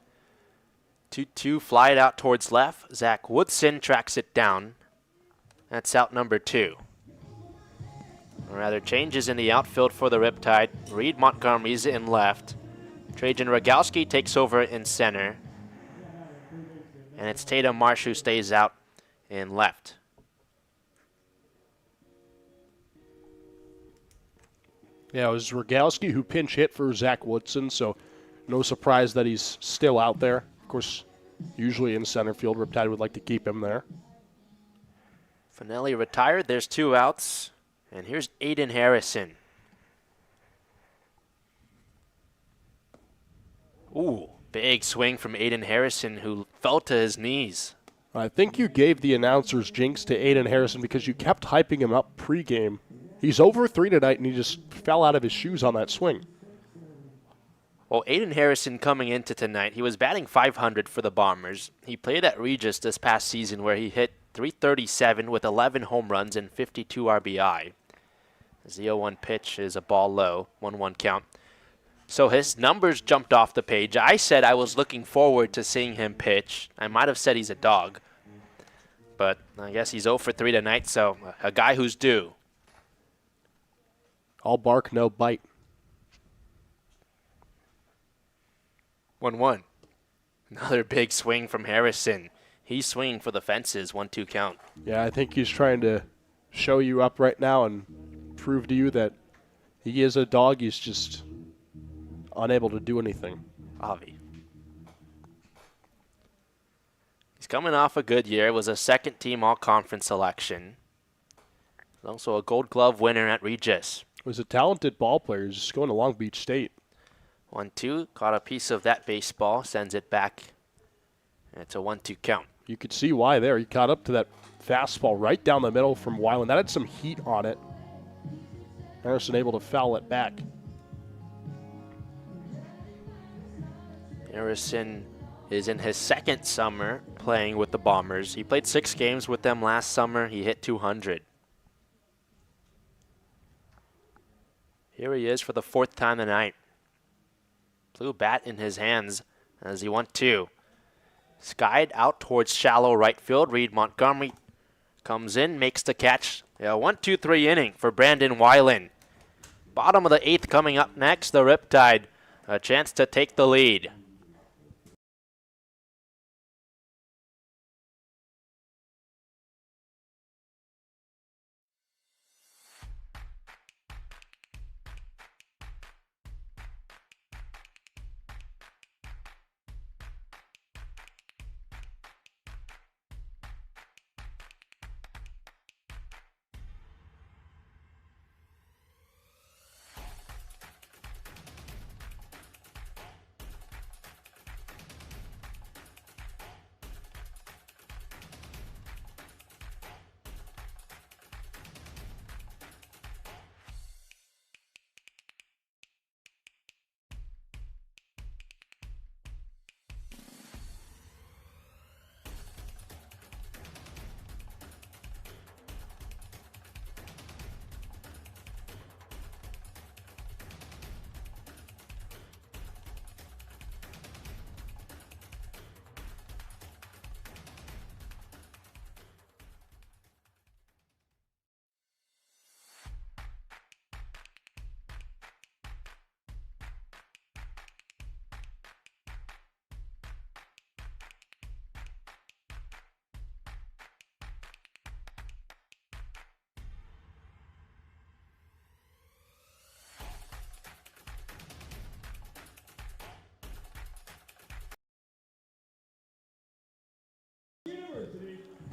2-2, fly it out towards left. Zach Woodson tracks it down. That's out number 2. Or rather, changes in the outfield for the Riptide. Reed Montgomery's in left. Trajan Rogalski takes over in center. And it's Tatum Marsh who stays out in left. Yeah, it was Rogalski who pinch hit for Zach Woodson, so no surprise that he's still out there. Of course, usually in center field, Riptide would like to keep him there. Fanelli retired. There's 2 outs. And here's Aiden Harrison. Ooh, big swing from Aiden Harrison, who fell to his knees. I think you gave the announcer's jinx to Aiden Harrison because you kept hyping him up pregame He's over 3 tonight, and he just fell out of his shoes on that swing. Well, Aiden Harrison coming into tonight, he was batting .500 for the Bombers. He played at Regis this past season where he hit .337 with 11 home runs and 52 RBI. As the 0-1 pitch is a ball low, 1-1 count. So his numbers jumped off the page. I said I was looking forward to seeing him pitch. I might have said he's a dog. But I guess he's 0 for 3 tonight, so a guy who's due. All bark, no bite. 1-1. Another big swing from Harrison. He's swinging for the fences, 1-2 count. Yeah, I think he's trying to show you up right now and prove to you that he is a dog. He's just unable to do anything. Avi. He's coming off a good year. It was a second-team all-conference selection. He's also a Gold Glove winner at Regis. He was a talented ball player. He's just going to Long Beach State. 1-2, caught a piece of that baseball, sends it back. It's a 1-2 count. You could see why there. He caught up to that fastball right down the middle from Weiland. That had some heat on it. Harrison able to foul it back. Harrison is in his second summer playing with the Bombers. He played 6 games with them last summer. He hit .200. Here he is for the 4th time tonight. Blue bat in his hands as he 1-2. Skied out towards shallow right field. Reed Montgomery comes in, makes the catch. A 1-2-3 inning for Brandon Weiland. Bottom of the 8th coming up next. The Riptide, a chance to take the lead.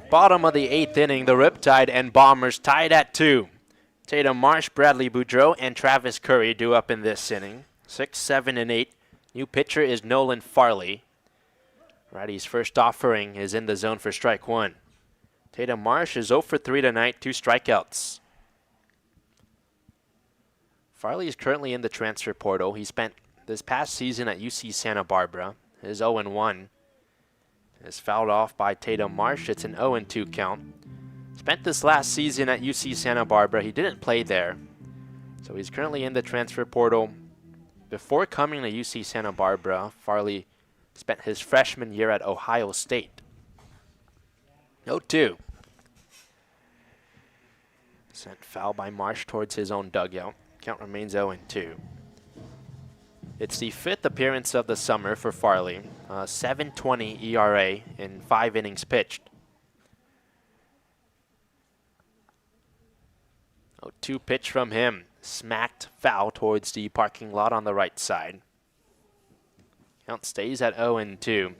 Bottom of the 8th inning, the Riptide and Bombers tied at 2. Tatum Marsh, Bradley Boudreau, and Travis Curry due up in this inning. 6, 7, and 8. New pitcher is Nolan Farley. Righty's first offering is in the zone for strike 1. Tatum Marsh is 0 for 3 tonight, 2 strikeouts. Farley is currently in the transfer portal. He spent this past season at UC Santa Barbara. His 0-1 is fouled off by Tatum Marsh. It's an 0-2 count. Spent this last season at UC Santa Barbara. He didn't play there, so he's currently in the transfer portal. Before coming to UC Santa Barbara, Farley spent his freshman year at Ohio State. 0-2. Sent foul by Marsh towards his own dugout. Count remains 0-2. It's the 5th appearance of the summer for Farley. 7.20 ERA in 5 innings pitched. 0-2 pitch from him. Smacked foul towards the parking lot on the right side. Count stays at 0-2.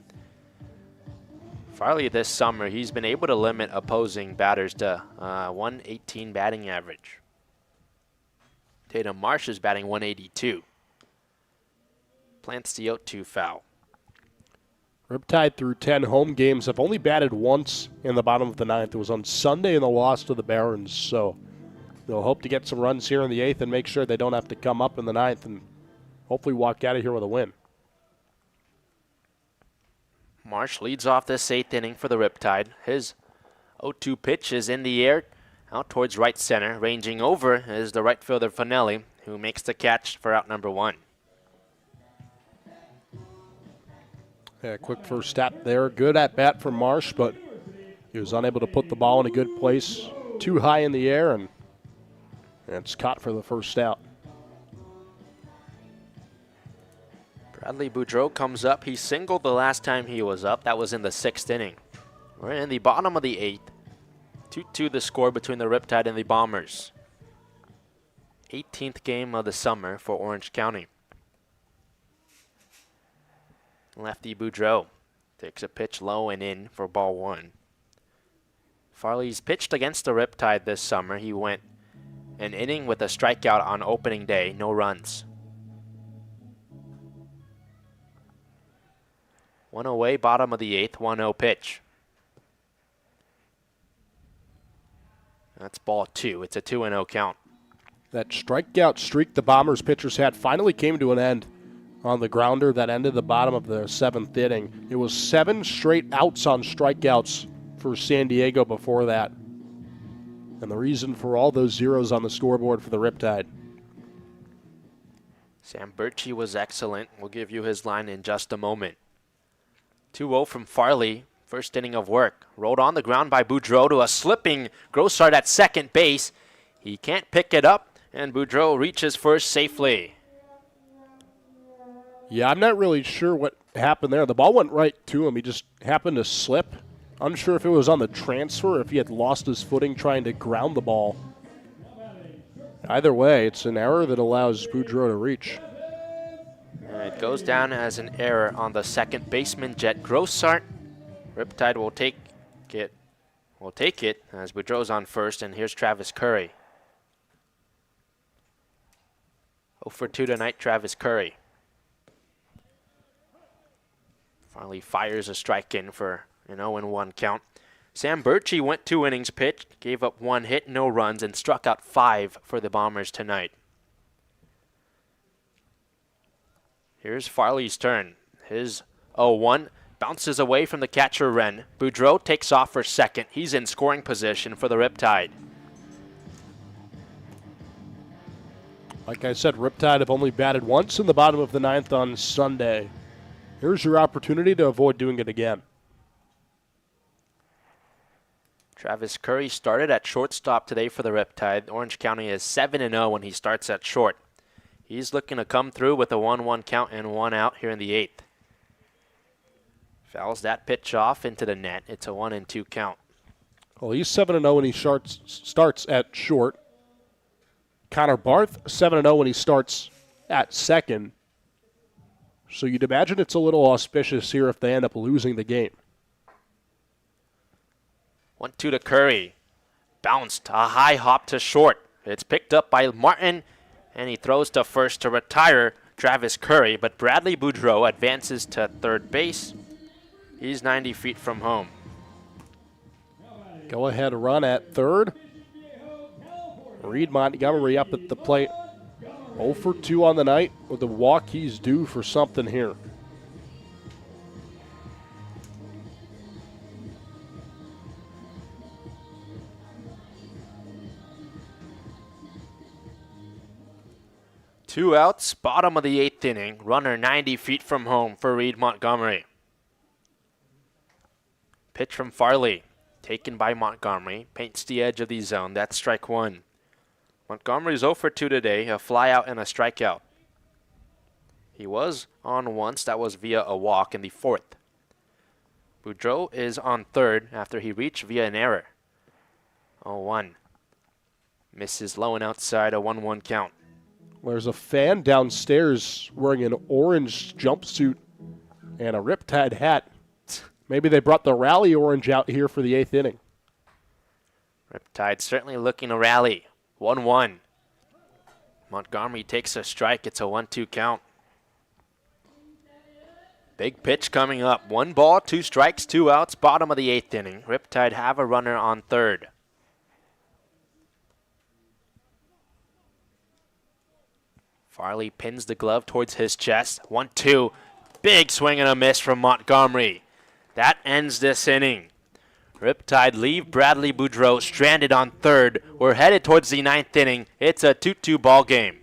Farley this summer, he's been able to limit opposing batters to 118 batting average. Tatum Marsh is batting 182. Plants the 0-2 foul. Riptide through 10 home games have only batted once in the bottom of the 9th. It was on Sunday in the loss to the Barons. So They'll hope to get some runs here in the 8th and make sure they don't have to come up in the 9th and hopefully walk out of here with a win. Marsh leads off this 8th inning for the Riptide. His 0-2 pitch is in the air, out towards right center. Ranging over is the right fielder Finelli, who makes the catch for out number 1. Yeah, quick first step there. Good at bat from Marsh, but he was unable to put the ball in a good place. Too high in the air, and it's caught for the first out. Bradley Boudreau comes up. He singled the last time he was up. That was in the 6th inning. We're in the bottom of the 8th. 2-2 the score between the Riptide and the Bombers. 18th game of the summer for Orange County. Lefty Boudreau takes a pitch low and in for ball 1. Farley's pitched against the Riptide this summer. He went an inning with a strikeout on opening day, no runs. 1 away, bottom of the 8th, 1-0 pitch. That's ball 2. It's a 2-0 count. That strikeout streak the Bombers pitchers had finally came to an end on the grounder that ended the bottom of the 7th inning. It was 7 straight outs on strikeouts for San Diego before that. And the reason for all those zeros on the scoreboard for the Riptide. Sam Birchie was excellent. We'll give you his line in just a moment. 2-0 from Farley. First inning of work. Rolled on the ground by Boudreau to a slipping Grossart at second base. He can't pick it up, and Boudreau reaches first safely. Yeah, I'm not really sure what happened there. The ball went right to him. He just happened to slip. Unsure if it was on the transfer or if he had lost his footing trying to ground the ball. Either way, it's an error that allows Boudreau to reach. It goes down as an error on the second baseman, Jet Grossart. Riptide will take it as Boudreau's on first, and here's Travis Curry. 0 for 2 tonight, Travis Curry. Farley fires a strike in for an 0-1 count. Sam Birchie went 2 innings pitched, gave up 1 hit, no runs, and struck out 5 for the Bombers tonight. Here's Farley's turn. His 0-1 bounces away from the catcher Wren. Boudreau takes off for second. He's in scoring position for the Riptide. Like I said, Riptide have only batted once in the bottom of the 9th on Sunday. Here's your opportunity to avoid doing it again. Travis Curry started at shortstop today for the Riptide. Orange County is 7-0 when he starts at short. He's looking to come through with a 1-1 count and 1 out here in the 8th. Fouls that pitch off into the net. It's a 1-2 count. Well, he's 7-0 when he starts at short. Connor Barth, 7-0 when he starts at second. So you'd imagine it's a little auspicious here if they end up losing the game. 1-2 to Curry. Bounced, a high hop to short. It's picked up by Martin, and he throws to first to retire Travis Curry, but Bradley Boudreau advances to third base. He's 90 feet from home. Go ahead run at third. Reed Montgomery up at the plate. 0 for 2 on the night. With the walk, he's due for something here. Two outs, bottom of the 8th inning. Runner 90 feet from home for Reed Montgomery. Pitch from Farley, taken by Montgomery. Paints the edge of the zone. That's strike 1. Montgomery's 0 for 2 today, a fly out and a strikeout. He was on once. That was via a walk in the 4th. Boudreau is on third after he reached via an error. 0-1. Misses low and outside, a 1-1 count. There's a fan downstairs wearing an orange jumpsuit and a Riptide hat. Maybe they brought the rally orange out here for the 8th inning. Riptide certainly looking to rally. 1-1. Montgomery takes a strike. It's a 1-2 count. Big pitch coming up. 1 ball, 2 strikes, 2 outs. Bottom of the 8th inning. Riptide have a runner on third. Farley pins the glove towards his chest. 1-2. Big swing and a miss from Montgomery. That ends this inning. Riptide leave Bradley Boudreau stranded on third. We're headed towards the 9th inning. It's a 2-2 ball game.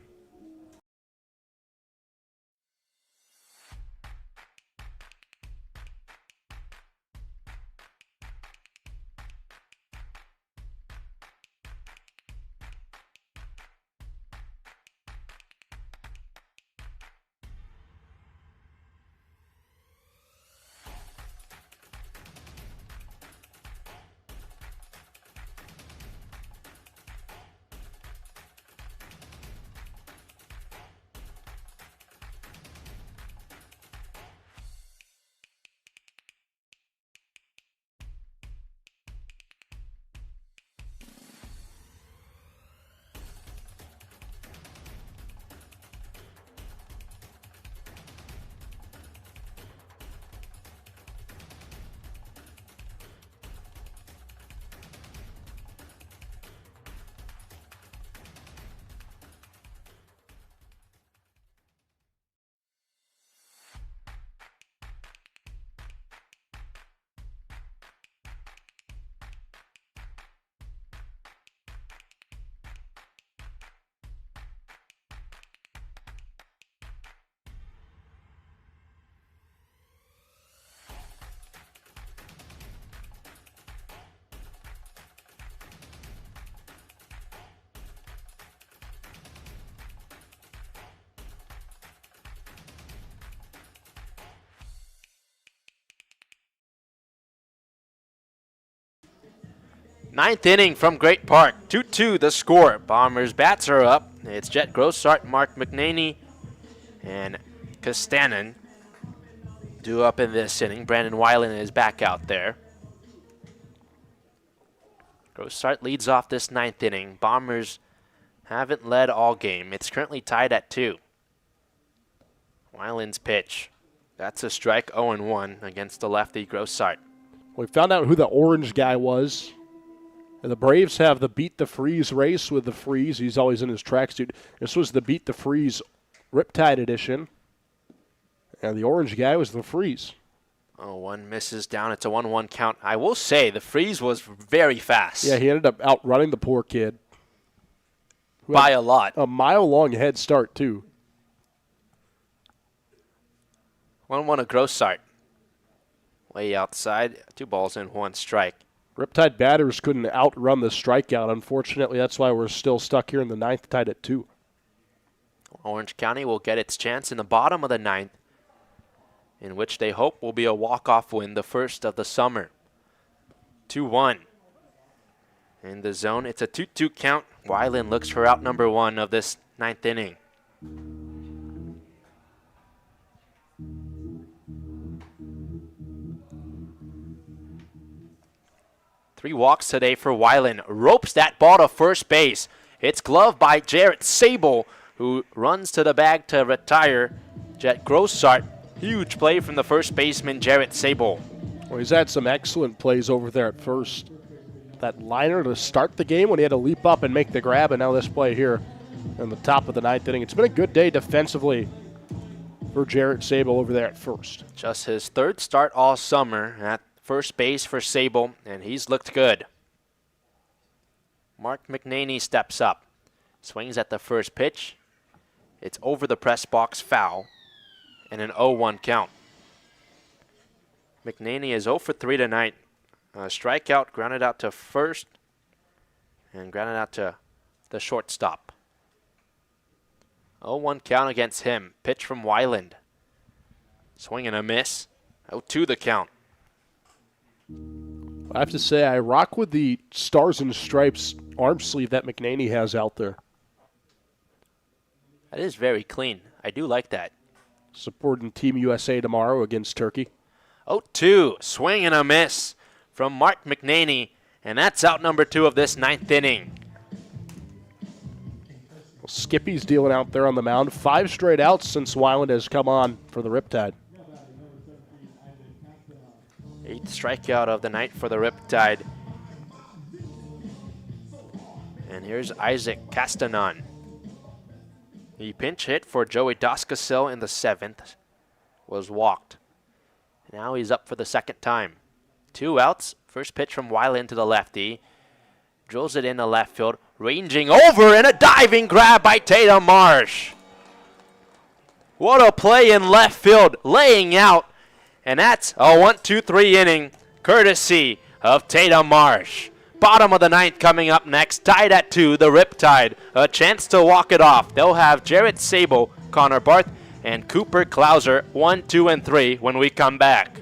Ninth inning from Great Park. 2-2 the score. Bombers bats are up. It's Jet Grossart, Mark McNaney, and Castanen due up in this inning. Brandon Weiland is back out there. Grossart leads off this 9th inning. Bombers haven't led all game. It's currently tied at 2. Weiland's pitch. That's a strike, 0-1 against the lefty Grossart. We found out who the orange guy was. And the Braves have the Beat the Freeze race with the Freeze. He's always in his tracksuit. This was the Beat the Freeze Riptide edition. And the orange guy was the Freeze. Oh, one misses down. It's a 1-1 count. I will say the Freeze was very fast. Yeah, he ended up outrunning the poor kid. By a lot. A mile-long head start, too. 1-1 a Grossart. Way outside. 2 balls and 1 strike. Riptide batters couldn't outrun the strikeout. Unfortunately, that's why we're still stuck here in the 9th, tied at 2. Orange County will get its chance in the bottom of the 9th, in which they hope will be a walk-off win, the first of the summer. 2-1. In the zone, it's a 2-2 count. Weiland looks for out number 1 of this 9th inning. Three walks today for Weiland. Ropes that ball to first base. It's gloved by Jarrett Sable, who runs to the bag to retire. Jet Grossart. Huge play from the first baseman, Jarrett Sable. Well, he's had some excellent plays over there at first. That liner to start the game when he had to leap up and make the grab, and now this play here in the top of the 9th inning. It's been a good day defensively for Jarrett Sable over there at first. Just his 3rd start all summer at first base for Sable, and he's looked good. Mark McNaney steps up. Swings at the first pitch. It's over the press box, foul, and an 0-1 count. McNaney is 0 for 3 tonight. Strikeout, grounded out to first, and grounded out to the shortstop. 0-1 count against him. Pitch from Weiland. Swing and a miss. 0-2 the count. I have to say, I rock with the Stars and Stripes arm sleeve that McNaney has out there. That is very clean. I do like that. Supporting Team USA tomorrow against Turkey. 0-2, swing and a miss from Mark McNaney, and that's out number 2 of this 9th inning. Well, Skippy's dealing out there on the mound. 5 straight outs since Weiland has come on for the Riptide. 8th strikeout of the night for the Riptide. And here's Isaac Castanon. He pinch hit for Joey Doscasil in the 7th. Was walked. Now he's up for the second time. 2 outs. First pitch from Weiland to the lefty. Drills it into left field. Ranging over and a diving grab by Tatum Marsh. What a play in left field. Laying out. And that's a 1-2-3 inning courtesy of Tatum Marsh. Bottom of the 9th coming up next. Tied at 2, the Riptide. A chance to walk it off. They'll have Jarrett Sable, Connor Barth, and Cooper Klauser 1, 2, and 3 when we come back.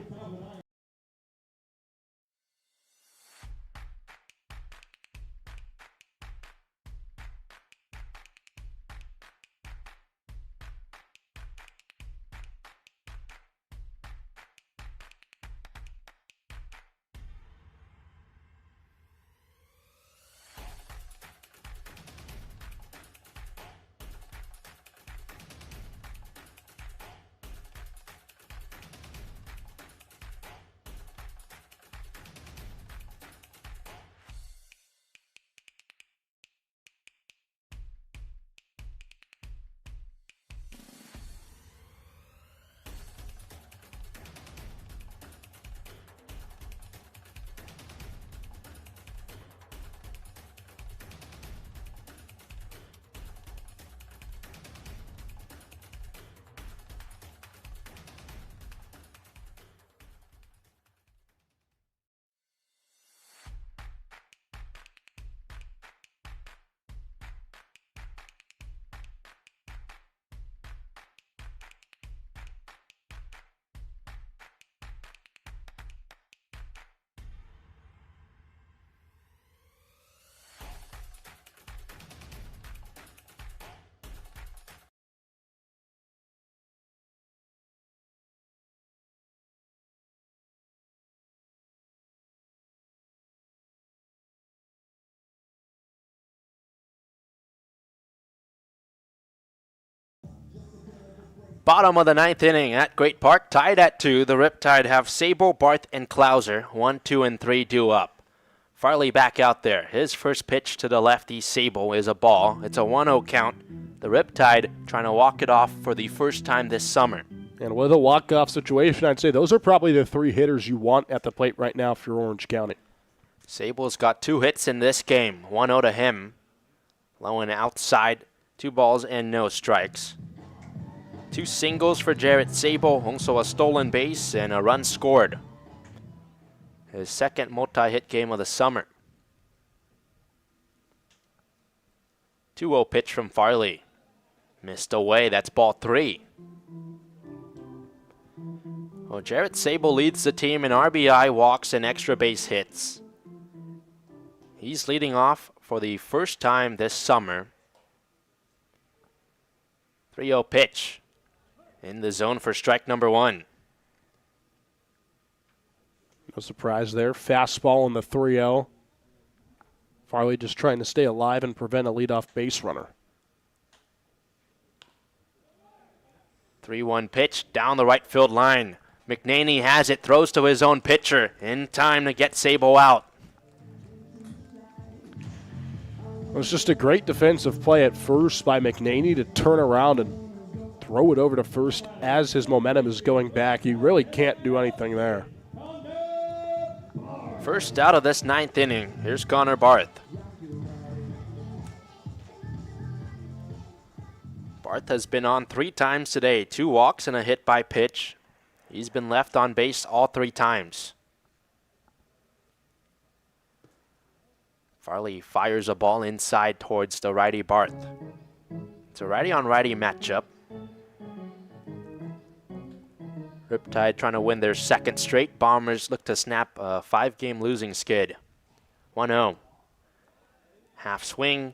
Bottom of the 9th inning at Great Park, tied at 2. The Riptide have Sable, Barth, and Klauser. 1, 2, and 3 due up. Farley back out there. His first pitch to the lefty, Sable, is a ball. It's a 1-0 count. The Riptide trying to walk it off for the first time this summer. And with a walk-off situation, I'd say those are probably the 3 hitters you want at the plate right now for Orange County. Sable's got 2 hits in this game. 1-0 to him. Low and outside. 2 balls and no strikes. 2 singles for Jarrett Sable, also a stolen base and a run scored. His second multi-hit game of the summer. 2-0 pitch from Farley. Missed away, that's ball 3. Well, Jarrett Sable leads the team in RBI, walks, and extra base hits. He's leading off for the first time this summer. 3-0 pitch. In the zone for strike number 1. No surprise there. Fastball in the 3-0. Farley just trying to stay alive and prevent a leadoff base runner. 3-1 pitch down the right field line. McNaney has it, throws to his own pitcher. In time to get Sable out. It was just a great defensive play at first by McNaney to turn around and throw it over to first as his momentum is going back. You really can't do anything there. First out of this 9th inning. Here's Connor Barth. Barth has been on 3 times today. 2 walks and a hit by pitch. He's been left on base all 3 times. Farley fires a ball inside towards the righty Barth. It's a righty-on-righty matchup. Riptide trying to win their second straight. Bombers look to snap a 5-game losing skid. 1-0. Half swing.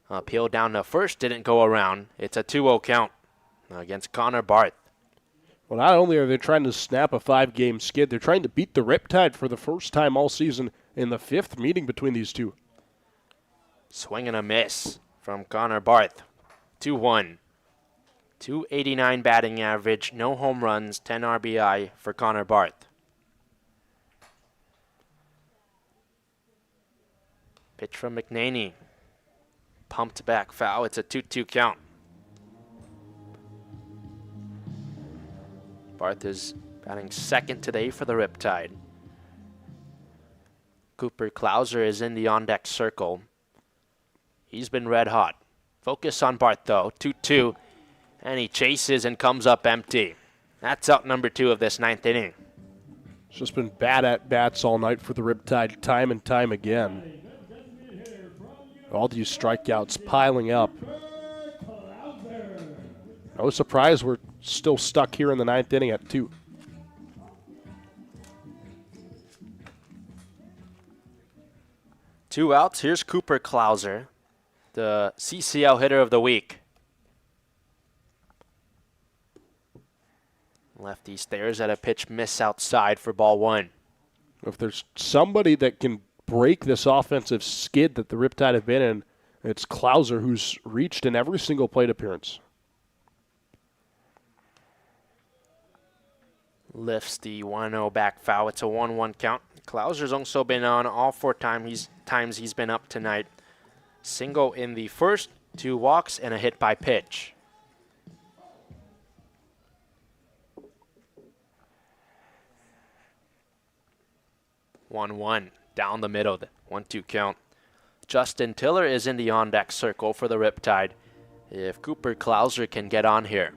Appeal down to first. Didn't go around. It's a 2-0 count against Connor Barth. Well, not only are they trying to snap a 5-game skid, they're trying to beat the Riptide for the first time all season in the 5th meeting between these two. Swing and a miss from Connor Barth. 2-1. 289 batting average, no home runs, 10 RBI for Connor Barth. Pitch from McNaney. Pumped back foul. It's a 2-2 count. Barth is batting second today for the Riptide. Cooper Klauser is in the on-deck circle. He's been red hot. Focus on Barth, though. 2-2. And he chases and comes up empty. That's out number 2 of this 9th inning. It's just been bad at bats all night for the Riptide, time and time again. All these strikeouts piling up. No surprise we're still stuck here in the 9th inning at 2. Two outs. Here's Cooper Klauser, the CCL hitter of the week. Lefty stares at a pitch miss outside for ball 1. If there's somebody that can break this offensive skid that the Riptide have been in, it's Klauser, who's reached in every single plate appearance. Lifts the 1-0 back foul. It's a 1-1 count. Klauser's also been on all 4 times he's been up tonight. Single in the first, 2 walks, and a hit by pitch. One down the middle, 1-2 count. Justin Tiller is in the on-deck circle for the Riptide. If Cooper Klauser can get on here.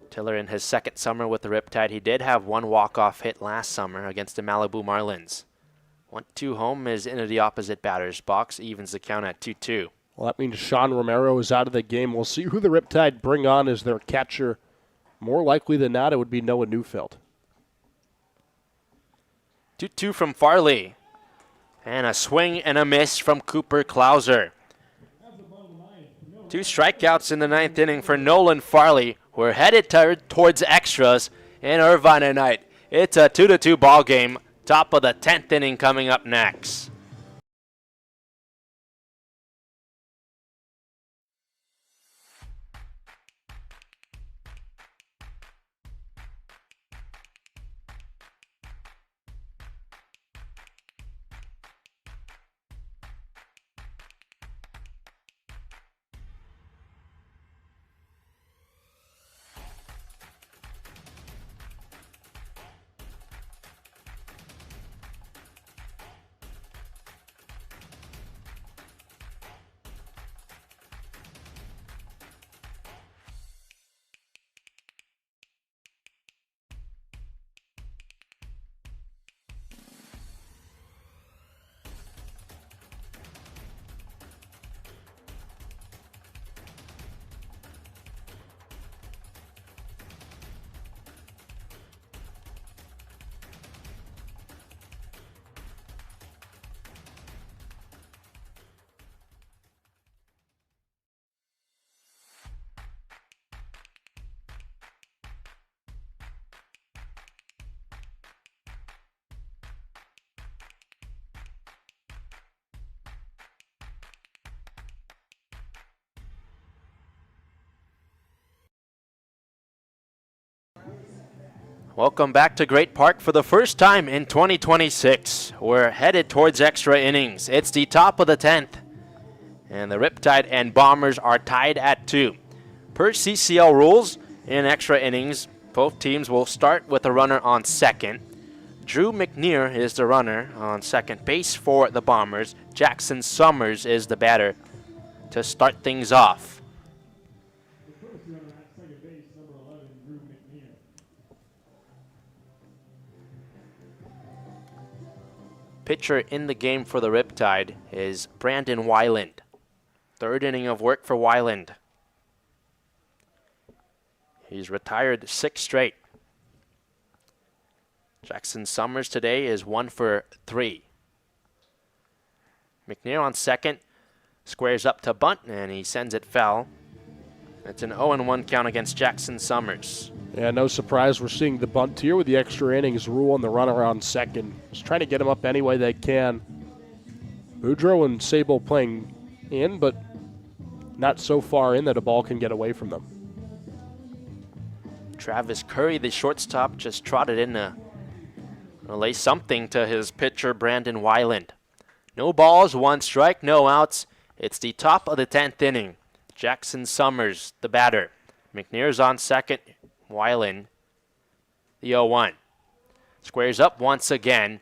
Tiller in his second summer with the Riptide. He did have 1 walk-off hit last summer against the Malibu Marlins. 1-2 home is into the opposite batter's box, evens the count at 2-2. Well, that means Sean Romero is out of the game. We'll see who the Riptide bring on as their catcher. More likely than not, it would be Noah Neufeld. 2-2 from Farley. And a swing and a miss from Cooper Klauser. 2 strikeouts in the 9th inning for Nolan Farley. We're headed towards extras in Irvine tonight. It's a 2-2 ball game. Top of the 10th inning coming up next. Welcome back to Great Park for the first time in 2026. We're headed towards extra innings. It's the top of the 10th. And the Riptide and Bombers are tied at 2. Per CCL rules, in extra innings, both teams will start with a runner on second. Drew McNear is the runner on second base for the Bombers. Jackson Summers is the batter to start things off. Pitcher in the game for the Riptide is Brandon Weiland. 3rd inning of work for Weiland. He's retired 6 straight. Jackson Summers today is 1 for 3. McNear on second, squares up to bunt, and he sends it foul. It's an 0-1 count against Jackson Summers. Yeah, no surprise we're seeing the bunt here with the extra innings rule and the runner on second. Just trying to get him up any way they can. Boudreaux and Sable playing in, but not so far in that a ball can get away from them. Travis Curry, the shortstop, just trotted in to relay something to his pitcher, Brandon Weiland. No balls, 1 strike, no outs. It's the top of the 10th inning. Jackson Summers, the batter. McNear's on second. Weiland, the 0-1. Squares up once again,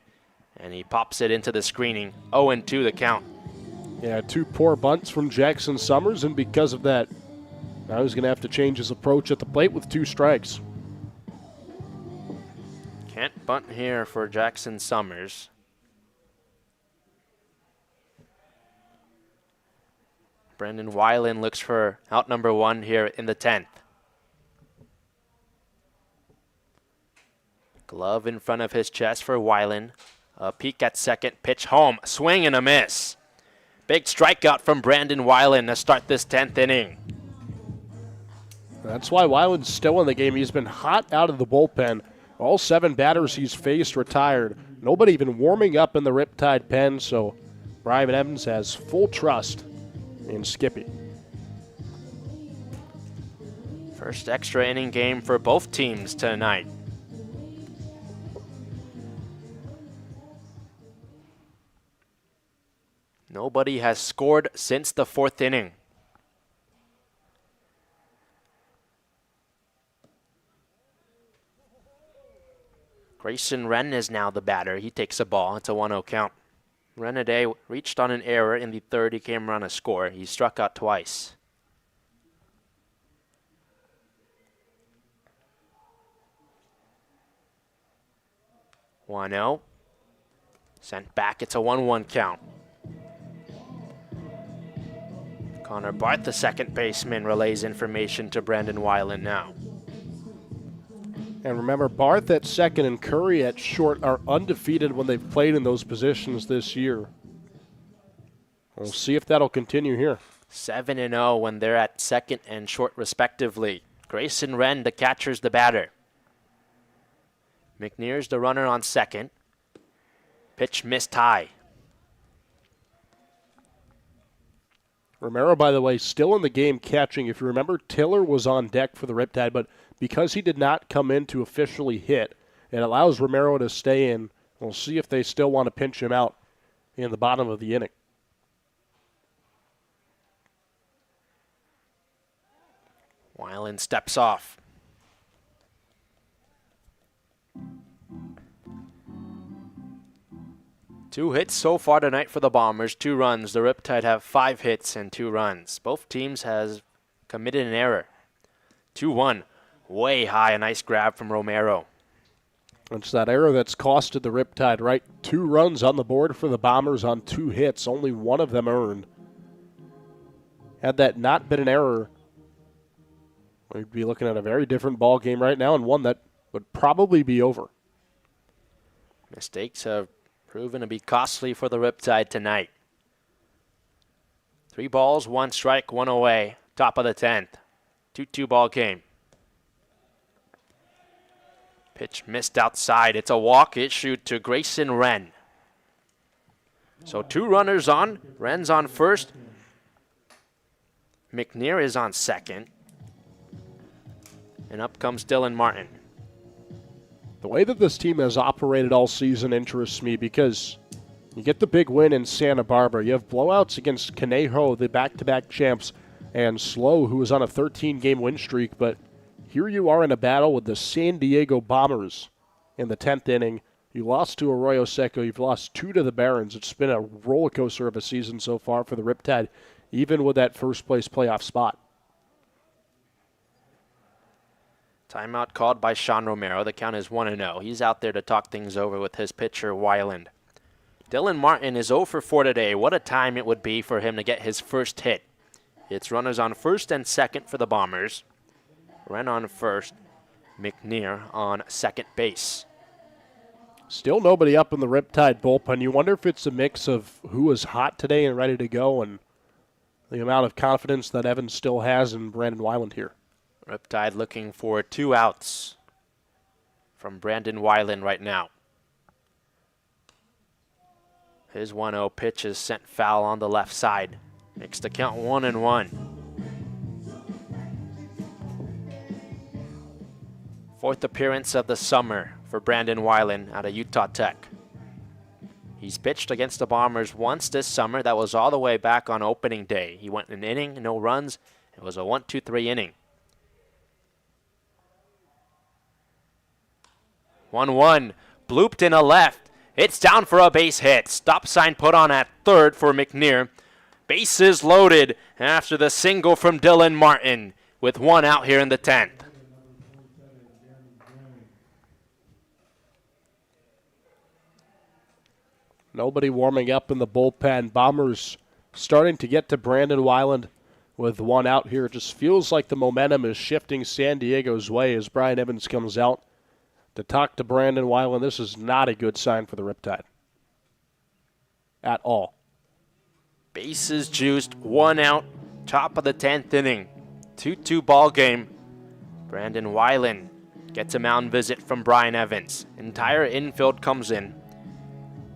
and he pops it into the screening. 0-2 the count. Yeah, 2 poor bunts from Jackson Summers, and because of that, now he's going to have to change his approach at the plate with 2 strikes. Can't bunt here for Jackson Summers. Brendan Weiland looks for out number 1 here in the 10th. Glove in front of his chest for Weiland. A peek at second, pitch home, swing and a miss. Big strikeout from Brandon Weiland to start this 10th inning. That's why Weiland's still in the game. He's been hot out of the bullpen. All 7 batters he's faced retired. Nobody even warming up in the Riptide pen, so Brian Evans has full trust in Skippy. First extra inning game for both teams tonight. Nobody has scored since the 4th inning. Grayson Wren is now the batter. He takes a ball. It's a 1-0 count. Renaday reached on an error in the 3rd. He came around a score. He struck out twice. 1-0. Sent back. It's a 1-1 count. Connor Barth, the second baseman, relays information to Brandon Weiland now. And remember, Barth at second and Curry at short are undefeated when they've played in those positions this year. We'll see if that'll continue here. 7-0 when they're at second and short respectively. Grayson Wren, the catcher's the batter. McNear's the runner on second. Pitch missed high. Romero, by the way, still in the game catching. If you remember, Tiller was on deck for the Riptide, but because he did not come in to officially hit, it allows Romero to stay in. We'll see if they still want to pinch him out in the bottom of the inning. Weiland steps off. Two hits so far tonight for the Bombers, 2 runs. The Riptide have 5 hits and 2 runs. Both teams has committed an error. 2-1, way high, a nice grab from Romero. It's that error that's costed the Riptide, right? 2 runs on the board for the Bombers on 2 hits, only 1 of them earned. Had that not been an error, we'd be looking at a very different ball game right now, and one that would probably be over. Mistakes have proven to be costly for the Riptide tonight. 3 balls, 1 strike, 1 away. Top of the 10th. 2-2 ball game. Pitch missed outside. It's a walk issued to Grayson Wren. So 2 runners on. Wren's on first. McNear is on second. And up comes Dylan Martin. The way that this team has operated all season interests me because you get the big win in Santa Barbara. You have blowouts against Conejo, the back-to-back champs, and Slow, who was on a 13-game win streak. But here you are in a battle with the San Diego Bombers in the 10th inning. You lost to Arroyo Seco. You've lost 2 to the Barons. It's been a roller coaster of a season so far for the Riptide, even with that first-place playoff spot. Timeout called by Sean Romero. The count is 1-0. He's out there to talk things over with his pitcher, Weiland. Dylan Martin is 0 for 4 today. What a time it would be for him to get his first hit. It's runners on first and second for the Bombers. Wren on first. McNear on second base. Still nobody up in the Riptide bullpen. You wonder if it's a mix of who is hot today and ready to go and the amount of confidence that Evans still has in Brandon Weiland here. Riptide looking for 2 outs from Brandon Weiland right now. His 1-0 pitch is sent foul on the left side. Makes the count 1-1. Fourth appearance of the summer for Brandon Weiland out of Utah Tech. He's pitched against the Bombers once this summer. That was all the way back on opening day. He went an inning, no runs. It was a 1-2-3 inning. 1-1. Blooped in a left. It's down for a base hit. Stop sign put on at third for McNear. Bases loaded after the single from Dylan Martin with one out here in the 10th. Nobody warming up in the bullpen. Bombers starting to get to Brandon Weiland with one out here. It just feels like the momentum is shifting San Diego's way as Brian Evans comes out to talk to Brandon Weiland. This is not a good sign for the Riptide at all. Bases juiced, one out, top of the 10th inning. 2-2 ball game. Brandon Weiland gets a mound visit from Brian Evans. Entire infield comes in.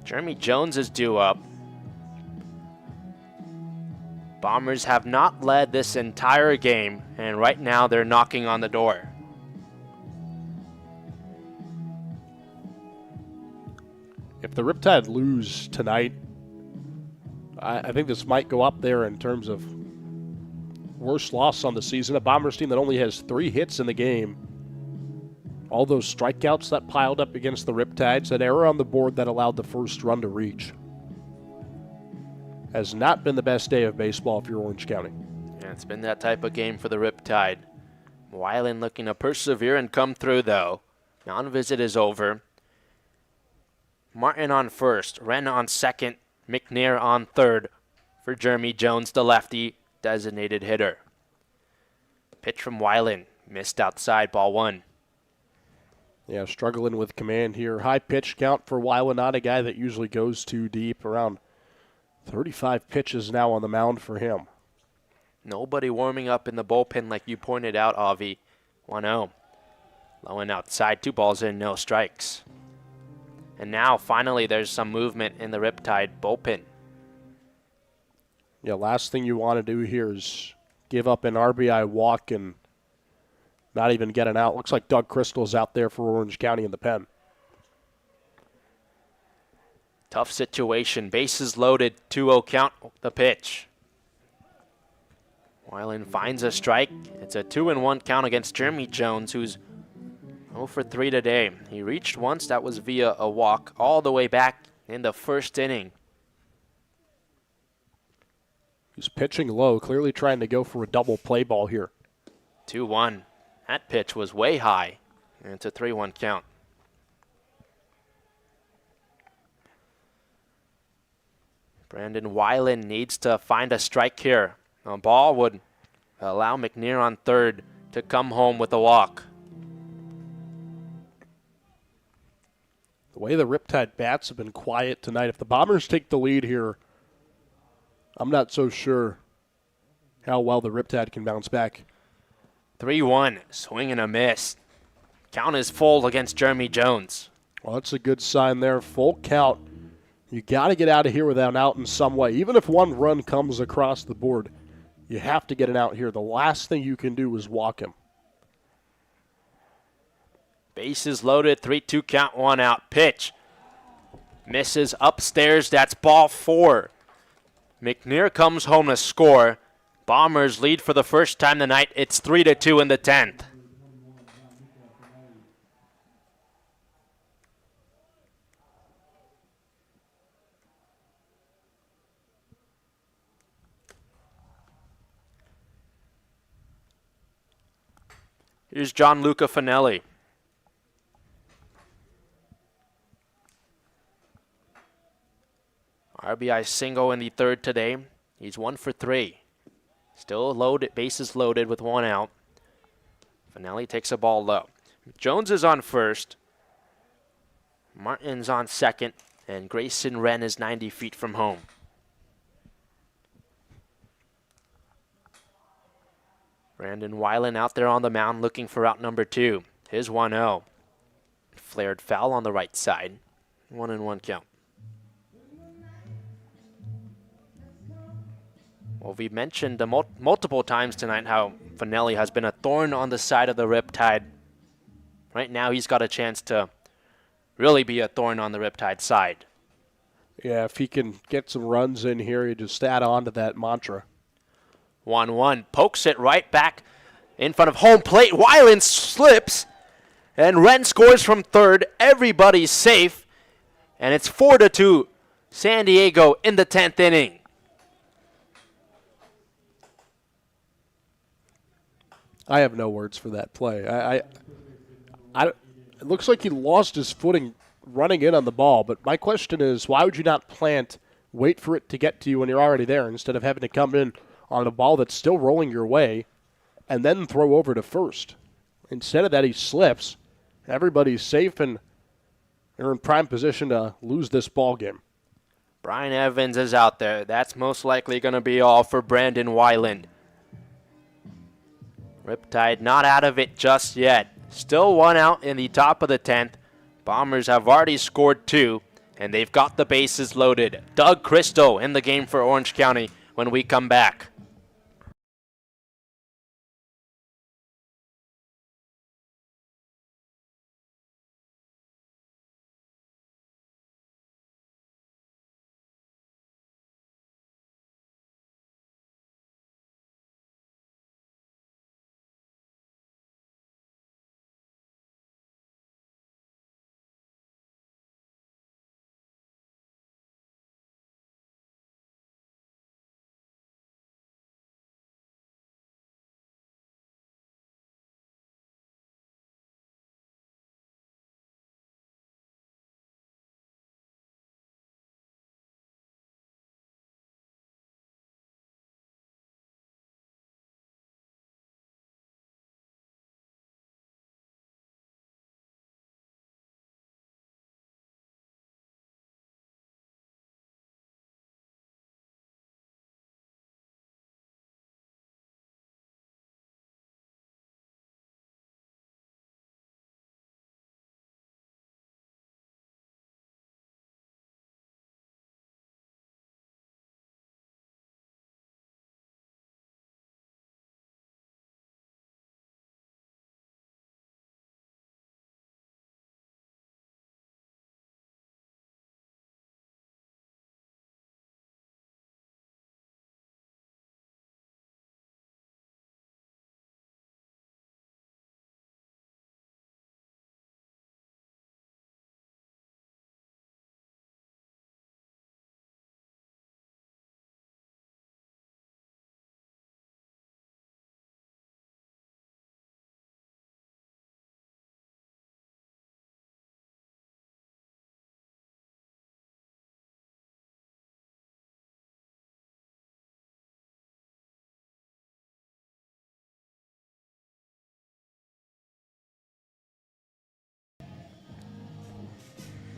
Jeremy Jones is due up. Bombers have not led this entire game, and right now they're knocking on the door. If the Riptide lose tonight, I think this might go up there in terms of worst loss on the season. A Bombers team that only has 3 hits in the game. All those strikeouts that piled up against the Riptides, an error on the board that allowed the first run to reach. Has not been the best day of baseball if you're Orange County. Yeah, it's been that type of game for the Riptide. Weiland looking to persevere and come through, though. Mound visit is over. Martin on first, Wren on second, McNair on third for Jeremy Jones, the lefty designated hitter. Pitch from Weiland, missed outside, ball 1. Yeah, struggling with command here. High pitch count for Weiland, not a guy that usually goes too deep. Around 35 pitches now on the mound for him. Nobody warming up in the bullpen like you pointed out, Avi. 1-0. Low and outside, 2 balls in, no strikes. And now, finally, there's some movement in the Riptide bullpen. Yeah, last thing you want to do here is give up an RBI walk and not even get an out. Looks like Doug Crystal's out there for Orange County in the pen. Tough situation. Bases loaded. 2-0 count. The pitch. Weiland finds a strike. It's a 2-1 count against Jeremy Jones, who's 0 for 3 today. He reached once. That was via a walk all the way back in the first inning. He's pitching low, clearly trying to go for a double play ball here. 2-1. That pitch was way high. And it's a 3-1 count. Brandon Weiland needs to find a strike here. A ball would allow McNair on third to come home with a walk. The way the Riptide bats have been quiet tonight, if the Bombers take the lead here, I'm not so sure how well the Riptide can bounce back. 3-1, swing and a miss. Count is full against Jeremy Jones. Well, that's a good sign there. Full count. You got to get out of here without an out in some way. Even if one run comes across the board, you have to get an out here. The last thing you can do is walk him. Bases loaded, 3-2 count, 1 out. Pitch. Misses upstairs, that's ball 4. McNair comes home to score. Bombers lead for the first time tonight. It's 3-2 in the 10th. Here's Gianluca Finelli. RBI single in the 3rd today. He's 1 for 3. Still loaded, bases loaded with 1 out. Finelli takes a ball low. Jones is on first. Martin's on second. And Grayson Wren is 90 feet from home. Brandon Weiland out there on the mound looking for out number 2. His 1-0. Flared foul on the right side. 1-1 count. Well, we mentioned multiple times tonight how Finelli has been a thorn on the side of the Riptide. Right now he's got a chance to really be a thorn on the Riptide side. Yeah, if he can get some runs in here, you just add on to that mantra. 1-1, pokes it right back in front of home plate. Weiland slips, And Wren scores from third. Everybody's safe. And it's 4-2 San Diego in the 10th inning. I have no words for that play. It looks like he lost his footing running in on the ball, but my question is, why would you not plant, wait for it to get to you when you're already there, instead of having to come in on a ball that's still rolling your way and then throw over to first? Instead of that, he slips. Everybody's safe, and they're in prime position to lose this ball game. Brian Evans is out there. That's most likely going to be all for Brandon Weiland. Riptide not out of it just yet. Still one out in the top of the 10th. Bombers have already scored 2, and they've got the bases loaded. Doug Christo in the game for Orange County when we come back.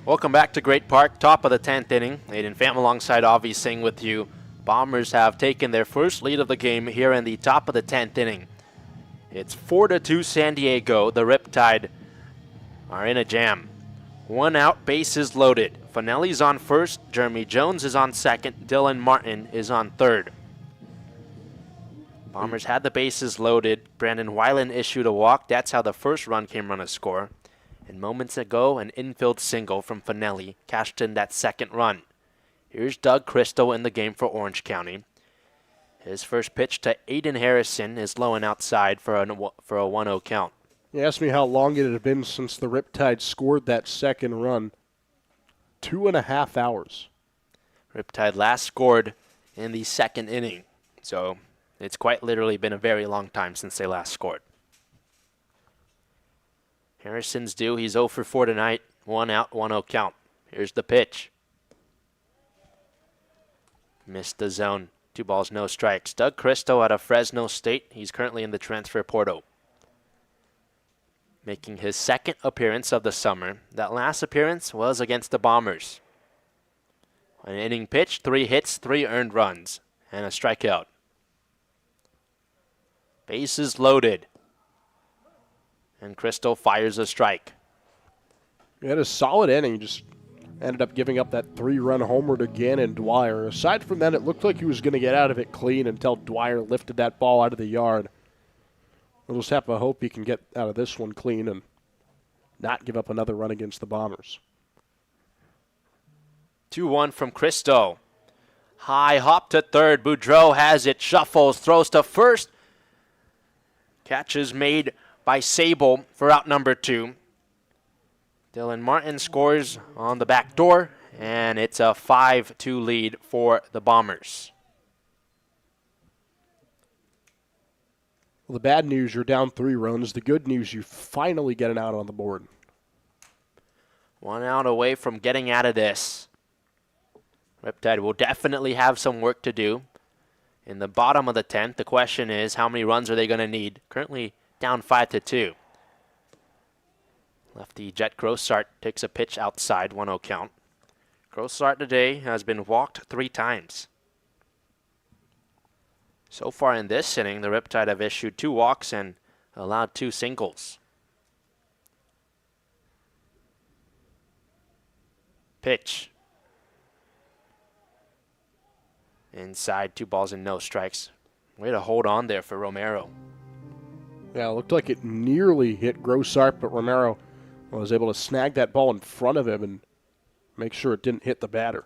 Welcome back to Great Park, top of the 10th inning. Aiden Pham alongside Avi Singh with you. Bombers have taken their first lead of the game here in the top of the 10th inning. It's 4-2 San Diego. The Riptide are in a jam. One out, bases loaded. Fanelli's on first, Jeremy Jones is on second, Dylan Martin is on third. Bombers had the bases loaded. Brandon Weiland issued a walk. That's how the first run came run a score. And moments ago, an infield single from Fanelli cashed in that second run. Here's Doug Christo in the game for Orange County. His first pitch to Aiden Harrison is low and outside for a 1-0 count. You asked me how long it had been since the Riptide scored that second run. 2.5 hours. Riptide last scored in the second inning. So it's quite literally been a very long time since they last scored. Harrison's due. He's 0 for 4 tonight. 1 out, 1-0 count. Here's the pitch. Missed the zone. 2 balls, no strikes. Doug Christo out of Fresno State. He's currently in the transfer portal. Making his second appearance of the summer. That last appearance was against the Bombers. An inning pitch, 3 hits, 3 earned runs, and a strikeout. Bases loaded. And Christo fires a strike. He had a solid inning, just ended up giving up that 3-run homer to Gannon Dwyer. Aside from that, it looked like he was going to get out of it clean until Dwyer lifted that ball out of the yard. We'll just have to hope he can get out of this one clean and not give up another run against the Bombers. 2-1 from Christo. High hop to third. Boudreau has it, shuffles, throws to first. Catch is made by Sable for out number 2. Dylan Martin scores on the back door, and it's a 5-2 lead for the Bombers. Well, the bad news, you're down 3 runs. The good news, you finally get an out on the board. 1 out away from getting out of this. Riptide will definitely have some work to do. In the bottom of the 10th, the question is, how many runs are they going to need? Currently down 5-2. Lefty Jet Grossart takes a pitch outside, 1-0 count. Grossart today has been walked 3 times. So far in this inning, the Riptide have issued 2 walks and allowed 2 singles. Pitch. Inside, 2 balls and no strikes. Way to hold on there for Romero. Yeah, it looked like it nearly hit Grossart, but Romero was able to snag that ball in front of him and make sure it didn't hit the batter.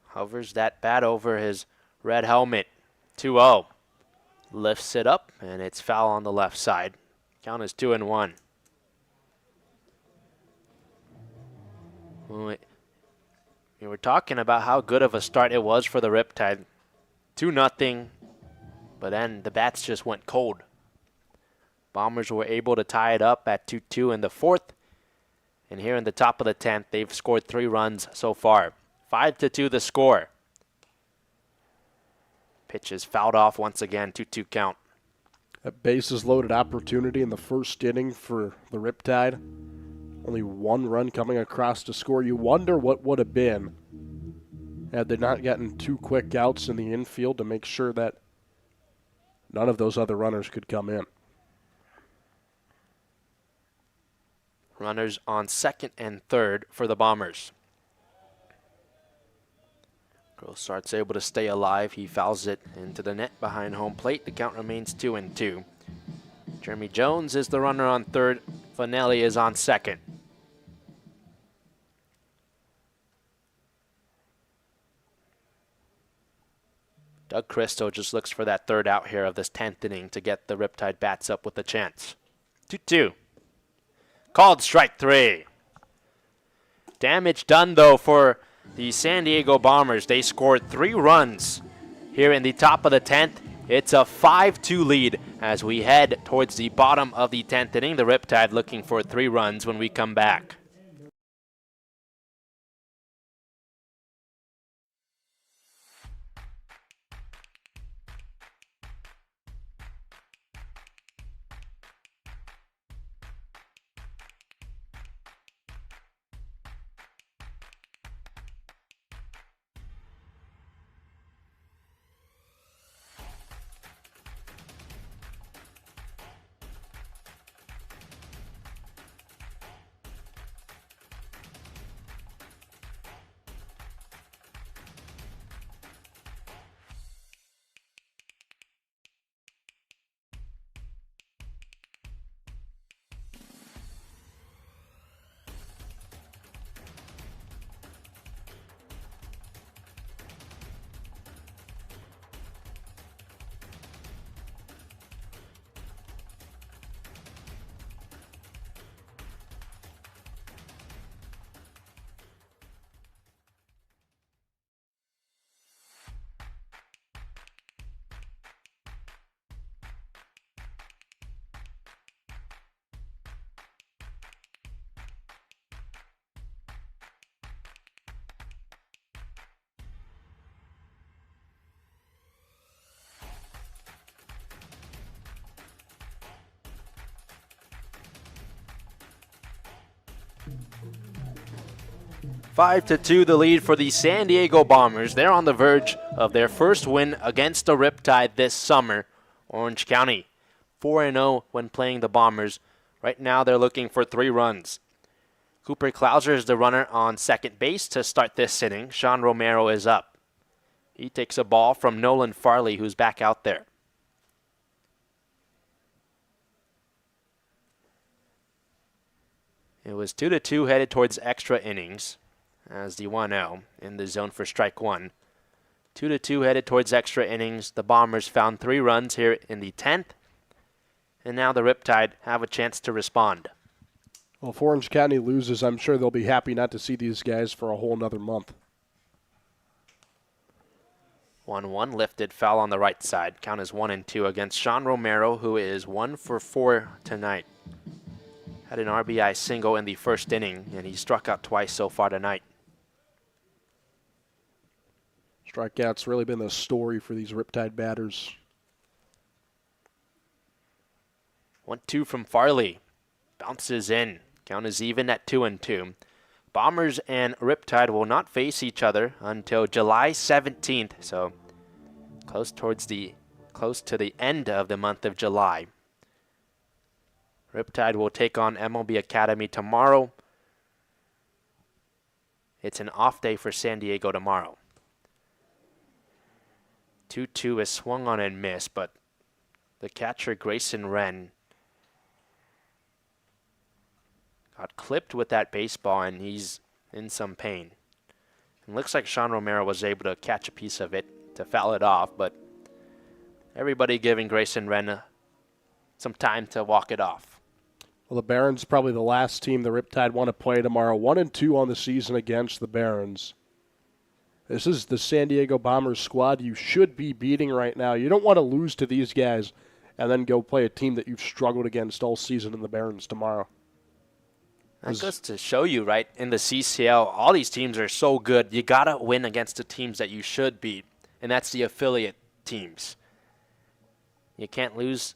Hovers that bat over his red helmet. 2-0. Lifts it up, and it's foul on the left side. Count is 2-1. We were talking about how good of a start it was for the Riptide. 2-0, but then the bats just went cold. Bombers were able to tie it up at 2-2 in the 4th. And here in the top of the 10th, they've scored 3 runs so far. 5-2 the score. Pitch is fouled off once again, 2-2 count. A bases loaded opportunity in the first inning for the Riptide. Only 1 run coming across to score. You wonder what would have been had they not gotten 2 quick outs in the infield to make sure that none of those other runners could come in. Runners on 2nd and 3rd for the Bombers. Grossart's able to stay alive. He fouls it into the net behind home plate. The count remains 2-2. Jeremy Jones is the runner on 3rd. Finelli is on 2nd. Doug Cristo just looks for that 3rd out here of this 10th inning to get the Riptide bats up with a chance. 2-2. Called strike 3. Damage done, though, for the San Diego Bombers. They scored 3 runs here in the top of the 10th. It's a 5-2 lead as we head towards the bottom of the 10th inning. The Riptide looking for 3 runs when we come back. Five to 2 the lead for the San Diego Bombers. They're on the verge of their first win against the Riptide this summer. Orange County 4-0 when playing the Bombers. Right now they're looking for 3 runs. Cooper Klauser is the runner on 2nd base to start this inning. Sean Romero is up. He takes a ball from Nolan Farley, who's back out there. It was 2-2 headed towards extra innings as the 1-0 in the zone for strike 1. 2-2 headed towards extra innings. The Bombers found 3 runs here in the 10th. And now the Riptide have a chance to respond. Well, if Orange County loses, I'm sure they'll be happy not to see these guys for a whole nother month. 1-1 lifted foul on the right side. Count is 1-2 against Sean Romero, who is 1 for 4 tonight. Had an RBI single in the first inning, and he struck out twice so far tonight. Strikeout's really been the story for these Riptide batters. 1-2 from Farley. Bounces in. Count is even at 2-2. Bombers and Riptide will not face each other until July 17th, so close to the end of the month of July. Riptide will take on MLB Academy tomorrow. It's an off day for San Diego tomorrow. 2-2 is swung on and missed, but the catcher Grayson Wren got clipped with that baseball, and he's in some pain. It looks like Sean Romero was able to catch a piece of it to foul it off, but everybody giving Grayson Wren some time to walk it off. Well, the Barons probably the last team the Riptide want to play tomorrow. 1-2 on the season against the Barons. This is the San Diego Bombers squad you should be beating right now. You don't want to lose to these guys and then go play a team that you've struggled against all season in the Barons tomorrow. That goes to show you, right, in the CCL, all these teams are so good. You got to win against the teams that you should beat, and that's the affiliate teams. You can't lose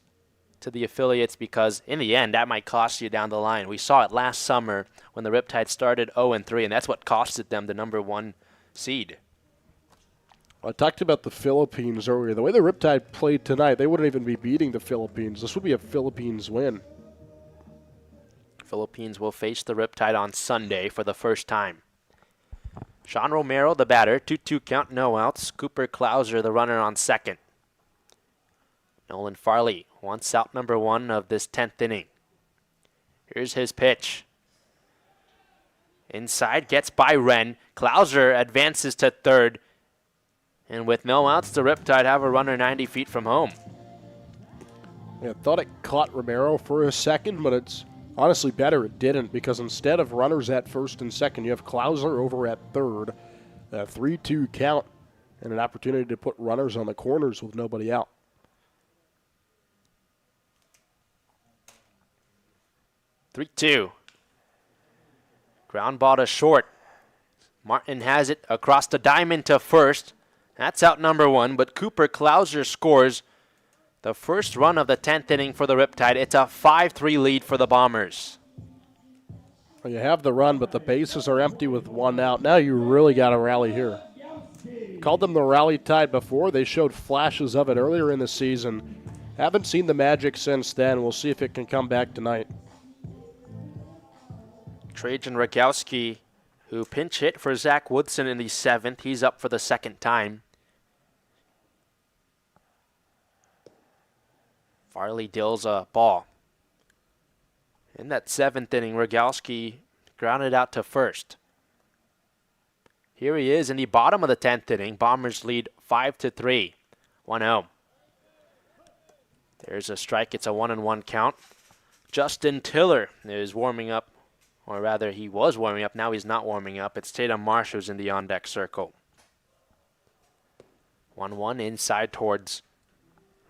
to the affiliates because, in the end, that might cost you down the line. We saw it last summer when the Riptide started 0-3, and that's what costed them the #1 seed. I talked about the Philippines earlier. The way the Riptide played tonight, they wouldn't even be beating the Philippines. This would be a Philippines win. Philippines will face the Riptide on Sunday for the first time. Sean Romero, the batter, 2-2 count, no outs. Cooper Klauser, the runner, on second. Nolan Farley wants out #1 of this 10th inning. Here's his pitch. Inside, gets by Wren. Klauser advances to third. And with no outs, the Riptide have a runner 90 feet from home. Yeah, I thought it caught Romero for a second, but it's honestly better it didn't, because instead of runners at first and second, you have Klauser over at third. A 3-2 count and an opportunity to put runners on the corners with nobody out. 3-2. Ground ball to short. Martin has it across the diamond to first. That's out #1, but Cooper Klauser scores the first run of the 10th inning for the Riptide. It's a 5-3 lead for the Bombers. Well, you have the run, but the bases are empty with one out. Now you really got to rally here. Called them the Rally Tide before. They showed flashes of it earlier in the season. Haven't seen the magic since then. We'll see if it can come back tonight. Trajan Rogowski, who pinch hit for Zach Woodson in the 7th. He's up for the second time. Farley deals a ball. In that 7th inning, Rogowski grounded out to first. Here he is in the bottom of the 10th inning. Bombers lead 5-3. 1-0. There's a strike. It's a 1-1 count. Justin Tiller is warming up, or rather he was warming up. Now he's not warming up. It's Tatum Marsh who's in the on-deck circle. 1-1 inside towards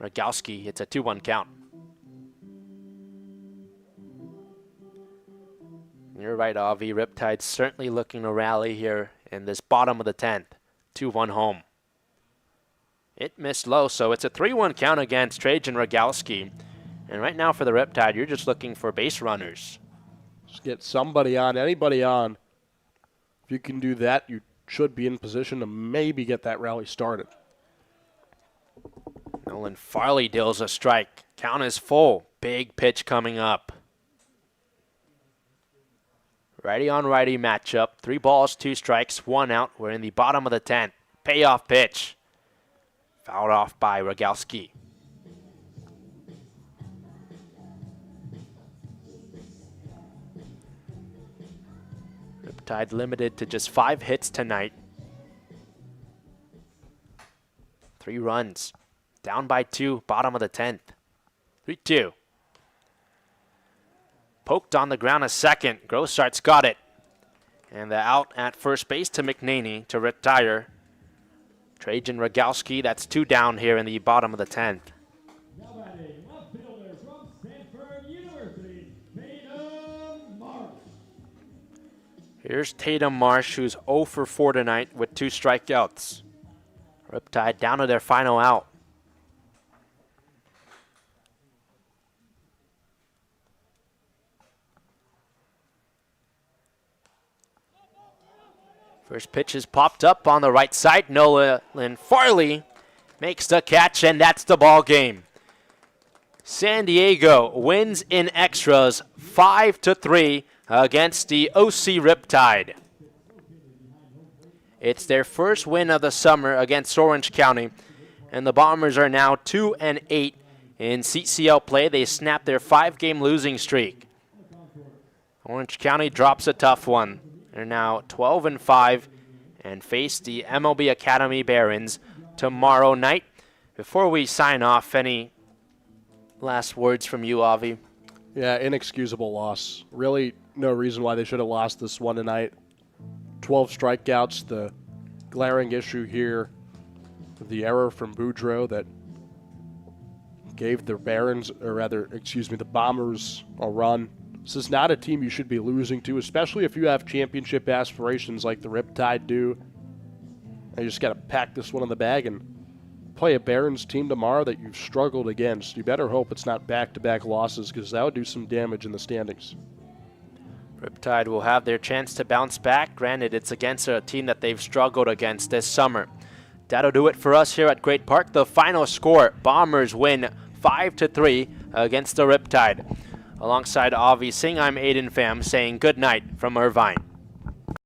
Rogowski. It's a 2-1 count. You're right, Avi. Riptide certainly looking to rally here in this bottom of the 10th. 2-1 home. It missed low, so it's a 3-1 count against Trajan Rogowski. And right now for the Riptide, you're just looking for base runners. Just get somebody on, anybody on. If you can do that, you should be in position to maybe get that rally started. Nolan Farley deals a strike. Count is full. Big pitch coming up. Righty on righty matchup. 3 balls, 2 strikes, 1 out. We're in the bottom of the 10th. Payoff pitch. Fouled off by Rogowski. Riptide limited to just 5 hits tonight. 3 runs. Down by 2, bottom of the 10th. 3-2. Poked on the ground a second. Grossart's got it. And the out at first base to McNaney to retire. Trajan Rogalski, that's 2 down here in the bottom of the 10th. Now batting, left fielder from Stanford University, Tatum Marsh. Here's Tatum Marsh, who's 0 for 4 tonight with 2 strikeouts. Riptide down to their final out. First pitch is popped up on the right side. Nolan Farley makes the catch, and that's the ball game. San Diego wins in extras 5-3 against the OC Riptide. It's their first win of the summer against Orange County, and the Bombers are now 2-8 in CCL play. They snapped their 5-game losing streak. Orange County drops a tough one. They're now 12-5 and face the MLB Academy Barons tomorrow night. Before we sign off, any last words from you, Avi? Yeah, inexcusable loss. Really no reason why they should have lost this one tonight. 12 strikeouts, the glaring issue here, the error from Boudreaux that gave the the Bombers a run. This is not a team you should be losing to, especially if you have championship aspirations like the Riptide do. You just got to pack this one in the bag and play a Barons team tomorrow that you've struggled against. You better hope it's not back-to-back losses, because that would do some damage in the standings. Riptide will have their chance to bounce back. Granted, it's against a team that they've struggled against this summer. That'll do it for us here at Great Park. The final score, Bombers win 5-3 against the Riptide. Alongside Avi Singh, I'm Aiden Pham saying good night from Irvine.